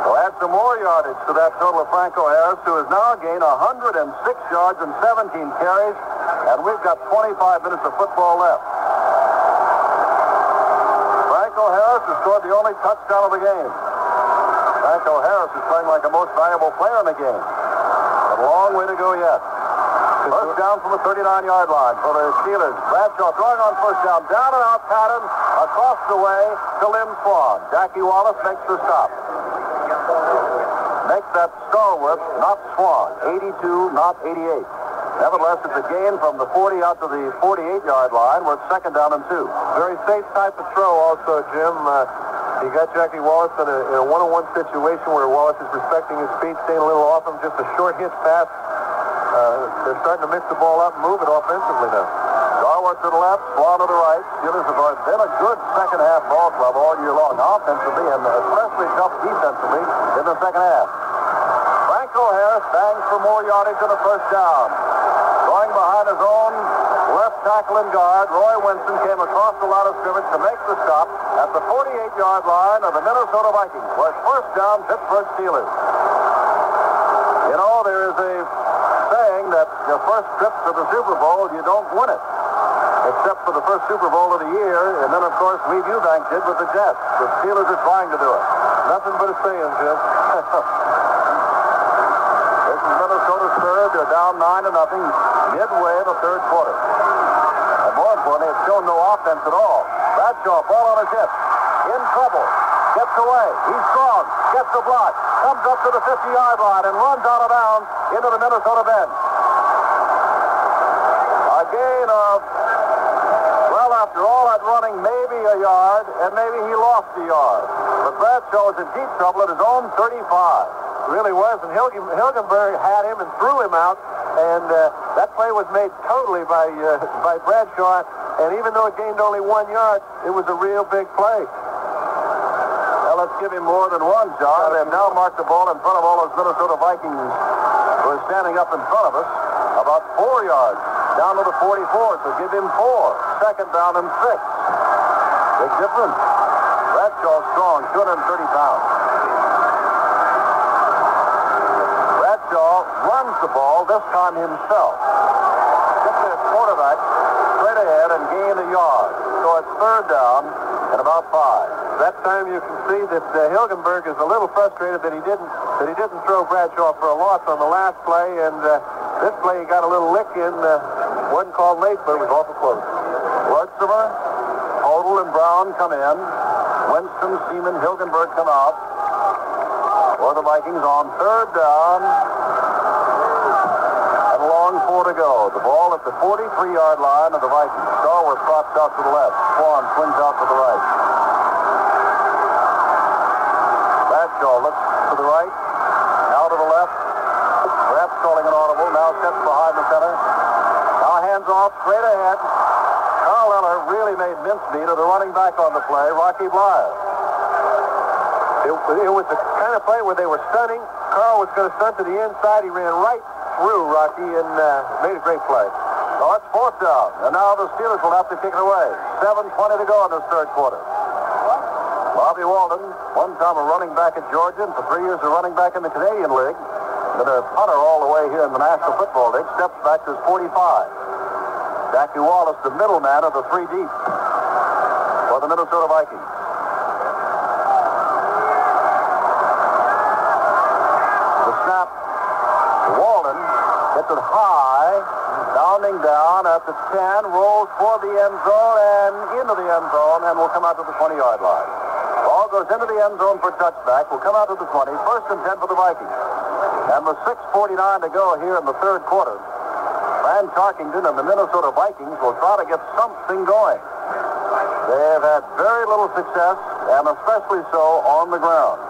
We'll add some more yardage to that total of Franco Harris, who has now gained 106 yards and 17 carries, and we've got 25 minutes of football left. Franco Harris has scored the only touchdown of the game. Franco Harris is playing like a most valuable player in the game. But a long way to go yet. First down from the 39-yard line for the Steelers. Bradshaw throwing on first down. Down and out pattern across the way to Lynn Swan. Jackie Wallace makes the stop. Makes that Stallworth, not Swan. 82, not 88. Nevertheless, it's a gain from the 40 out to the 48-yard line, where it's second down and 2. Very safe type of throw also, Jim. He got Jackie Wallace in a one-on-one situation where Wallace is respecting his feet, staying a little off him, just a short hitch pass. They're starting to mix the ball up and move it offensively now. Stallworth to the left, Swan to the right. Steelers have been a good second-half ball club all year long, offensively and especially tough defensively in the second half. Franco Harris bangs for more yardage on the first down. Going behind his own left tackle and guard, Roy Winston came across the line of scrimmage to make the stop at the 48-yard line of the Minnesota Vikings, where it's first down, Pittsburgh Steelers. You know, there is a saying that your first trip to the Super Bowl, you don't win it, except for the first Super Bowl of the year, and then, of course, Weave Eubank did with the Jets. The Steelers are trying to do it. Nothing but a saying, Jim. This is Minnesota's third. They're down 9-0 midway in the third quarter. And more importantly, it's shown no offense at all. Bradshaw, ball on his hip. In trouble. Gets away. He's strong. Gets the block. Comes up to the 50-yard line and runs out of bounds into the Minnesota bench. A gain of, well, after all that running, maybe a yard, and maybe he lost a yard. But Bradshaw was in deep trouble at his own 35. Really was, and Hilgenberg had him and threw him out, and that play was made totally by Bradshaw, and even though it gained only 1 yard, it was a real big play. Well, let's give him more than one, John. They've now marked the ball in front of all those Minnesota Vikings who are standing up in front of us, about 4 yards, down to the 44, so give him 4. Second down and 6. Big difference. Bradshaw's strong, 230 pounds. Runs the ball, this time himself. Gets his quarterback straight ahead and gain a yard. So it's third down and about 5. That time you can see that Hilgenberg is a little frustrated that he didn't throw Bradshaw for a loss on the last play, and this play he got a little lick in. Wasn't called late, but it was awful close. Wertzimer, Odell, and Brown come in. Winston, Seaman, Hilgenberg come out. For the Vikings on third down. And a long 4 to go. The ball at the 43-yard line of the Vikings. Stallworth drops out to the left. Swan swings out to the right. Bradshaw looks to the right. Now to the left. Perhaps calling an audible. Now steps behind the center. Now hands off straight ahead. Carl Eller really made mincemeat of the running back on the play, Rocky Blythe. It was the kind of play where they were stunning. Carl was going to stunt to the inside. He ran right through Rocky and made a great play. So it's fourth down. And now the Steelers will have to kick it away. 7:20 to go in this third quarter. Bobby Walden, one time a running back at Georgia, and for 3 years a running back in the Canadian League. Been a punter all the way here in the National Football League. Steps back to his 45. Jackie Wallace, the middleman of the 3 deep for the Minnesota Vikings. Snap. Walden gets it high, bounding down at the 10, rolls for the end zone and into the end zone, and will come out to the 20-yard line. Ball goes into the end zone for touchback, will come out to the 20, first and 10 for the Vikings. And with 6:49 to go here in the third quarter, Van Tarkington and the Minnesota Vikings will try to get something going. They have had very little success, and especially so on the ground.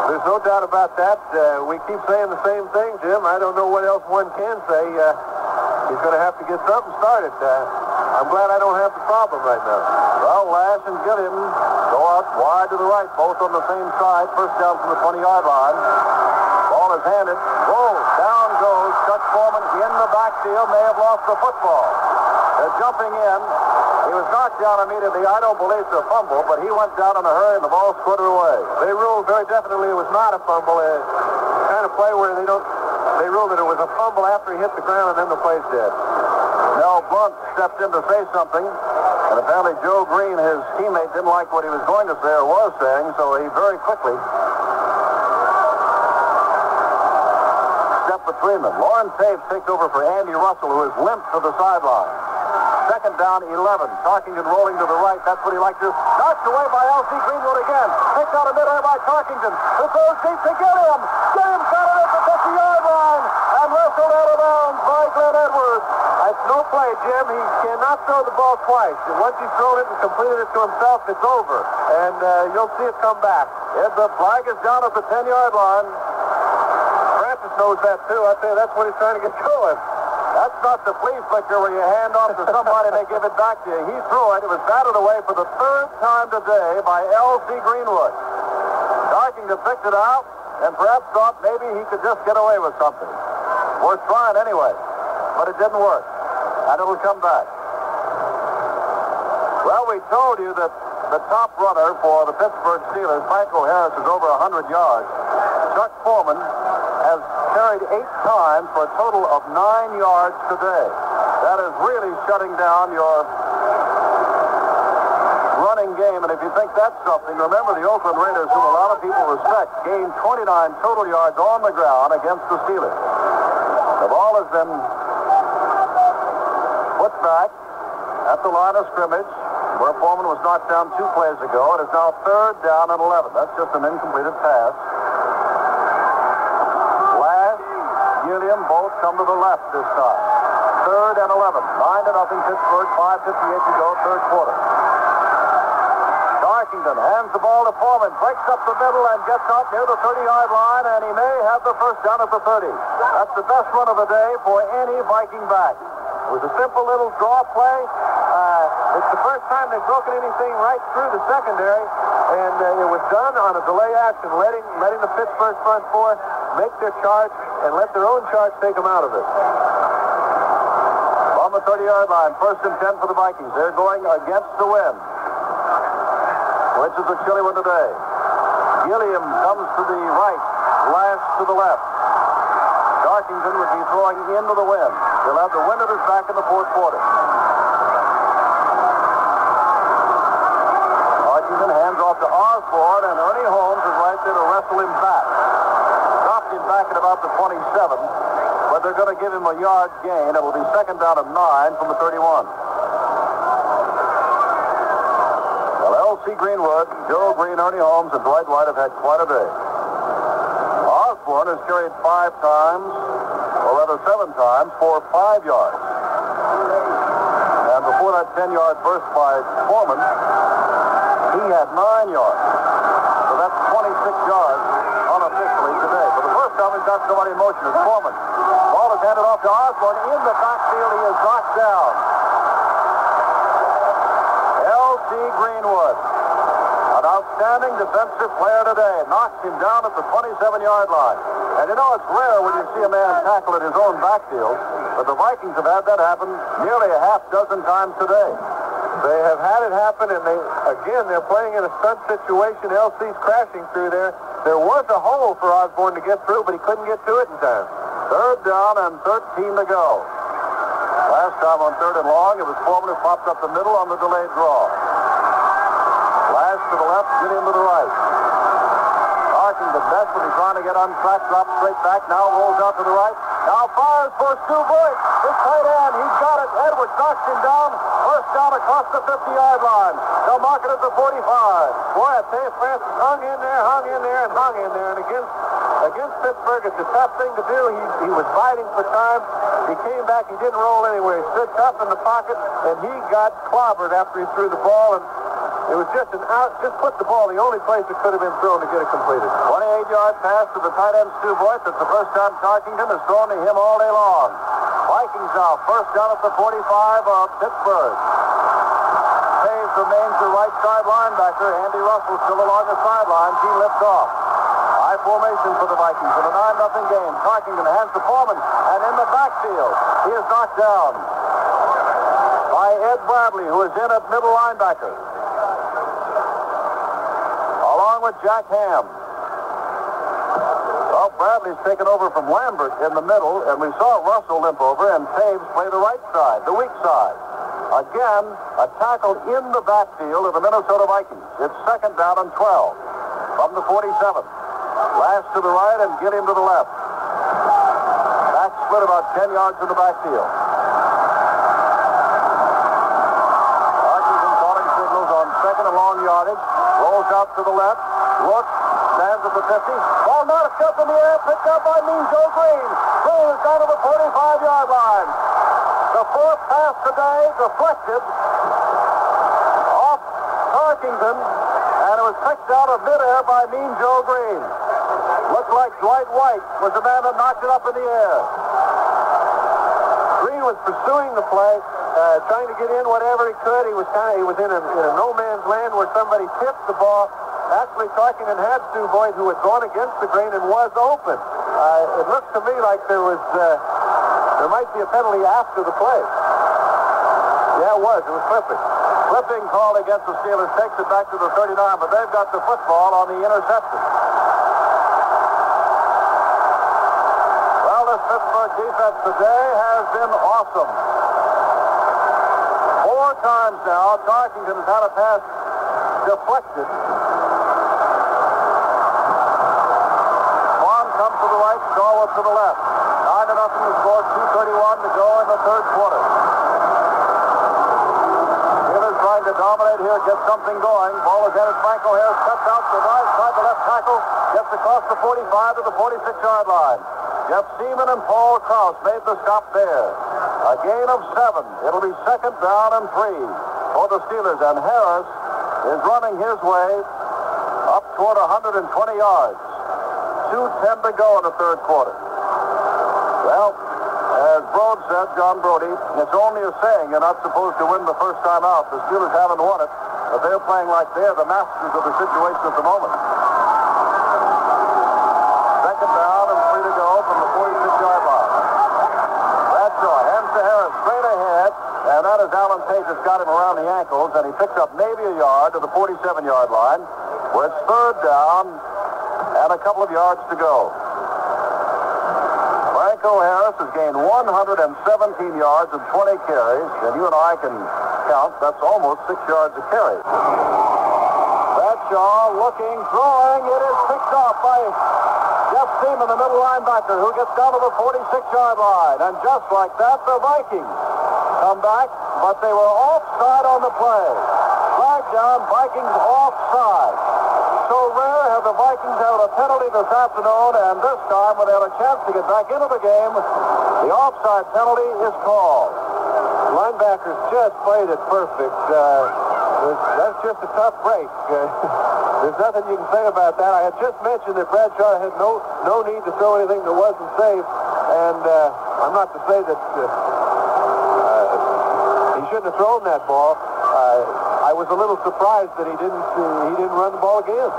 There's no doubt about that. We keep saying the same thing, Jim. I don't know what else one can say. He's going to have to get something started. I'm glad I don't have the problem right now. Well, Lash and Gilliam go out wide to the right, both on the same side. First down from the 20-yard line. Ball is handed. Rolls. Down goes Chuck Foreman in the backfield. May have lost the football. They're jumping in. He was knocked down immediately. I don't believe it's a fumble, but he went down in a hurry and the ball squirted away. They ruled very definitely it was not a fumble. A kind of play where they ruled that it was a fumble after he hit the ground and then the play's dead. Mel Blunt stepped in to say something, and apparently Joe Green, his teammate, didn't like what he was going to say or was saying, so he very quickly stepped between them. Lauren Taves takes over for Andy Russell, who is limped to the sideline. Second down, 11. Tarkington rolling to the right. That's what he likes to do. Knocked away by L.C. Greenwood again. Picked out a mid-air by Tarkington. Who goes deep to Gilliam. Gilliam's got it at the 50-yard line. And wrestled out of bounds by Glenn Edwards. That's no play, Jim. He cannot throw the ball twice. And once he's thrown it and completed it to himself, it's over. And you'll see it come back. The flag is down at the 10-yard line. Francis knows that, too. I tell you, that's what he's trying to get going. That's not the flea flicker where you hand off to somebody and they give it back to you. He threw it. It was batted away for the third time today by L.C. Greenwood. Tarkington picked it out and perhaps thought maybe he could just get away with something. Worth trying anyway. But it didn't work. And it'll come back. Well, we told you that the top runner for the Pittsburgh Steelers, Franco Harris, is over 100 yards. Chuck Foreman has carried 8 times for a total of 9 yards today. That is really shutting down your running game. And if you think that's something, remember the Oakland Raiders, whom a lot of people respect, gained 29 total yards on the ground against the Steelers. The ball has been put back at the line of scrimmage where Foreman was knocked down 2 plays ago. It is now third down and 11. That's just an incompleted pass. Gilliam both come to the left this time. Third and 11. 9-0 Pittsburgh. 5:58 to go, third quarter. Tarkington hands the ball to Foreman. Breaks up the middle and gets out near the 30-yard line, and he may have the first down at the 30. That's the best run of the day for any Viking back. It was a simple little draw play. It's the first time they've broken anything right through the secondary, and it was done on a delay action, letting the Pittsburgh front four make their charge and let their own charge take them out of it. On the 30-yard line, first and 10 for the Vikings. They're going against the wind, which is a chilly one today. Gilliam comes to the right, Lash to the left. Tarkington would be throwing into the wind. He'll have the wind at his back in the fourth quarter. Tarkington hands off to Osborne, and Ernie Holmes is right there to wrestle him back. Dropped him back at about the 27, but they're going to give him a yard gain. It will be second down and 9 from the 31. Well, L.C. Greenwood, Joe Green, Ernie Holmes, and Dwight White have had quite a day. Osborne has carried 5 times, or rather 7 times, for 5 yards. And before that 10-yard burst by Foreman, he had 9 yards. So that's 26 yards unofficially today. For the first time, he's got somebody in motion. It's Foreman. Ball is handed off to Osborne. In the backfield, he is knocked down. L.C. Greenwood, an outstanding defensive player today, knocks him down at the 27-yard line. And you know, it's rare when you see a man tackle at his own backfield, but the Vikings have had that happen nearly a half dozen times today. They have had it happen, and they're playing in a stunt situation. LC's crashing through there. There was a hole for Osborne to get through, but he couldn't get to it in time. Third down and 13 to go. Last time on third and long, it was Foreman who popped up the middle on the delayed draw. Lash to the left, Gilliam to the right. Tarkington desperately trying to get on track, drops straight back, now rolls out to the right. Now fires for Stu Boyd. His tight end, he's got it. Edwards knocks him down. First down across the 50-yard line. They'll mark it at the 45. Boy, I tell you, Francis hung in there. And against Pittsburgh, it's a tough thing to do. He was fighting for time. He came back. He didn't roll anywhere. He stood tough in the pocket, and he got clobbered after he threw the ball. And it was just just put the ball the only place it could have been thrown to get it completed. 28-yard pass to the tight end, Stu Boyd. That's the first time Tarkington has thrown to him all day long. Vikings now. First down at the 45 of Pittsburgh. Taves remains the right side linebacker. Andy Russell still along the sidelines. He lifts off. High formation for the Vikings in a 9-0 game. Tarkington hands to Foreman, and in the backfield, he is knocked down by Ed Bradley, who is in at middle linebacker, along with Jack Ham. Well, Bradley's taken over from Lambert in the middle, and we saw Russell limp over, and Taves play the right side, the weak side. Again, a tackle in the backfield of the Minnesota Vikings. It's second down and 12 from the 47. Last to the right and get him to the left. Back split about 10 yards in the backfield. Tarkington calling signals on second and long yardage. Rolls out to the left. Looks. Stands at the 50. Ball knocked up in the air. Picked up by Mean Joe Green. Green is down to the 45-yard line. The fourth pass today deflected off Tarkington, and it was picked out of midair by Mean Joe Green. Looked like Dwight White was the man that knocked it up in the air. Green was pursuing the play, trying to get in whatever he could. He was in a no man's land where somebody tipped the ball. Actually, Tarkington had Stu Boyd, who had gone against the grain and was open. It looks to me like there might be a penalty after the play. Yeah, it was. It was flipping. Flipping called against the Steelers. Takes it back to the 39, but they've got the football on the interception. Well, this Pittsburgh defense today has been awesome. 4 times now, Tarkington has had a pass deflected. Swan comes to the right, Stallworth to the left. 9-0 to score, 2:31 to go in the third quarter. Steelers trying to dominate here, get something going. Ball is headed. Franco Harris cuts out to the right side, the left tackle, gets across the 45 to the 46-yard line. Jeff Seaman and Paul Krause made the stop there. A gain of 7. It'll be second down and 3 for the Steelers, and Harris is running his way up toward 120 yards. 2:10 to go in the third quarter. Well, as Brodie said, John Brodie, it's only a saying you're not supposed to win the first time out. The Steelers haven't won it, but they're playing like they're the masters of the situation at the moment. Second down and 3 to go from the 46-yard line. Bradshaw hands to Harris straight ahead, and that is Alan Page that's got him around the ankles, and he picks up maybe a yard to the 47-yard line, where it's third down and a couple of yards to go. Franco Harris has gained 117 yards and 20 carries, and you and I can count, that's almost 6 yards a carry. Bradshaw looking, throwing, it is picked off by Jeff Seaman, the middle linebacker, who gets down to the 46-yard line, and just like that, the Vikings come back, but they were offside on the play. Flag down, Vikings offside. So rare have the Vikings had a penalty this afternoon, and this time when they had a chance to get back into the game, the offside penalty is called. Linebackers just played it perfect. That's just a tough break. There's nothing you can say about that. I had just mentioned that Bradshaw had no need to throw anything that wasn't safe, and I'm not to say that he shouldn't have thrown that ball. I was a little surprised that he didn't run the ball again.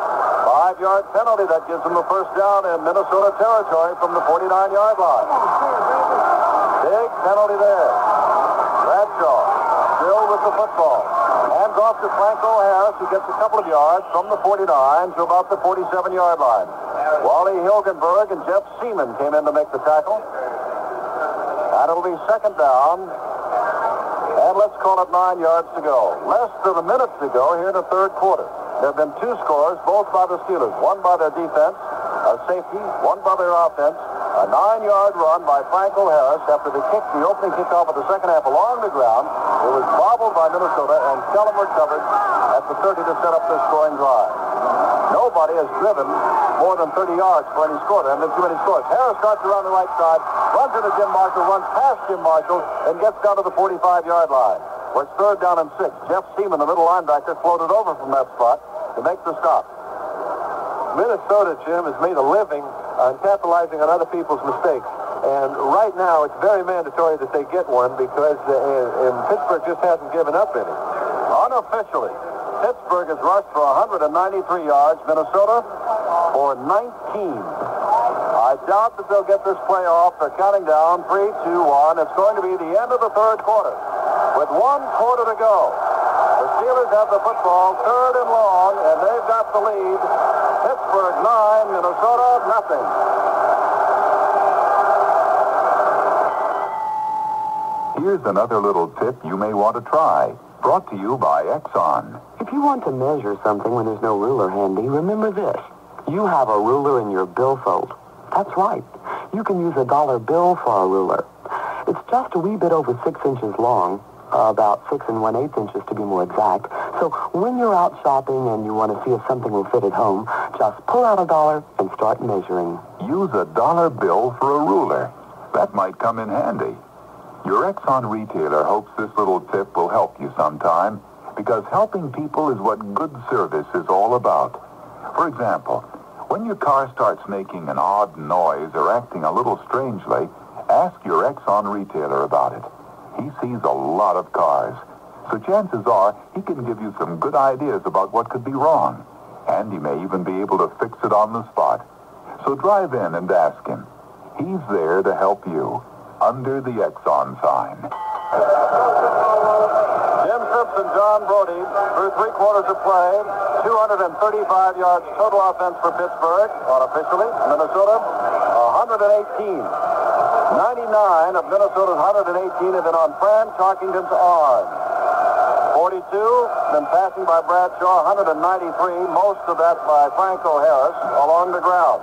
5-yard penalty that gives them the first down in Minnesota territory from the 49-yard line. Big penalty there. Bradshaw still with the football. Hands off to Franco Harris, who gets a couple of yards from the 49 to about the 47-yard line. Wally Hilgenberg and Jeff Seaman came in to make the tackle. And it'll be second down. And let's call it 9 yards to go. Less than a minute to go here in the third quarter. There have been 2 scores, both by the Steelers. One by their defense, a safety, one by their offense. A 9-yard run by Franco Harris after the opening kickoff of the second half along the ground. It was bobbled by Minnesota, and Kellum recovered at the 30 to set up their scoring drive. Nobody has driven more than 30 yards for any score. There haven't been too many scores. Harris starts around the right side, runs into Jim Marshall, runs past Jim Marshall, and gets down to the 45-yard line, where it's third down and 6. Jeff Seaman, the middle linebacker, floated over from that spot to make the stop. Minnesota, Jim, has made a living on capitalizing on other people's mistakes. And right now, it's very mandatory that they get one because and Pittsburgh just hasn't given up any. Unofficially, Pittsburgh has rushed for 193 yards, Minnesota for 19. I doubt that they'll get this play off. They're counting down, 3, 2, 1. It's going to be the end of the third quarter. With 1 quarter to go, the Steelers have the football, 3rd and long, and they've got the lead. Pittsburgh 9, Minnesota nothing. Here's another little tip you may want to try. Brought to you by Exxon. If you want to measure something when there's no ruler handy, remember this. You have a ruler in your billfold. That's right. You can use a dollar bill for a ruler. It's just a wee bit over 6 inches long, about 6 1/8 inches to be more exact. So when you're out shopping and you want to see if something will fit at home, just pull out a dollar and start measuring. Use a dollar bill for a ruler. That might come in handy. Your Exxon retailer hopes this little tip will help you sometime, because helping people is what good service is all about. For example, when your car starts making an odd noise or acting a little strangely, ask your Exxon retailer about it. He sees a lot of cars, so chances are he can give you some good ideas about what could be wrong, and he may even be able to fix it on the spot. So drive in and ask him. He's there to help you, under the Exxon sign. Jim Simpson, John Brodie, through 3 quarters of play, 235 yards total offense for Pittsburgh, unofficially. Minnesota, 118. 99 of Minnesota's 118 have been on Fran Tarkington's arm. 42, been passing by Bradshaw, 193, most of that by Franco Harris, along the ground.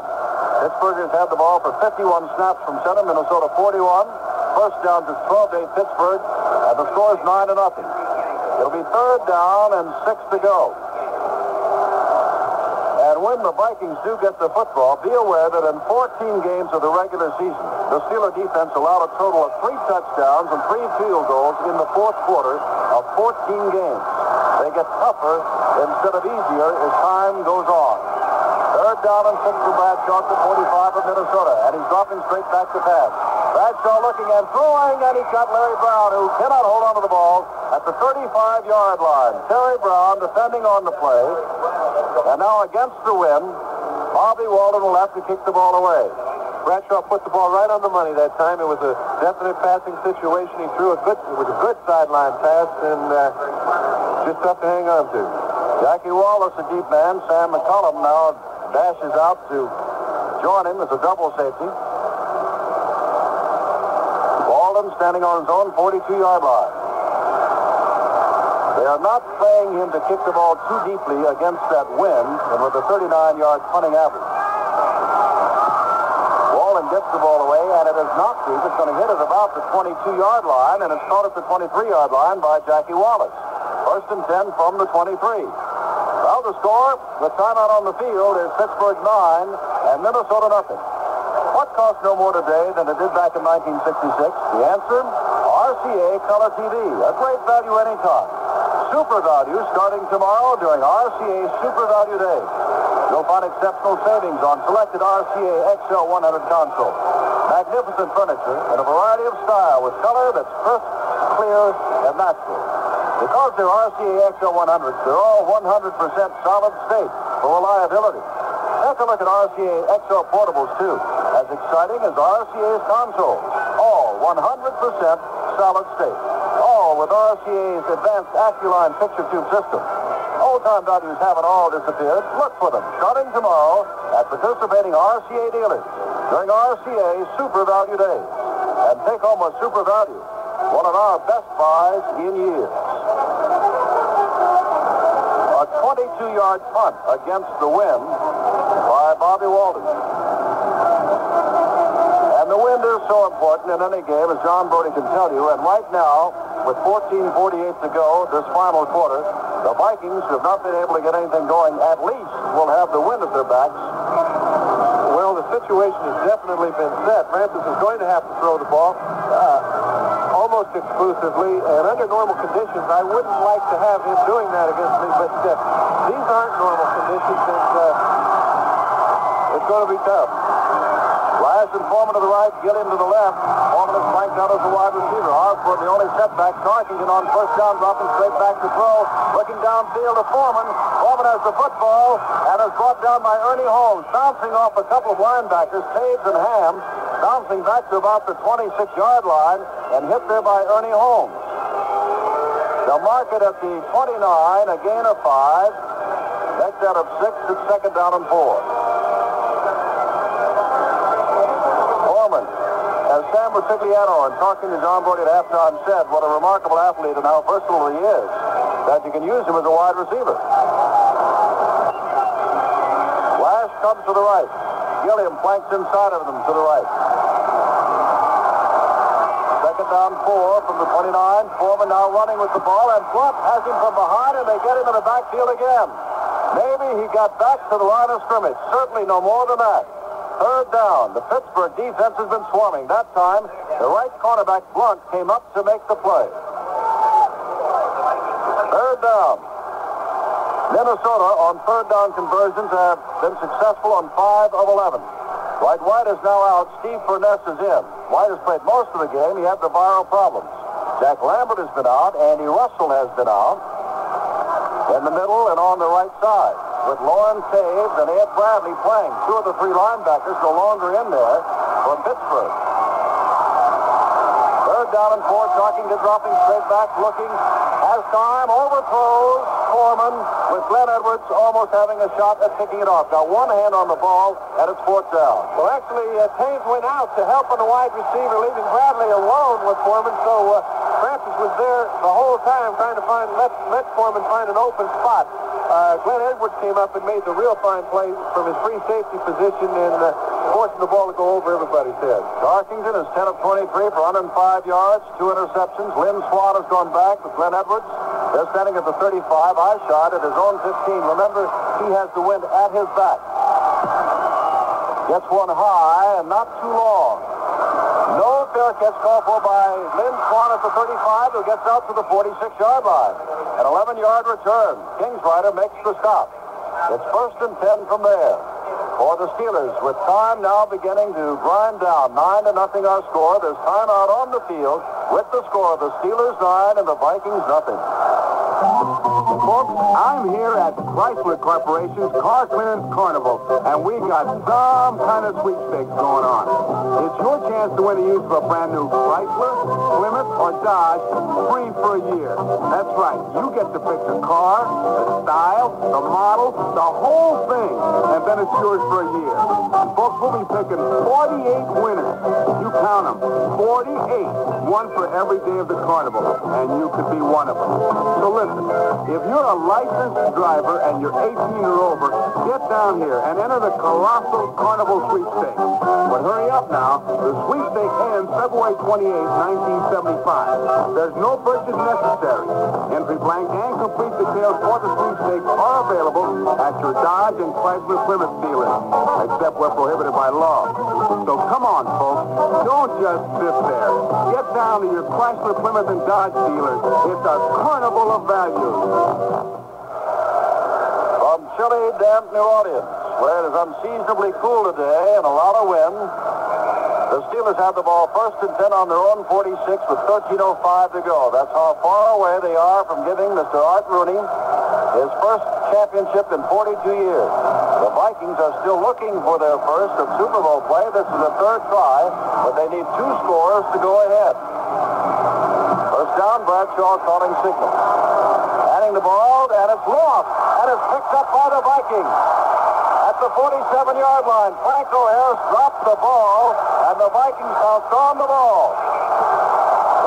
Pittsburgh has had the ball for 51 snaps from center, Minnesota 41. First down to 12-8 Pittsburgh, and the score is 9-0. It'll be 3rd down and 6 to go. And when the Vikings do get the football, be aware that in 14 games of the regular season, the Steeler defense allowed a total of 3 touchdowns and 3 field goals in the 4th quarter of 14 games. They get tougher instead of easier as time goes on. 3rd down and 6 for Bradshaw to 45 of Minnesota, and he's dropping straight back to pass. Bradshaw looking and throwing, and he's got Larry Brown, who cannot hold on to the ball at the 35-yard line. Terry Brown defending on the play, and now against the wind, Bobby Walden will have to kick the ball away. Bradshaw put the ball right on the money that time. It was a definite passing situation. He threw it was a good sideline pass, and just tough to hang on to. Jackie Wallace, a deep man. Sam McCollum now dashes out to join him as a double safety. Walden standing on his own 42-yard line. They are not playing him to kick the ball too deeply against that wind and with a 39-yard punting average. Walden gets the ball away, and it is not deep. It's going to hit at about the 22-yard line, and it's caught at the 23-yard line by Jackie Wallace. 1st and 10 from the 23. Well, the score, the timeout on the field is Pittsburgh 9 and Minnesota nothing. What cost no more today than it did back in 1966? The answer, RCA Color TV. A great value anytime. Super value starting tomorrow during RCA Super Value Day. You'll find exceptional savings on selected RCA XL 100 consoles. Magnificent furniture in a variety of style with color that's crisp, clear, and natural. Because they're RCA XL 100s, they're all 100% solid state for reliability. Take a look at RCA XL portables, too. As exciting as RCA's consoles. All 100% solid state. All with RCA's advanced Acculine picture tube system. Old-time values haven't all disappeared. Look for them starting tomorrow at participating RCA dealers during RCA Super Value Days. And take home a super value. One of our best buys in years. A 22-yard punt against the wind by Bobby Walden. And the wind is so important in any game, as John Brodie can tell you. And right now, with 14:48 to go, this final quarter, the Vikings have not been able to get anything going. At least will have the wind at their backs. Well, the situation has definitely been set. Francis is going to have to throw the ball almost exclusively, and under normal conditions, I wouldn't like to have him doing that against me, but these aren't normal conditions, and it's going to be tough. Flash and Foreman to the right, Gilliam to the left. Foreman is flanked out as the wide receiver. Osborne, the only setback. Tarkington on first down, dropping straight back to throw. Looking downfield to Foreman. Foreman has the football and is brought down by Ernie Holmes. Bouncing off a couple of linebackers, Taves and Ham. Bouncing back to about the 26-yard line and hit there by Ernie Holmes. They'll mark it at the 29, a gain of 5. Next out of 6, it's second down and 4. Foreman, as Sam Rosigliano and talking to John Brodie at halftime said, what a remarkable athlete and how versatile he is, that you can use him as a wide receiver. Flash comes to the right. Gilliam flanks inside of them to the right. Second down 4 from the 29. Foreman now running with the ball, and Blunt has him from behind, and they get him in the backfield again. Maybe he got back to the line of scrimmage. Certainly no more than that. Third down. The Pittsburgh defense has been swarming. That time, the right cornerback, Blunt, came up to make the play. Third down. Minnesota on third down conversions have been successful on 5 of 11. Dwight White is now out. Steve Furness is in. White has played most of the game. He had the viral problems. Jack Lambert has been out. Andy Russell has been out. In the middle and on the right side, with Lauren Taves and Ed Bradley playing. 2 of the 3 linebackers no longer in there for Pittsburgh. Third down and 4. Tarkington dropping straight back, looking. Has time, overthrows Foreman with Glenn Edwards almost having a shot at picking it off. Got one hand on the ball, and it's fourth down. Well, actually, Taves went out to help on the wide receiver, leaving Bradley alone with Foreman. So Francis was there the whole time trying to let Foreman find an open spot. Glenn Edwards came up and made the real fine play from his free safety position and forcing the ball to go over everybody's head. Tarkington is 10 of 23 for 105 yards, 2 interceptions. Lynn Swan has gone back with Glenn Edwards. They're standing at the 35. I shot at his own 15. Remember, he has the wind at his back. Gets one high and not too long. No fair catch called for by Lynn Swan at the 35, who gets out to the 46-yard line. An 11-yard return. Kingsrider makes the stop. It's first and 10 from there. For the Steelers, with time now beginning to grind down. 9-0 our score. There's timeout on the field with the score. The Steelers 9 and the Vikings nothing. Folks, I'm here at Chrysler Corporation's Car Clearance Carnival, and we got some kind of sweepstakes going on. It's your chance to win the use of a brand new Chrysler, Plymouth, or Dodge free for a year. That's right. You get to pick the car, the style, the model, the whole thing, and then it's yours for a year. And folks, we'll be picking 48 winners. You count them. 48. One for every day of the carnival, and you could be one of them. So listen, if you're a licensed driver and you're 18 or over, get down here and enter the colossal carnival sweepstakes. But hurry up now. The sweepstakes ends February 28, 1975. There's no purchase necessary. Entry blank and complete details for the sweepstakes are available at your Dodge and Chrysler Plymouth dealers, except we're prohibited by law. So come on, folks. Don't just sit there. Get down to your Chrysler, Plymouth, and Dodge dealers. It's a carnival of values. From chilly, damp New Orleans, where it is unseasonably cool today and a lot of wind, the Steelers have the ball first and 10 on their own 46 with 13:05 to go. That's how far away they are from giving Mr. Art Rooney his first championship in 42 years. The Vikings are still looking for their first of Super Bowl play. This is the third try, but they need 2 scores to go ahead. First down, Bradshaw calling signal. Handing the ball, and it's lost, and it's picked up by the Vikings. At the 47-yard line, Franco Harris dropped the ball, and the Vikings bounced on the ball.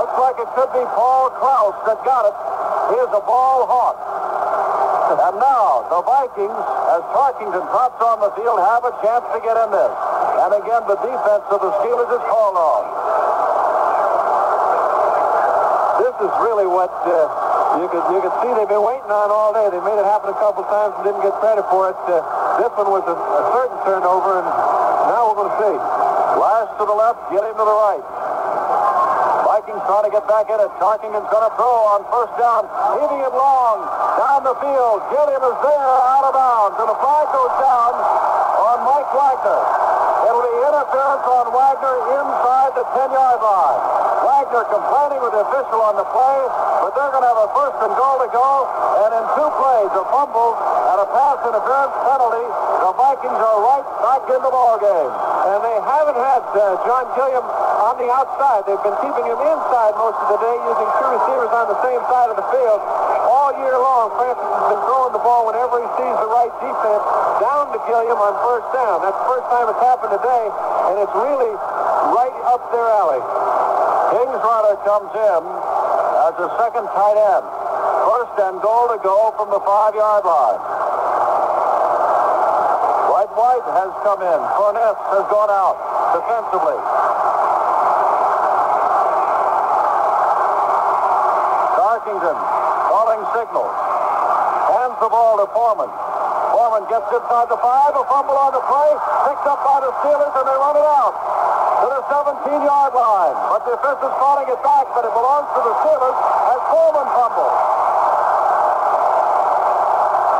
Looks like it could be Paul Krause that got it. He is a ball hawk. And now, the Vikings, as Tarkington drops on the field, have a chance to get in this. And again, the defense of the Steelers is called on. This is really what you could see they've been waiting on all day. They made it happen a couple times and didn't get credit for it. This one was a certain turnover, and now we're going to see. Last to the left, get him to the right. Vikings trying to get back in it. Tarkington's going to throw on first down. Heaving it long down the field. Gilliam is there out of bounds, and the flag goes down on Mike Wagner. It'll be interference on Wagner inside the 10-yard line. Wagner complaining with the official on the play, but they're going to have a first and goal to go. And in 2 plays, a fumble and a pass interference penalty, the Vikings are right back in the ball game. And they haven't had John Gilliam on the outside. They've been keeping him inside most of the day, using 2 receivers on the same side of the field. All year long, Francis has been throwing the ball whenever he sees the right defense down to Gilliam on first down. That's the first time it's happened today, and it's really right up their alley. Kingsrider comes in as a second tight end. First and goal to go from the 5-yard line. White has come in. Cornett has gone out defensively. Darkington calling signals. Hands the ball to Foreman. Foreman gets inside the 5. A fumble on the play. Picked up by the Steelers, and they run it out to the 17-yard line. But the official's calling it back, but it belongs to the Steelers as Foreman fumbles.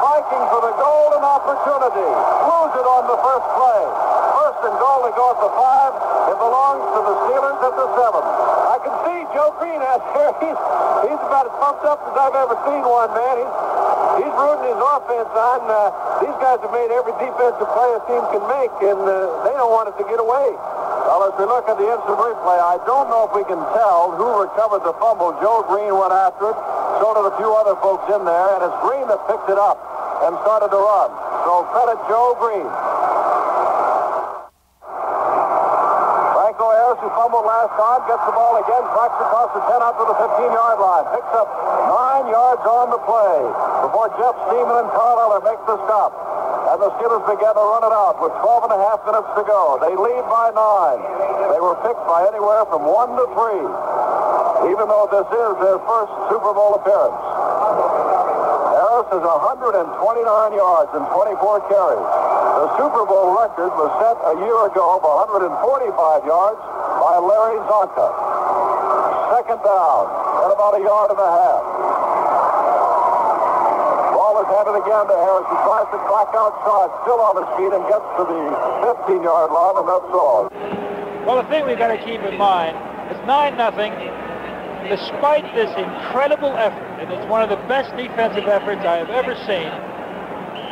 Vikings with a golden opportunity. Lose it on the first play. First and goal to go at the 5. It belongs to the Steelers at the 7. I can see Joe Green out there. He's about as pumped up as I've ever seen one, man. He's rooting his offense on. These guys have made every defensive play a team can make, and they don't want it to get away. Well, as we look at the instant replay, I don't know if we can tell who recovered the fumble. Joe Green went after it. So did a few other folks in there, and it's Green that picked it up and started to run. So credit Joe Green. Franco Harris, who fumbled last time, gets the ball again, tracks across the 10 out to the 15-yard line. Picks up 9 yards on the play before Jeff Steeman and Carl Eller make the stop. And the Steelers began to run it out with 12 and a half minutes to go. They lead by 9. They were picked by anywhere from 1 to 3, even though this is their first Super Bowl appearance. Harris has 129 yards and 24 carries. The Super Bowl record was set a year ago of 145 yards by Larry Zonka. Second down, at about 1.5 yards. Ball is handed again to Harris, who tries to crack outside, still on his feet, and gets to the 15-yard line, and that's all. Well, the thing we've got to keep in mind is 9-0. Despite this incredible effort, and it's one of the best defensive efforts I have ever seen,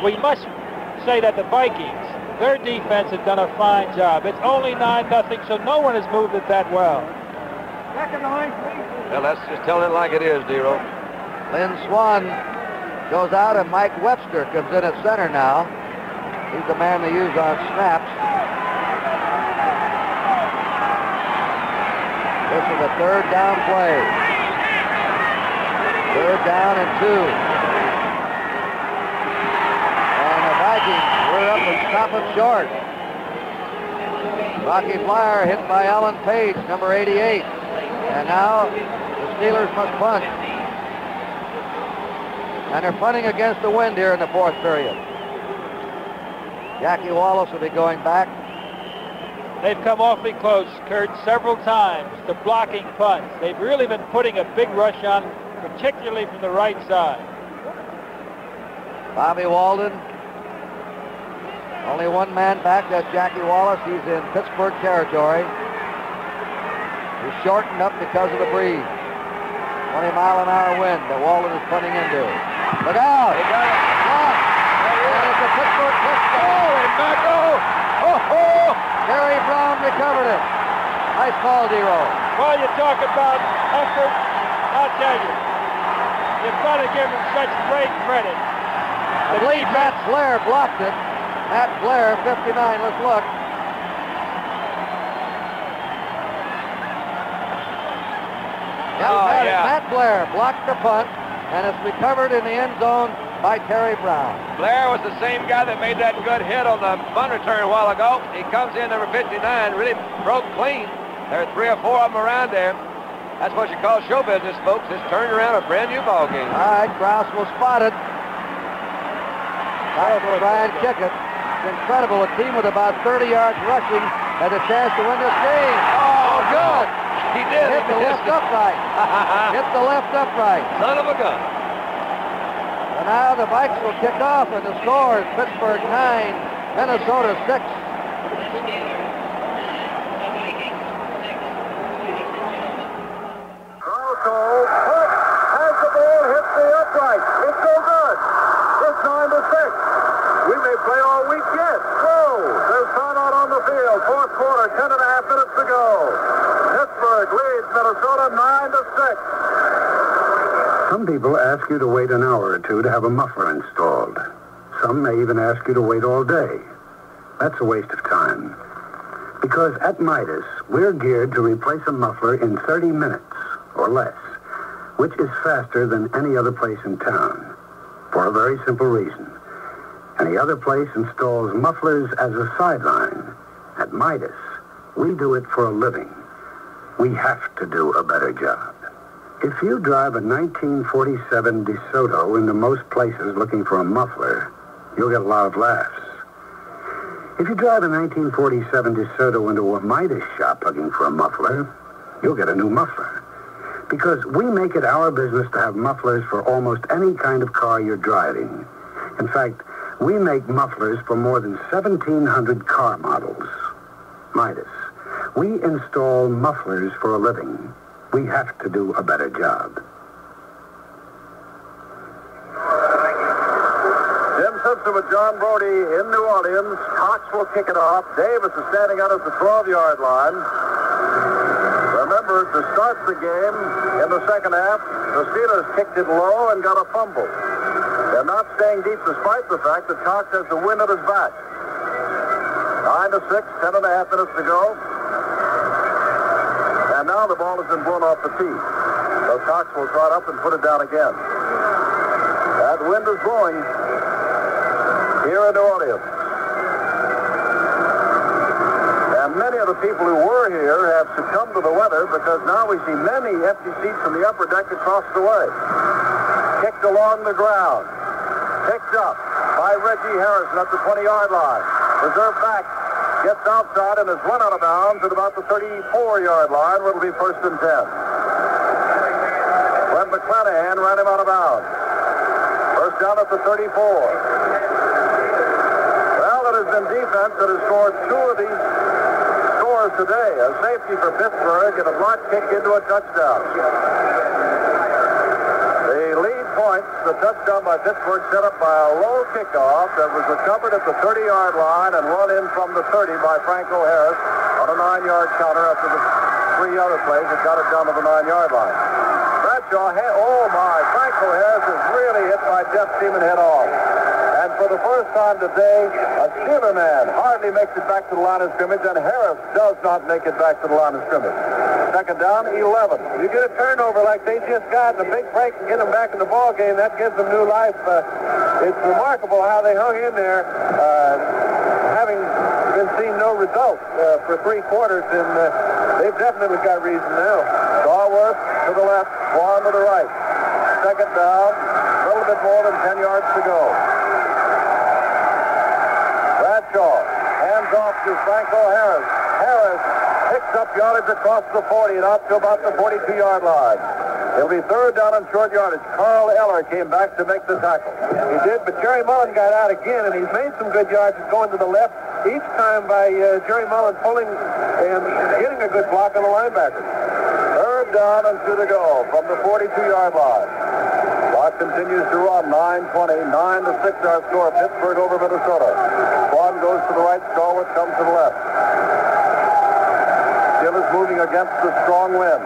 we must say that the Vikings, their defense has done a fine job. It's only 9-0, so no one has moved it that well. Well, let's just tell it like it is, Dero. Lynn Swan goes out, and Mike Webster comes in at center now. He's the man they use on snaps. This is a 3rd down play. 3rd down and 2. And the Vikings were up and stop it short. Rocky Flyer hit by Alan Page, number 88. And now the Steelers must punt. And they're punting against the wind here in the 4th period. Jackie Wallace will be going back. They've come awfully close, Kurt, several times to blocking punts. They've really been putting a big rush on, particularly from the right side. Bobby Walden. Only one man back, that's Jackie Wallace. He's in Pittsburgh territory. He's shortened up because of the breeze. 20-mile-an-hour wind that Walden is punting into. Look out! They got it. And it's a Pittsburgh touchdown. Oh, and back oh! Terry Brown recovered it. Nice ball, Dero. Well, you talk about effort, I'll tell you. You've got to give him such great credit. I believe Matt Blair blocked it. Matt Blair, 59. Let's look. Matt Blair blocked the punt, and it's recovered in the end zone by Terry Brown. Blair was the same guy that made that good hit on the punt return a while ago. He comes in, number 59, really broke clean. There are 3 or 4 of them around there. That's what you call show business, folks. It's turned around a brand new ball game. All right, Grouse was spotted. That was Brian Kickett. It's incredible. A team with about 30 yards rushing had a chance to win this game. Oh, good. He did. Hit the left upright. Hit the left upright. Son of a gun. And now the Vikes will kick off, and the score is Pittsburgh 9, Minnesota 6. Has the ball hit the upright? It so does. It's 9-6. We may play all week yet. Whoa! There's timeout on the field. Fourth quarter, 10.5 minutes to go. Pittsburgh leads Minnesota 9-6. Some people ask you to wait an hour or two to have a muffler installed. Some may even ask you to wait all day. That's a waste of time. Because at Midas, we're geared to replace a muffler in 30 minutes or less, which is faster than any other place in town, for a very simple reason. Any other place installs mufflers as a sideline. At Midas, we do it for a living. We have to do a better job. If you drive a 1947 DeSoto into most places looking for a muffler, you'll get a lot of laughs. If you drive a 1947 DeSoto into a Midas shop looking for a muffler, you'll get a new muffler. Because we make it our business to have mufflers for almost any kind of car you're driving. In fact, we make mufflers for more than 1,700 car models. Midas, we install mufflers for a living. We have to do a better job. Jim Simpson with John Brodie in New Orleans. Cox will kick it off. Davis is standing out at the 12-yard line. Remember, to start the game in the second half, the Steelers kicked it low and got a fumble. They're not staying deep despite the fact that Cox has the wind at his back. 9-6, 10.5 minutes to go. And now the ball has been blown off the tee. So Cox will trot up and put it down again. That wind is blowing here in New Orleans. And many of the people who were here have succumbed to the weather because now we see many empty seats in the upper deck across the way. Kicked along the ground. Picked up by Reggie Harrison at the 20-yard line. Reserve back. Gets outside and is run out of bounds at about the 34-yard line where it'll be 1st and 10. Brent McClanahan ran him out of bounds. First down at the 34. Well, it has been defense that has scored two of these scores today. A safety for Pittsburgh and a block kick into a touchdown. The lead points, the touchdown by Pittsburgh set up by a low kickoff that was recovered at the 30-yard line and run in from the 30 by Franco Harris on a 9-yard counter after the 3 other plays that got it down to the 9-yard line. Bradshaw, oh my, Franco Harris is really hit by Jeff Seaman head on. And for the first time today, a Steeler man hardly makes it back to the line of scrimmage, and Harris does not make it back to the line of scrimmage. Second down, 11. You get a turnover like they just got and a big break and get them back in the ball game, that gives them new life. It's remarkable how they hung in there, having been seen no result for 3 quarters, and they've definitely got reason now. Stallworth to the left, Vaughn to the right. Second down, a little bit more than 10 yards to go. Bradshaw hands off to Franco Harris. Harris picks up yardage across the 40 and out to about the 42-yard line. It'll be third down and short yardage. Carl Eller came back to make the tackle. He did, but Jerry Mullen got out again, and he's made some good yards going to the left, each time by Jerry Mullen pulling and getting a good block on the linebacker. Third down and 2 to go from the 42-yard line. Clock continues to run. 9:20, 9-6 our score. Pittsburgh over Minnesota. Vaughn goes to the right. Stallworth comes to the left. Steelers moving against the strong wind.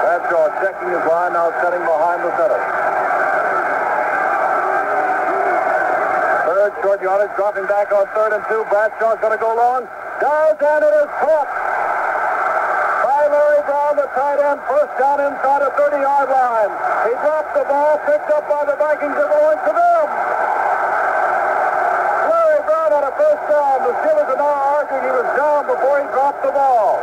Bradshaw checking his line, now setting behind the center. Third short yardage, dropping back on 3rd and 2. Bradshaw's going to go long. Does, and it is caught by Larry Brown, the tight end. First down inside a 30-yard line. He dropped the ball, picked up by the Vikings, and going to them. Larry Brown on a first down. The Steelers are now arguing he was down before he dropped the ball.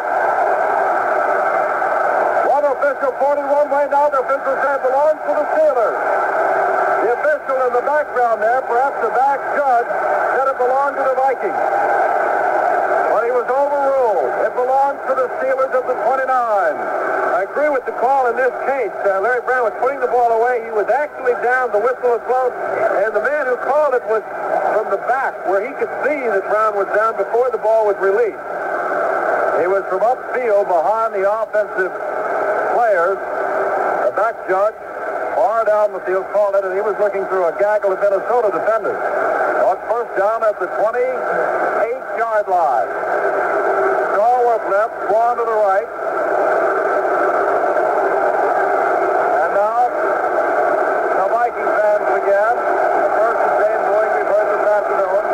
One official pointed one way, now the official said it belongs to the Steelers. The official in the background there, perhaps the back judge, said it belonged to the Vikings. But he was overruled. It belongs to the Steelers at the 29. I agree with the call in this case. Larry Brown was putting the ball away. He was actually down. The whistle was blown. And the man who called it was from from the back where he could see that Brown was down before the ball was released. He was from upfield behind the offensive players. The back judge, far down the field, called it, and he was looking through a gaggle of Minnesota defenders. On first down at the 28-yard line. Stallworth left, Swan to the right. And now, the Viking fans again. The first and 10 going we've heard this afternoon.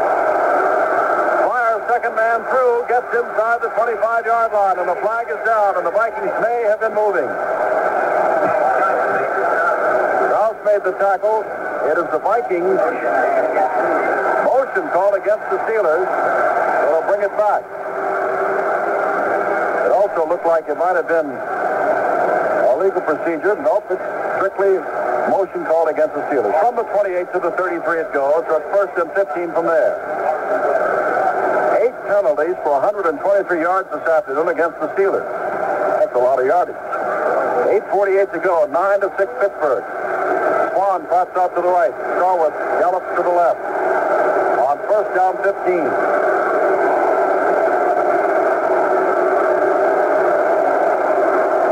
Flyers, second man through, gets inside the 25-yard line, and the flag is down, and the Vikings may have been moving. Rouse made the tackle. It is the Vikings. Motion call against the Steelers. It'll bring it back. It also looked like it might have been a legal procedure. Nope, it's strictly motion called against the Steelers. From the 28 to the 33 it goes. So it's first and 15 from there. 8 penalties for 123 yards this afternoon against the Steelers. That's a lot of yardage. 8:48 to go. 9-6 Pittsburgh. Swan pops out to the right. Stallworth gallops to the left. On first down 15.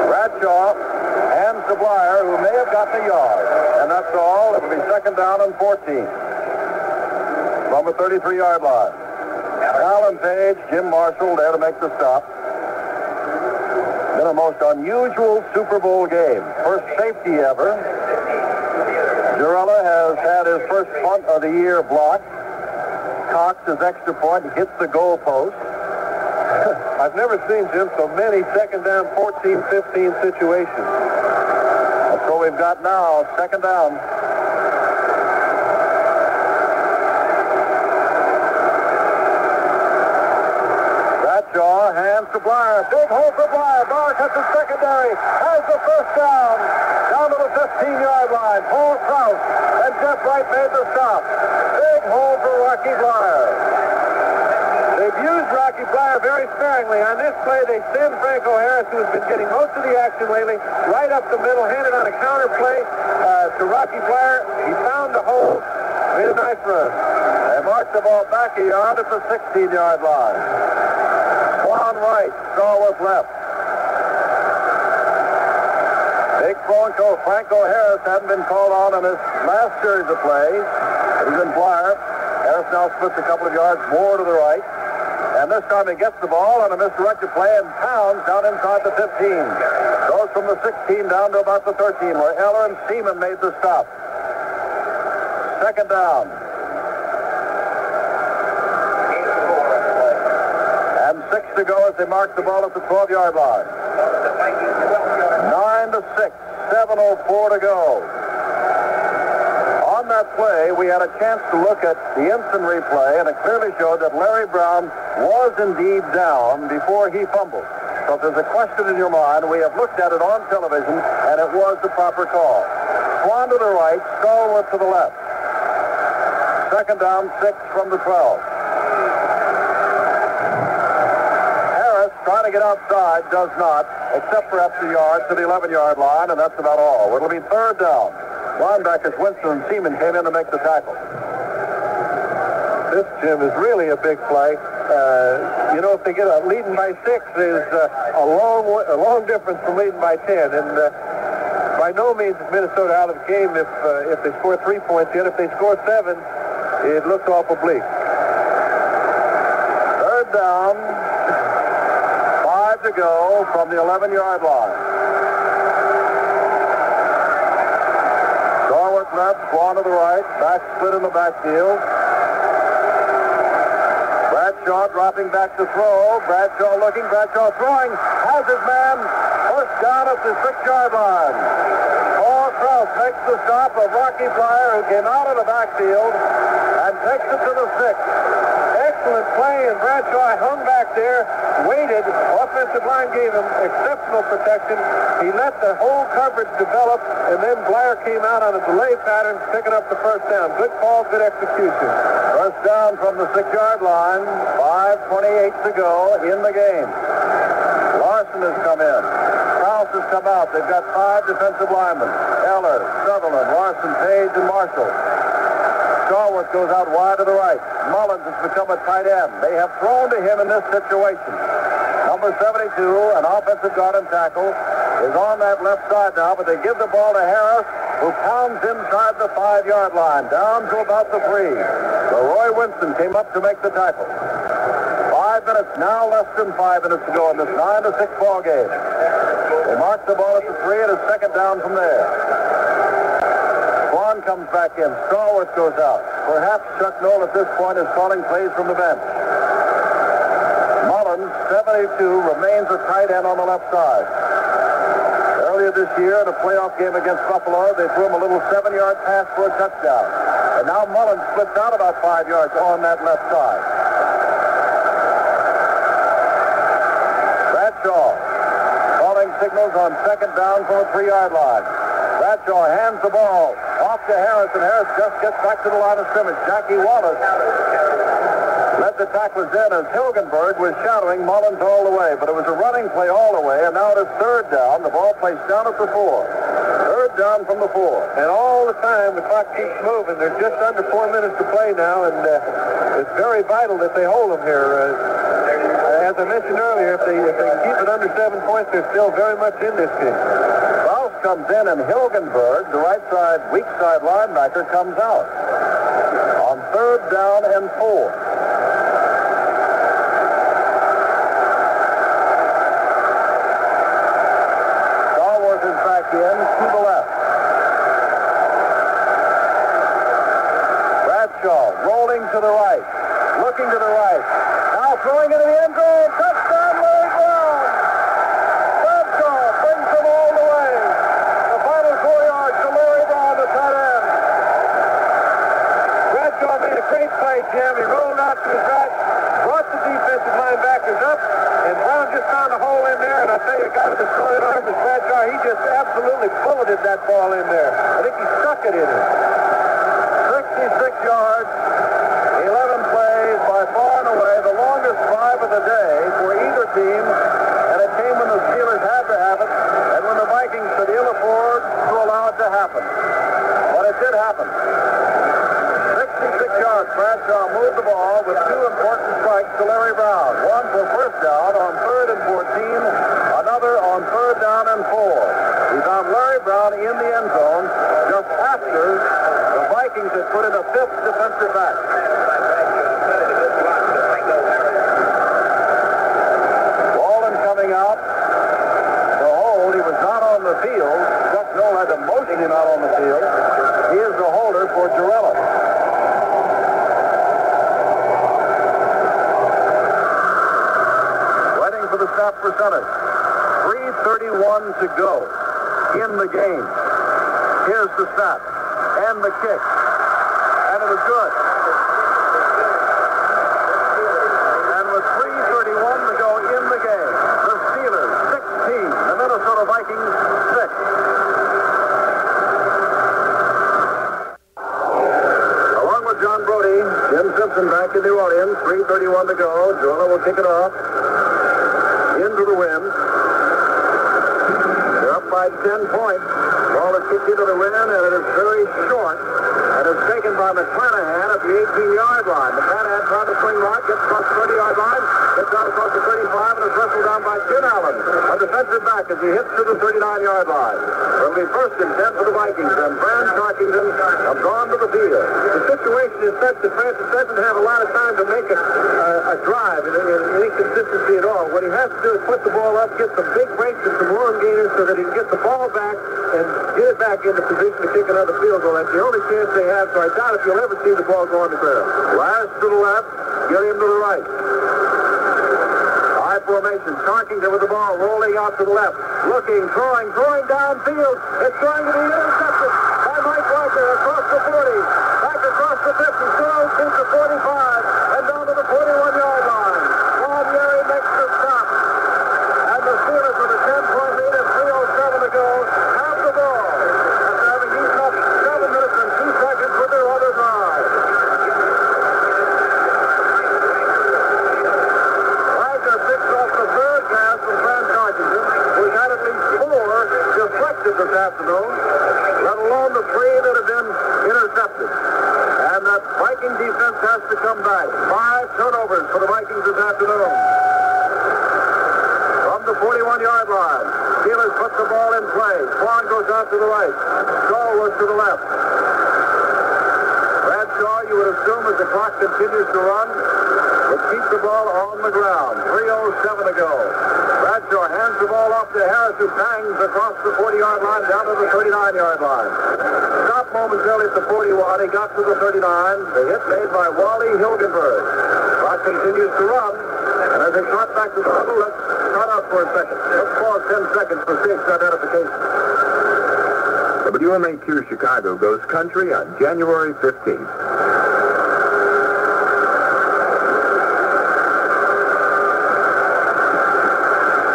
Bradshaw hands to Blyer, who may have gotten a yard. And that's all. It'll be second down and 14. From the 33-yard line. Alan Page, Jim Marshall there to make the stop. Been a most unusual Super Bowl game. First safety ever. Jarella has had his first punt of the year blocked. Cox, his extra point, hits the goal post. I've never seen, Jim, so many second down, 14-15 situations. That's what we've got now, second down. Bradshaw hands to Blyer. Big hole for Blyer. Blyer cuts the secondary. Has the first down. Down to the 15-yard line. Paul Krause and Jeff Wright made the stop. Big hole for Rocky Blyer. They've used Rocky Blyer very sparingly. On this play, they send Franco Harris, who has been getting most of the action lately, right up the middle, handed on a counter play to Rocky Blyer. He found the hole, made a nice run. They marked the ball back a yard at the 16-yard line. Swan right, Stallworth left. Big Franco Harris hadn't been called on his last series of plays. He's been Blyer. Harris now splits a couple of yards more to the right. And this time he gets the ball on a misdirected play and pounds down inside the 15. Goes from the 16 down to about the 13, where Eller and Seaman made the stop. Second down. And 6 to go as they mark the ball at the 12-yard line. 9-6, 7:04 to go. On that play, we had a chance to look at the instant replay, and it clearly showed that Larry Brown was indeed down before he fumbled. So if there's a question in your mind, we have looked at it on television, and it was the proper call. Swan to the right, Stallworth to the left. Second down, 6 from the 12. Harris trying to get outside, does not, except perhaps a yard to the 11-yard line, and that's about all. It'll be third down. Linebackers Winston and Seaman came in to make the tackle. This, Jim, is really a big play. If they get a leading by 6, is a long difference from leading by 10. And by no means is Minnesota out of the game if they score 3 points yet. If they score 7, it looks awful bleak. Third down, 5 to go from the 11-yard line. Stallworth left, Swan to the right, back split in the backfield. Bradshaw dropping back to throw. Bradshaw looking, Bradshaw throwing, has his man, first down at the 6-yard line. Paul Krause makes the stop of Rocky Blyer, who came out of the backfield and takes it to the 6. Excellent play, and Bradshaw hung back there, waited. Offensive line gave him exceptional protection. He let the whole coverage develop, and then Blyer came out on a delay pattern, picking up the first down. Good call, good execution. First down from the 6-yard line. 5:28 to go in the game. Larson has come in. Krause has come out. They've got 5 defensive linemen. Eller, Sutherland, Larson, Page, and Marshall. Stallworth goes out wide to the right. Mullins has become a tight end. They have thrown to him in this situation. Number 72, an offensive guard and tackle, is on that left side now, but they give the ball to Harris, who pounds inside the 5-yard line, down to about the 3. So Roy Winston came up to make the tackle. 5 minutes, now less than 5 minutes to go in this 9-6 ball game. They mark the ball at the 3, and it's second down from there. Swan comes back in. Stallworth goes out. Perhaps Chuck Noll at this point is calling plays from the bench. Mullins, 72, remains a tight end on the left side. Earlier this year in a playoff game against Buffalo, they threw him a little 7-yard pass for a touchdown. And now Mullins splits out about 5 yards on that left side. Bradshaw calling signals on second down from the 3-yard line. Bradshaw hands the ball off to Harris, and Harris just gets back to the line of scrimmage. Jackie Wallace led the tacklers in as Hilgenberg was shadowing Mullins all the way. But it was a running play all the way, and now it is third down. The ball placed down at the 4. Third down from the 4. And all the time, the clock keeps moving. There's just under 4 minutes to play now, and it's very vital that they hold them here. As I mentioned earlier, if they can keep it under 7 points, they're still very much in this game. Rouse comes in, and Hilgenberg, the right side, weak side linebacker, comes out. On third down and 4. In to the left. Bradshaw rolling to the right, looking to the right, now throwing into the end zone. Touchdown, Larry Brown. Bradshaw brings them all the way. The final 4 yards to Larry Brown, the tight end. Bradshaw made a great play, Jim. He rolled out to his right, brought the defensive linebackers up, and Brown just found a hole in there, and I tell you, got the solid arm as Bradshaw. He just absolutely bulleted that ball in there. I think he stuck it in it. 66 yards, 11 plays, by far and away the longest drive of the day for either team, and it came when the Steelers had to have it, and when the Vikings could ill afford to allow it to happen. But it did happen. 66 yards, Bradshaw moved the ball with 2 important strikes to Larry Brown. One for first down on 3rd and 14, another on 3rd down and 4. He found Larry Brown in the end zone just after the Vikings had put in a 5th defensive back. Wallen coming out to hold. He was not on the field. Chuck Noll had to motion him out on the field. He is the holder for Girella. Waiting for the stop for center. 3:31 to go in the game. Here's the snap and the kick, and it was good. And with 3:31 to go in the game, the Steelers 16, the Minnesota Vikings 6. Along with John Brodie, Jim Simpson back in the audience. 3:31 to go. Girella will kick it off into the wind. They're up by 10 points. Ball is kicked into the wind, and it is very short. And it's taken by McClanahan at the 18-yard line. McClanahan trying to swing right, gets across the 30-yard line, gets out across the 35, and is wrestled down by Jim Allen, a defensive back, as he hits to the 39-yard line. It'll be 1st and 10 for the Vikings, and Fran Tarkington have gone to the field. The situation is such that Francis doesn't have a lot of time to make a drive in any consistency at all. What he has to do is put the ball up, get some big breaks and some long gainers so that he can get the ball back and get it back into position to kick another field goal. That's the only chance they have, so I doubt if you'll ever see the ball go on the ground. Last to the left, Gilliam to the right. High formation, Tarkington with the ball, rolling out to the left, looking, throwing downfield. It's going to be intercepted by Mike Wagner across the 40, back across the 50, throws into the 45, and down to the 41-yard line. Guarnieri makes the stop, and the Steelers with a 10-point lead and 3:07 to go have the ball after having used up 7 minutes and 2 seconds with their other drive. Wagner picks off the 3rd pass from Fran Tarkington, who's had at least 4 deflected this afternoon, let alone the 3 that have been intercepted. And that turnovers for the Vikings this afternoon. From the 41-yard line, Steelers put the ball in play. Swan goes out to the right. Stallworth to the left. Bradshaw, you would assume, as the clock continues to run, would keep the ball on the ground. 3:07 to go. Bradshaw hands the ball off to Harris, who bangs across the 40-yard line down to the 39-yard line. Stopped momentarily at the 41. He got to the 39. The hit made by Wally Hilgenberg. Clock continues to run. And as they shot back to the middle, let's cut out for a second. Let's pause 10 seconds for safety identification. WMAQ Chicago goes country on January 15th.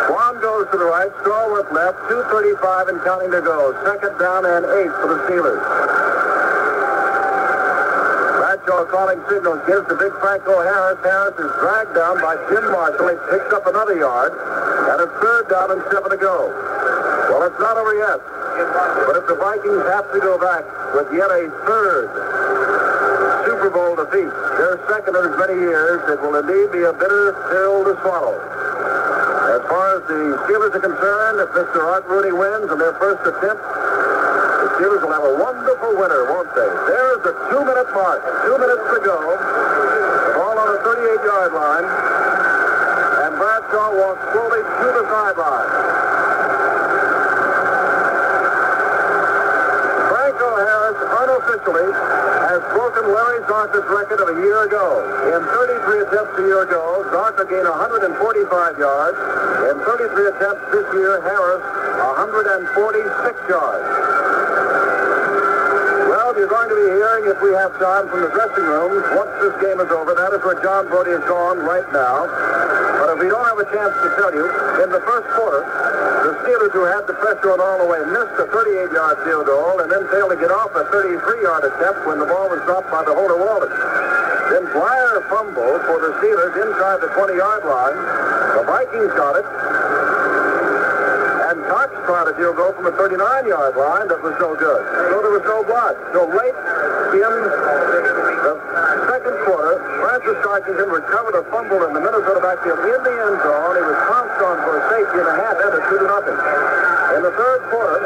Swan goes to the right, Stallworth left, 2:35 and counting to go. Second down and 8 for the Steelers. Bradshaw calling signals, gives to big Franco Harris. Harris is dragged down by Jim Marshall. He picks up another yard, and it's 3rd down and 7 to go. Well, it's not over yet. But if the Vikings have to go back with yet a 3rd Super Bowl defeat, their second in as many years, it will indeed be a bitter pill to swallow. As far as the Steelers are concerned, if Mr. Art Rooney wins in their first attempt, the Steelers will have a wonderful winner, won't they? There's the 2-minute mark. 2 minutes to go. The ball on the 38-yard line. And Bradshaw walks slowly to the sideline. Franco Harris unofficially has broken Larry Zonka's record of a year ago. In 33 attempts a year ago, Zonka gained 145 yards. In 33 attempts this year, Harris 146 yards. Well, you're going to be hearing, if we have time, from the dressing rooms once this game is over. That is where John Brodie is gone right now. But if we don't have a chance to tell you, in the first quarter, the Steelers, who had the pressure on all the way, missed a 38-yard field goal and then failed to get off a 33-yard attempt when the ball was dropped by the holder Walden. Then Dwyer fumbled for the Steelers inside the 20-yard line. The Vikings got it. And Cox tried a field goal from the 39-yard line that was no good. So there was no blood. So late in the second quarter, Francis Starkington recovered a fumble in the Minnesota backfield in the end zone. He was pounced on for a safety and a half, ended 2-0. In the third quarter,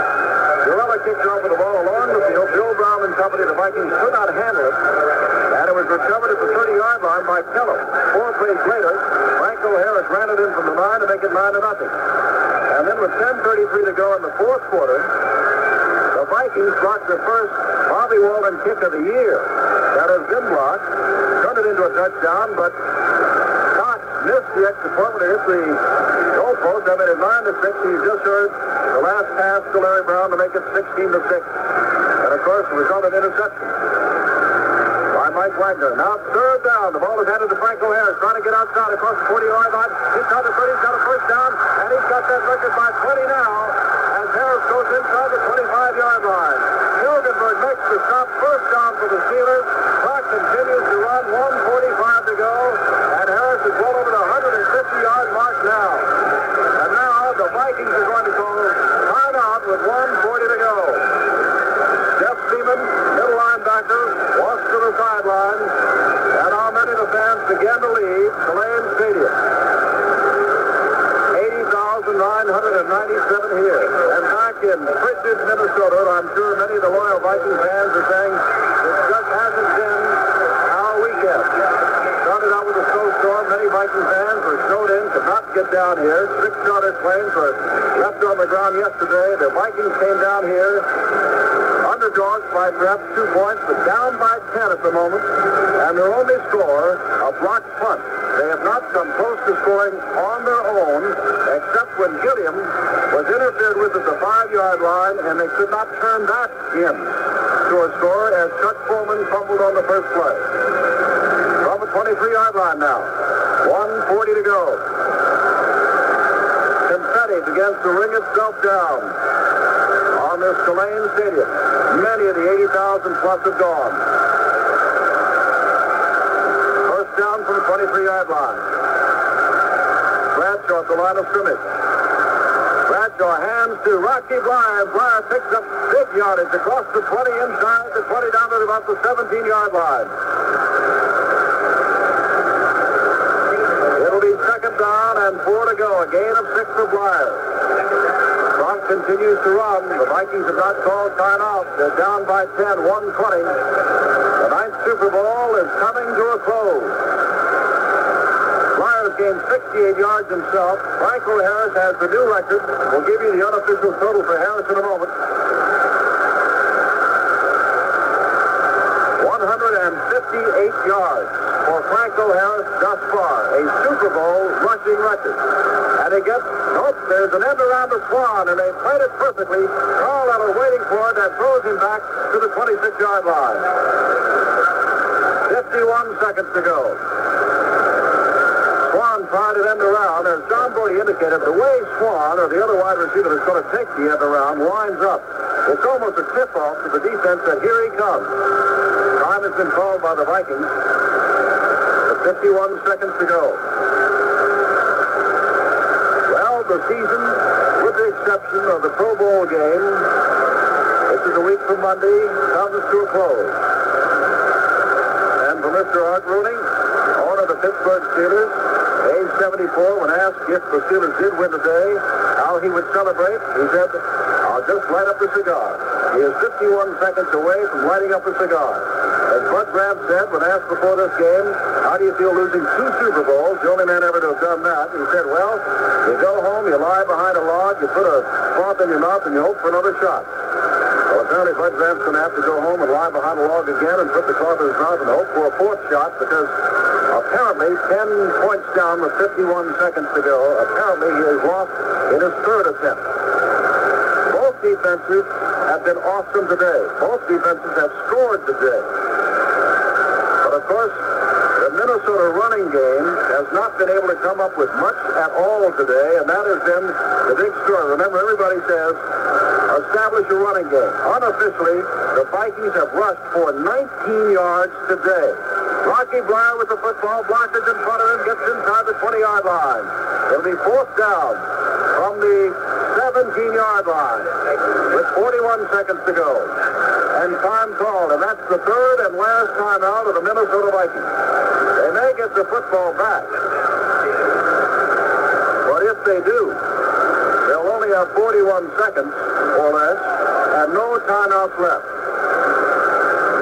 Gorella kicked off with the ball along the field. Bill Brown and company, the Vikings could not handle it. And it was recovered at the 30-yard line by Kellum. 4 plays later, Franco Harris ran it in from the 9 to make it 9-0. And then with 10:33 to go in the fourth quarter, the Vikings blocked their first Bobby Walden kick of the year. That has been blocked, turned it into a touchdown, but Cox missed the extra point when it hit the goalpost. That made it 9-6. He just heard the last pass to Larry Brown to make it 16-6. And of course, the result of interception by Mike Wagner. Now 3rd down. The ball is handed to Franco Harris, trying to get outside across the 40-yard line. He's got the 30, he's got a first down, and he's got that record by 20 now as Harris goes inside the 25-yard line. Hilgenberg makes the stop. First down for the Steelers. Clock continues to run. 1:45 to go, and Harris is well over the 150-yard mark now. And now the Vikings are going to call timeout with 1:40 to go. Jeff Seaman, middle linebacker, walks to the sideline, and how many of the fans began to leave Tulane Stadium? 80,997 here. And back in frigid Minnesota, I'm sure many of the loyal Viking fans are saying this just hasn't been our weekend. Started out with a snowstorm. Many Viking fans were snowed in, could not get down here. 6 charter planes were left on the ground yesterday. The Vikings came down here underdogs by perhaps 2 points, but down by 10 at the moment, and their only score, a blocked punt. They have not come close to scoring on their own, except when Gilliam was interfered with at the 5-yard line, and they could not turn that in to a score as Chuck Foreman fumbled on the first play. From the 23-yard line now, 1:40 to go. Confetti begins to ring itself down on this Tulane Stadium. Many of the 80,000 plus have gone. First down from the 23-yard line. Bradshaw at the line of scrimmage. Bradshaw hands to Rocky Blyar. Blyar picks up big yardage across the 20, inside the 20, down to about the 17-yard line. 4 to go. A gain of 6 for Blyer. Clock continues to run. The Vikings have not called timeout. They're down by 10, 1:20. The 9th Super Bowl is coming to a close. Blyer's gained 68 yards himself. Franco Harris has the new record. We'll give you the unofficial total for Harris in a moment. 158 yards for Franco Harris thus far. A Super Bowl rushing record. And he gets, there's an end around the Swan, and they played it perfectly. Carl Eller waiting for it, and throws him back to the 26-yard line. 51 seconds to go. Swan tried it end around. As John Brodie indicated, the way Swan, or the other wide receiver that's going to take the end around, winds up. It's almost a tip-off to the defense that here he comes. Time has been called by the Vikings. With 51 seconds to go. Well, the season, with the exception of the Pro Bowl game, which is a week from Monday, comes to a close. And for Mr. Art Rooney, owner of the Pittsburgh Steelers, age 74, when asked if the Steelers did win today, how he would celebrate, he said, "I'll just light up a cigar." He is 51 seconds away from lighting up a cigar. As Bud Grant said when asked before this game, how do you feel losing 2 Super Bowls, the only man ever to have done that? He said, well, you go home, you lie behind a log, you put a cloth in your mouth, and you hope for another shot. Well, apparently Bud Grant's going to have to go home and lie behind a log again and put the cloth in his mouth and hope for a 4th shot, because apparently 10 points down with 51 seconds to go. Apparently he has lost in his 3rd attempt. Both defenses have been awesome today. Both defenses have scored today. But, of course, the Minnesota running game has not been able to come up with much at all today, and that has been the big story. Remember, everybody says, establish a running game. Unofficially, the Vikings have rushed for 19 yards today. Rocky Blyer with the football, blockers in front of him, gets inside the 20-yard line. It'll be 4th down from the 17-yard line with 41 seconds to go. And time called, and that's the 3rd and last time out of the Minnesota Vikings. They may get the football back. But if they do, they'll only have 41 seconds or less and no timeouts left.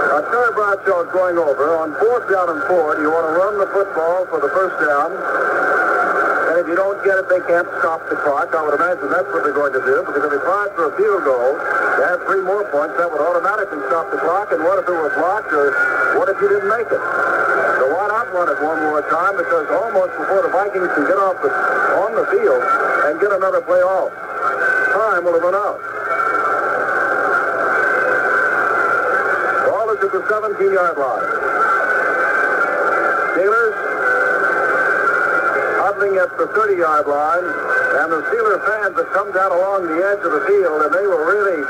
Now, Terry Bradshaw is going over. On 4th down and 4, you want to run the football for the 1st down. And if you don't get it, they can't stop the clock. I would imagine that's what they're going to do, because if they tried for a field goal, to add 3 more points, that would automatically stop the clock. And what if it was blocked, or what if you didn't make it? So why not run it one more time? Because almost before the Vikings can get on the field and get another play off, time will have run out. Ball is at the 17-yard line. Steelers huddling at the 30-yard line, and the Steeler fans have come down along the edge of the field, and they will really,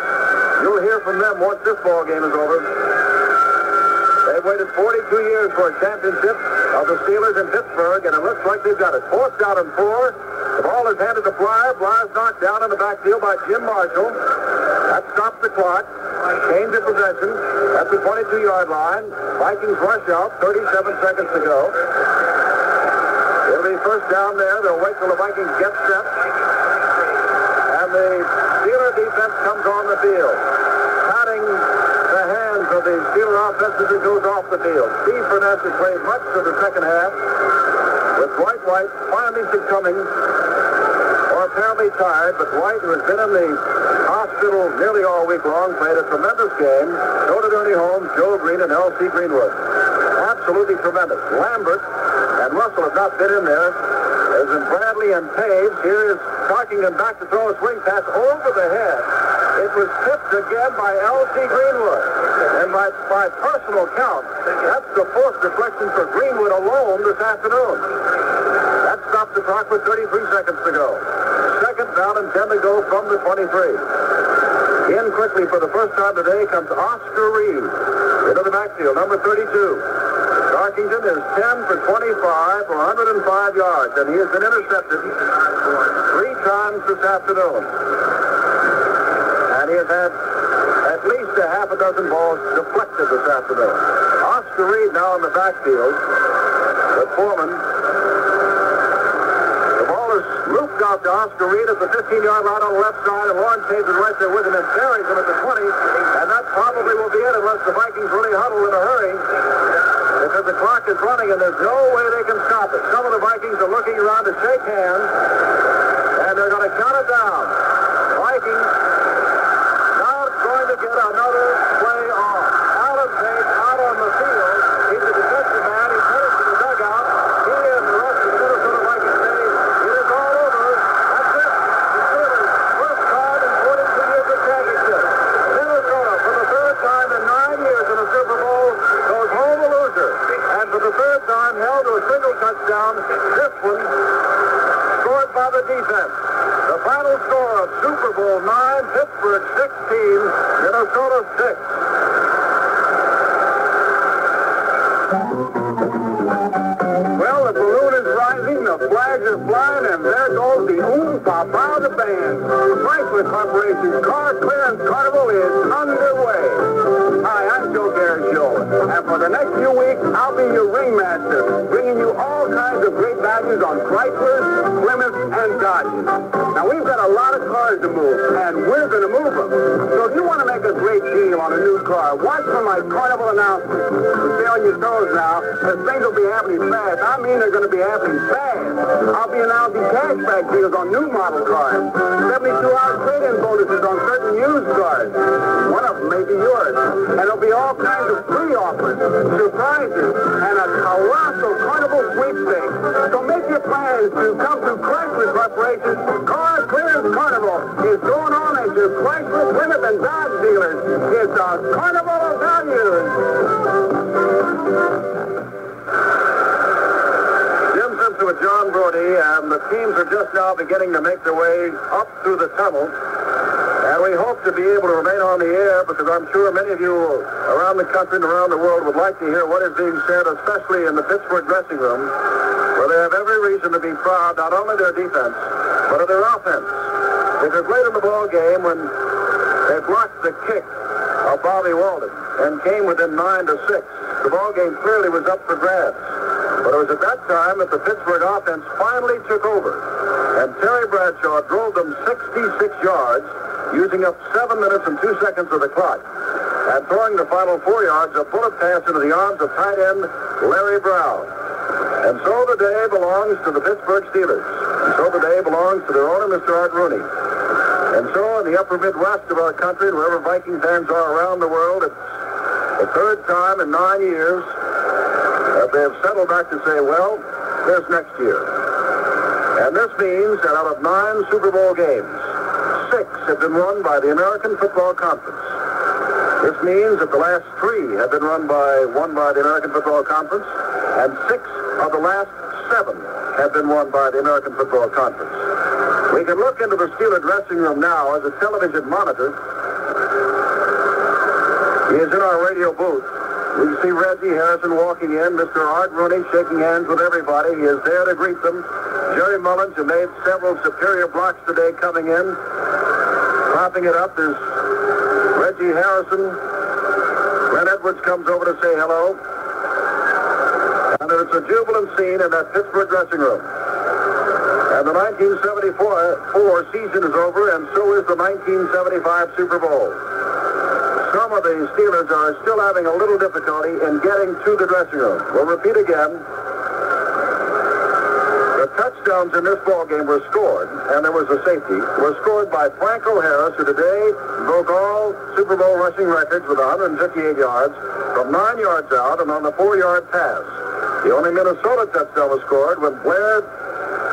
you'll hear from them once this ball game is over. They've waited 42 years for a championship of the Steelers in Pittsburgh, and it looks like they've got it. 4th down and 4. The ball is handed to Blyer. Blyer's knocked down in the backfield by Jim Marshall. That stops the clock. Change of possession at the 22-yard line. Vikings rush out. 37 seconds to go. It'll be 1st down there. They'll wait till the Vikings get set. And the Steeler defense comes on the field, patting the hands of the Steeler offense as it goes off the field. Steve Furness has played much of the second half with Dwight White finally succumbing, or apparently tired, but White, who has been in the hospital nearly all week long, played a tremendous game. So did Ernie Holmes, Joe Green, and L.C. Greenwood. Absolutely tremendous. Lambert and Russell have not been in there. As in Bradley and Taves, here is Tarkington back to throw a swing pass over the head. It was tipped again by L.C. Greenwood. And by personal count, that's the 4th deflection for Greenwood alone this afternoon. That stopped the clock with 33 seconds to go. 2nd down and 10 to go from the 23. In quickly for the first time today comes Oscar Reed into the backfield, number 32. Tarkington is 10 for 25 for 105 yards, and he has been intercepted 3 times this afternoon. And he has had at least a half a dozen balls deflected this afternoon. Oscar Reed now in the backfield with Foreman. The ball is handoff to Oscar Reed at the 15-yard line on the left side, and Lawrence Hayes is right there with him and buries him at the 20, and that probably will be it unless the Vikings really huddle in a hurry, because the clock is running and there's no way they can stop it. Some of the Vikings are looking around to shake hands, and they're going to count it down. Vikings now going to get another play off. Alan Page out on the field. He's a defensive man. He's headed to the dugout. He and the rest of the Minnesota Vikings say it is all over. That's it. The Steelers' first time in 42 years of championship. Minnesota, for the third time in 9 years in a Super Bowl, goes home a loser. And for the third time held to a single touchdown. This one scored by the defense. The final score of Super Bowl IX, Pittsburgh 16, Minnesota 6. Well, the balloon is rising, the flags are flying, and there goes the Oom-Papa of the band. Chrysler Corporation's Car Clearance Carnival is underway. Hi, I'm Joe Garrishow, and for the next few weeks, I'll be your ringmaster, bringing you all kinds of great values on Chrysler, Plymouth, and Dodge. Now, we've got a lot of cars to move, and we're going to move them. So if you want to make a great deal on a new car, watch for my Carnival announcements. You stay on your toes now, because things will be happening fast. I mean they're going to be happening fast. I'll be announcing cashback deals on new model cars, 72-hour trade-in bonuses on certain used cars. One of them may be yours. And there'll be all kinds of free offers, surprises, and a colossal Carnival sweepstakes. So make your plans to come to Chrysler Corporation's Car Clearance Carnival. Is going on at your Chrysler, Plymouth, and Dodge dealers. It's a carnival of values. Jim Simpson with John Brodie, and the teams are just now beginning to make their way up through the tunnel. And we hope to be able to remain on the air, because I'm sure many of you around the country and around the world would like to hear what is being said, especially in the Pittsburgh dressing room, where they have every reason to be proud, not only of their defense, but of their offense. Because late in the ball game, when they blocked the kick of Bobby Walden and came within 9-6, the ball game clearly was up for grabs. But it was at that time that the Pittsburgh offense finally took over, and Terry Bradshaw drove them 66 yards, using up 7 minutes and 2 seconds of the clock, and throwing the final 4 yards, a bullet pass into the arms of tight end Larry Brown. And so the day belongs to the Pittsburgh Steelers. And so the day belongs to their owner, Mr. Art Rooney. And so in the upper Midwest of our country, and wherever Viking fans are around the world, it's the third time in 9 years that they have settled back to say, well, there's next year. And this means that out of 9 Super Bowl games, 6 have been won by the American Football Conference. This means that the last 3 have been won by the American Football Conference, and 6 of the last 7 have been won by the American Football Conference. We can look into the Steeler dressing room now as a television monitor. He is in our radio booth. We see Reggie Harrison walking in, Mr. Art Rooney shaking hands with everybody. He is there to greet them. Jerry Mullins, who made several superior blocks today, coming in. Propping it up is Reggie Harrison. Glenn Edwards comes over to say hello. And there's a jubilant scene in that Pittsburgh dressing room. And the 1974 season is over, and so is the 1975 Super Bowl. Some of the Steelers are still having a little difficulty in getting to the dressing room. We'll repeat again. The touchdowns in this ball game were scored, and there was a safety, were scored by Franco Harris, who today broke all Super Bowl rushing records with 158 yards from 9 yards out and on the 4-yard pass. The only Minnesota touchdown was scored when Blair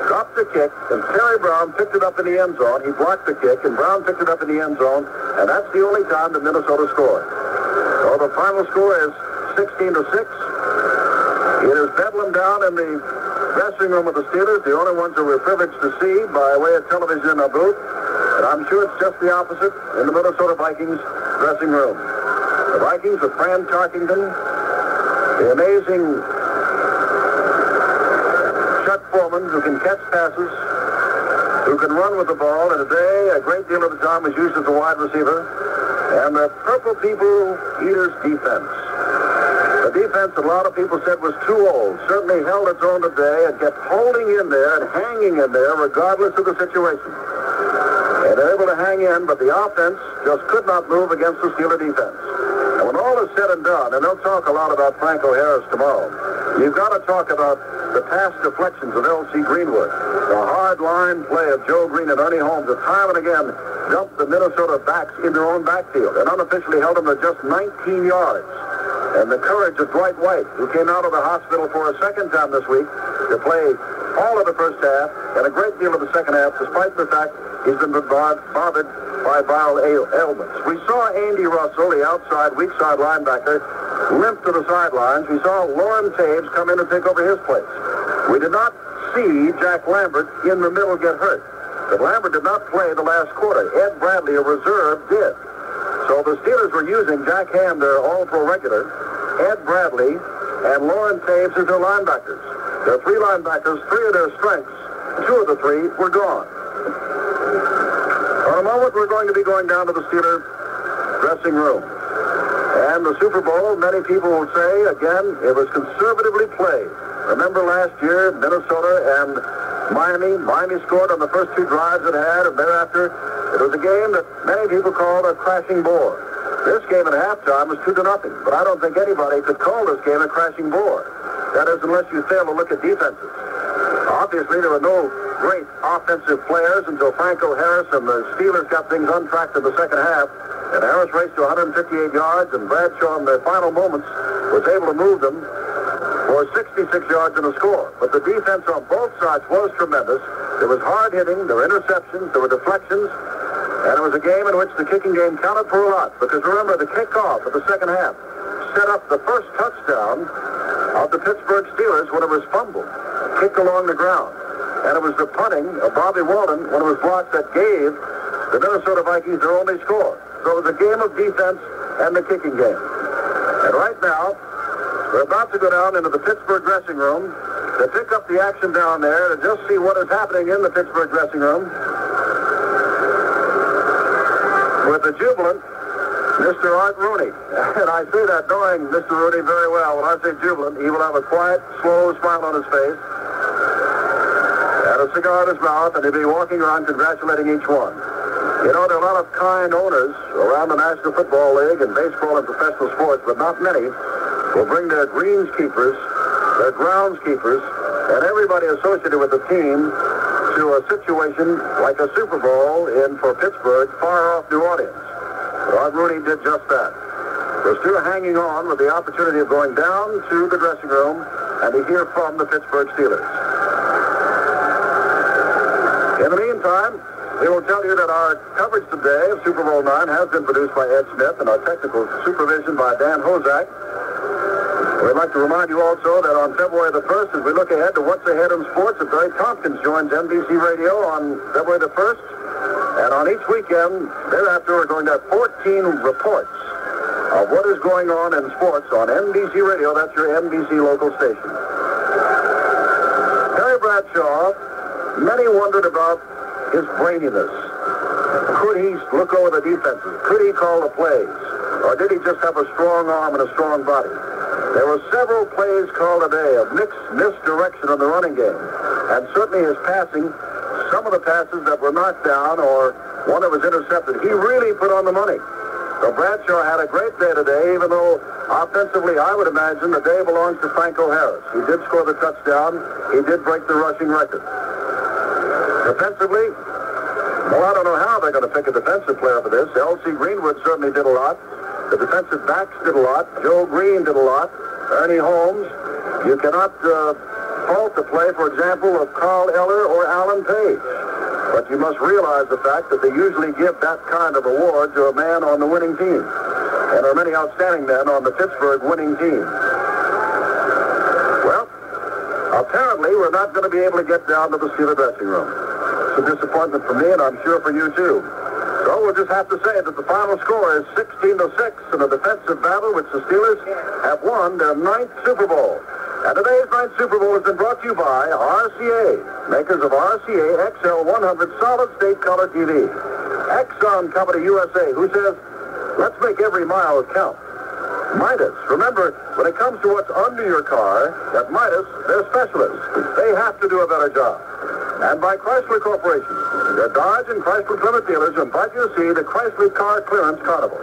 dropped the kick, and Terry Brown picked it up in the end zone. He blocked the kick, and Brown picked it up in the end zone, and that's the only time that Minnesota scored. So the final score is 16-6. It is bedlam down in the dressing room of the Steelers, the only ones that we're privileged to see by way of television in a booth. And I'm sure it's just the opposite in the Minnesota Vikings dressing room. The Vikings with Fran Tarkington, the amazing Chuck Foreman, who can catch passes, who can run with the ball, and today a great deal of the time was used as a wide receiver, and the Purple People Eaters defense. The defense, a lot of people said, was too old. Certainly held its own today and kept holding in there and hanging in there regardless of the situation. And they're able to hang in, but the offense just could not move against the Steeler defense. And when all is said and done, and they'll talk a lot about Franco Harris tomorrow, you've got to talk about the pass deflections of L.C. Greenwood. The hard line play of Joe Green and Ernie Holmes that time and again dumped the Minnesota backs in their own backfield and unofficially held them to just 19 yards. And the courage of Dwight White, who came out of the hospital for a second time this week to play all of the first half and a great deal of the second half, despite the fact he's been bothered by viral ailments. We saw Andy Russell, the outside, weak side linebacker, limp to the sidelines. We saw Lauren Taves come in and take over his place. We did not see Jack Lambert in the middle get hurt. But Lambert did not play the last quarter. Ed Bradley, a reserve, did. So the Steelers were using Jack Ham, their all-pro regular, Ed Bradley, and Lauren Taves as their linebackers. Their three linebackers, three of their strengths, two of the three were gone. For a moment, we're going to be going down to the Steeler dressing room. And the Super Bowl, many people will say, again, it was conservatively played. Remember last year, Minnesota and Miami. Miami scored on the first two drives it had, and thereafter, it was a game that many people called a crashing bore. This game at halftime was 2-0, but I don't think anybody could call this game a crashing bore. That is, unless you fail to look at defenses. Obviously, there were no great offensive players until Franco Harris and the Steelers got things untracked in the second half. And Harris raced to 158 yards, and Bradshaw in the final moments was able to move them for 66 yards in a score. But the defense on both sides was tremendous. There was hard hitting, there were interceptions, there were deflections, and it was a game in which the kicking game counted for a lot. Because remember, the kickoff of the second half set up the first touchdown of the Pittsburgh Steelers when it was fumbled, kicked along the ground. And it was the punting of Bobby Walden when it was blocked that gave the Minnesota Vikings their only score. So it was a game of defense and the kicking game. And right now, we're about to go down into the Pittsburgh dressing room to pick up the action down there to just see what is happening in the Pittsburgh dressing room with the jubilant Mr. Art Rooney. And I say that knowing Mr. Rooney very well. When I say jubilant, he will have a quiet, slow smile on his face and a cigar in his mouth, and he'll be walking around congratulating each one. You know, there are a lot of kind owners around the National Football League and baseball and professional sports, but not many will bring their greenskeepers, their groundskeepers, and everybody associated with the team to a situation like a Super Bowl for Pittsburgh, far off New Orleans. Art Rooney did just that. We're still hanging on with the opportunity of going down to the dressing room and to hear from the Pittsburgh Steelers. In the meantime, we will tell you that our coverage today of Super Bowl IX has been produced by Ed Smith and our technical supervision by Dan Hozak. We'd like to remind you also that on February the 1st, as we look ahead to what's ahead in sports, that Barry Tompkins joins NBC Radio on February the 1st. And on each weekend, thereafter, we're going to have 14 reports of what is going on in sports on NBC Radio. That's your NBC local station. Terry Bradshaw, many wondered about his braininess. Could he look over the defenses? Could he call the plays? Or did he just have a strong arm and a strong body? There were several plays called today of misdirection on the running game. And certainly his passing, some of the passes that were knocked down or one that was intercepted, he really put on the money. So Bradshaw had a great day today, even though offensively I would imagine the day belongs to Franco Harris. He did score the touchdown. He did break the rushing record. Defensively, well, I don't know how they're going to pick a defensive player for this. L.C. Greenwood certainly did a lot. The defensive backs did a lot. Joe Green did a lot. Ernie Holmes. You cannot fault the play, for example, of Carl Eller or Alan Page. But you must realize the fact that they usually give that kind of award to a man on the winning team. And there are many outstanding men on the Pittsburgh winning team. Well, apparently we're not going to be able to get down to the Steeler dressing room. It's a disappointment for me, and I'm sure for you too. So we'll just have to say that the final score is 16-6 in a defensive battle which the Steelers have won their 9th Super Bowl. And today's 9th Super Bowl has been brought to you by RCA, makers of RCA XL 100 solid state color TV. Exxon Company USA, who says, let's make every mile count. Midas. Remember, when it comes to what's under your car, at Midas, they're specialists. They have to do a better job. And by Chrysler Corporation, your Dodge and Chrysler Plymouth dealers invite you to see the Chrysler Car Clearance Carnival.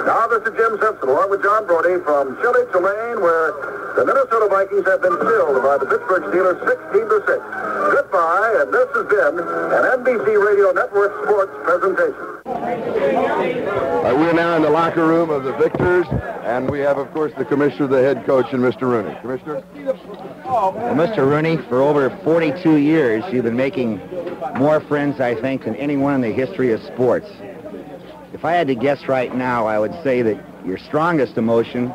Now this is Jim Simpson along with John Brodie from chilly Tulane, where the Minnesota Vikings have been killed by the Pittsburgh Steelers 16-6. Goodbye, and this has been an NBC Radio Network Sports presentation. We're now in the locker room of the victors, and we have, of course, the commissioner, the head coach, and Mr. Rooney. Commissioner? Well, Mr. Rooney, for over 42 years, you've been making more friends, I think, than anyone in the history of sports. If I had to guess right now, I would say that your strongest emotion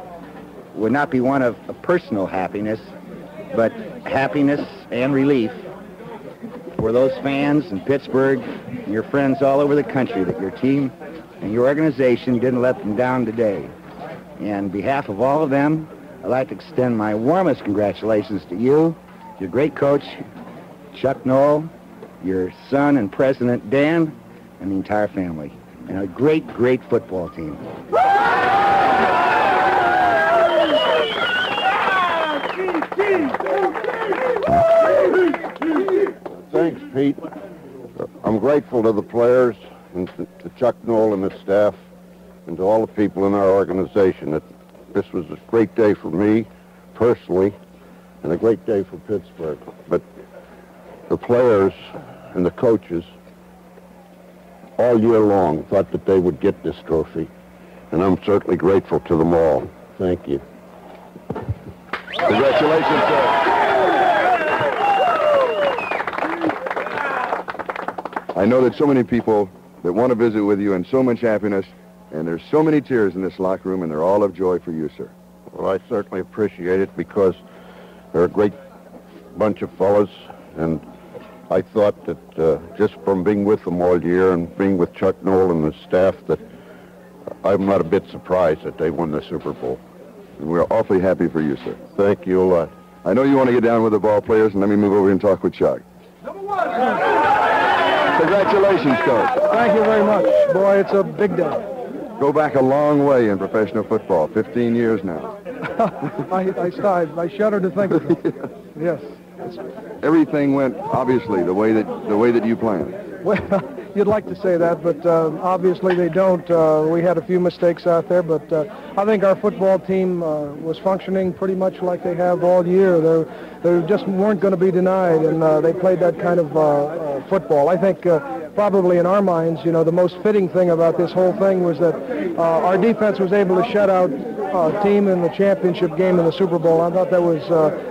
would not be one of personal happiness, but happiness and relief for those fans in Pittsburgh and your friends all over the country that your team and your organization didn't let them down today. And on behalf of all of them, I'd like to extend my warmest congratulations to you, your great coach, Chuck Noll, your son and president, Dan, and the entire family. And a great, great football team. Thanks, Pete. I'm grateful to the players and to Chuck Noll and his staff and to all the people in our organization. That this was a great day for me personally and a great day for Pittsburgh. But the players and the coaches all year long thought that they would get this trophy, and I'm certainly grateful to them all. Thank you. Congratulations, sir. I know that so many people that want to visit with you and so much happiness, and there's so many tears in this locker room, and they're all of joy for you, sir. Well, I certainly appreciate it because they're a great bunch of fellas, and I thought that just from being with them all year and being with Chuck Noll and the staff that I'm not a bit surprised that they won the Super Bowl. And we're awfully happy for you, sir. Thank you a lot. I know you want to get down with the ball players, and let me move over and talk with Chuck. Congratulations, Coach. Thank you very much. Boy, it's a big day. Go back a long way in professional football, 15 years now. I shudder to think of it. Yes. Everything went, obviously, the way that you planned. Well, you'd like to say that, but obviously they don't. We had a few mistakes out there, but I think our football team was functioning pretty much like they have all year. They just weren't going to be denied, and they played that kind of football. I think probably in our minds, the most fitting thing about this whole thing was that our defense was able to shut out a team in the championship game in the Super Bowl. I thought that was,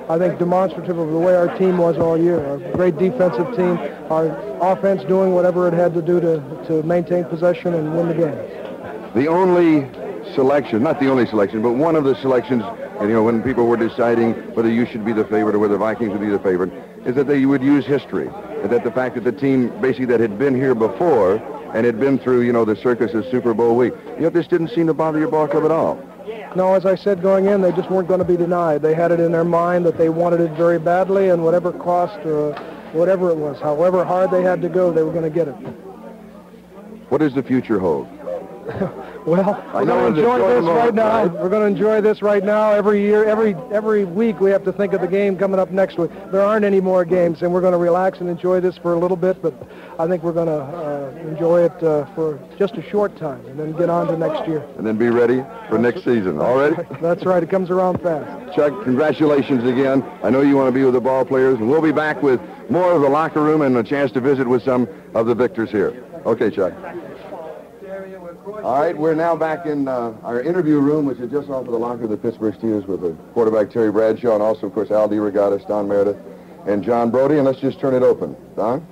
I think, demonstrative of the way our team was all year. A great defensive team, our offense doing whatever it had to do to maintain possession and win the game. The only selection, not the only selection, but one of the selections, and when people were deciding whether you should be the favorite or whether the Vikings would be the favorite, is that they would use history. And that the fact that the team basically that had been here before and had been through, the circus of Super Bowl week, this didn't seem to bother your ball club at all. No, as I said going in, they just weren't going to be denied. They had it in their mind that they wanted it very badly, and whatever cost or whatever it was, however hard they had to go, they were going to get it. What does the future hold? Well, we're going to enjoy this right now. We're going to enjoy this right now. Every year, every week, we have to think of the game coming up next week. There aren't any more games, and we're going to relax and enjoy this for a little bit, but I think we're going to enjoy it for just a short time and then get on to next year. And then be ready for next season. All ready? That's right. It comes around fast. Chuck, congratulations again. I know you want to be with the ball players, and we'll be back with more of the locker room and a chance to visit with some of the victors here. Okay, Chuck. All right, we're now back in our interview room, which is just off of the locker of the Pittsburgh Steelers with the quarterback Terry Bradshaw and also, of course, Al DeRogatis, Don Meredith, and John Brodie. And let's just turn it open. Don?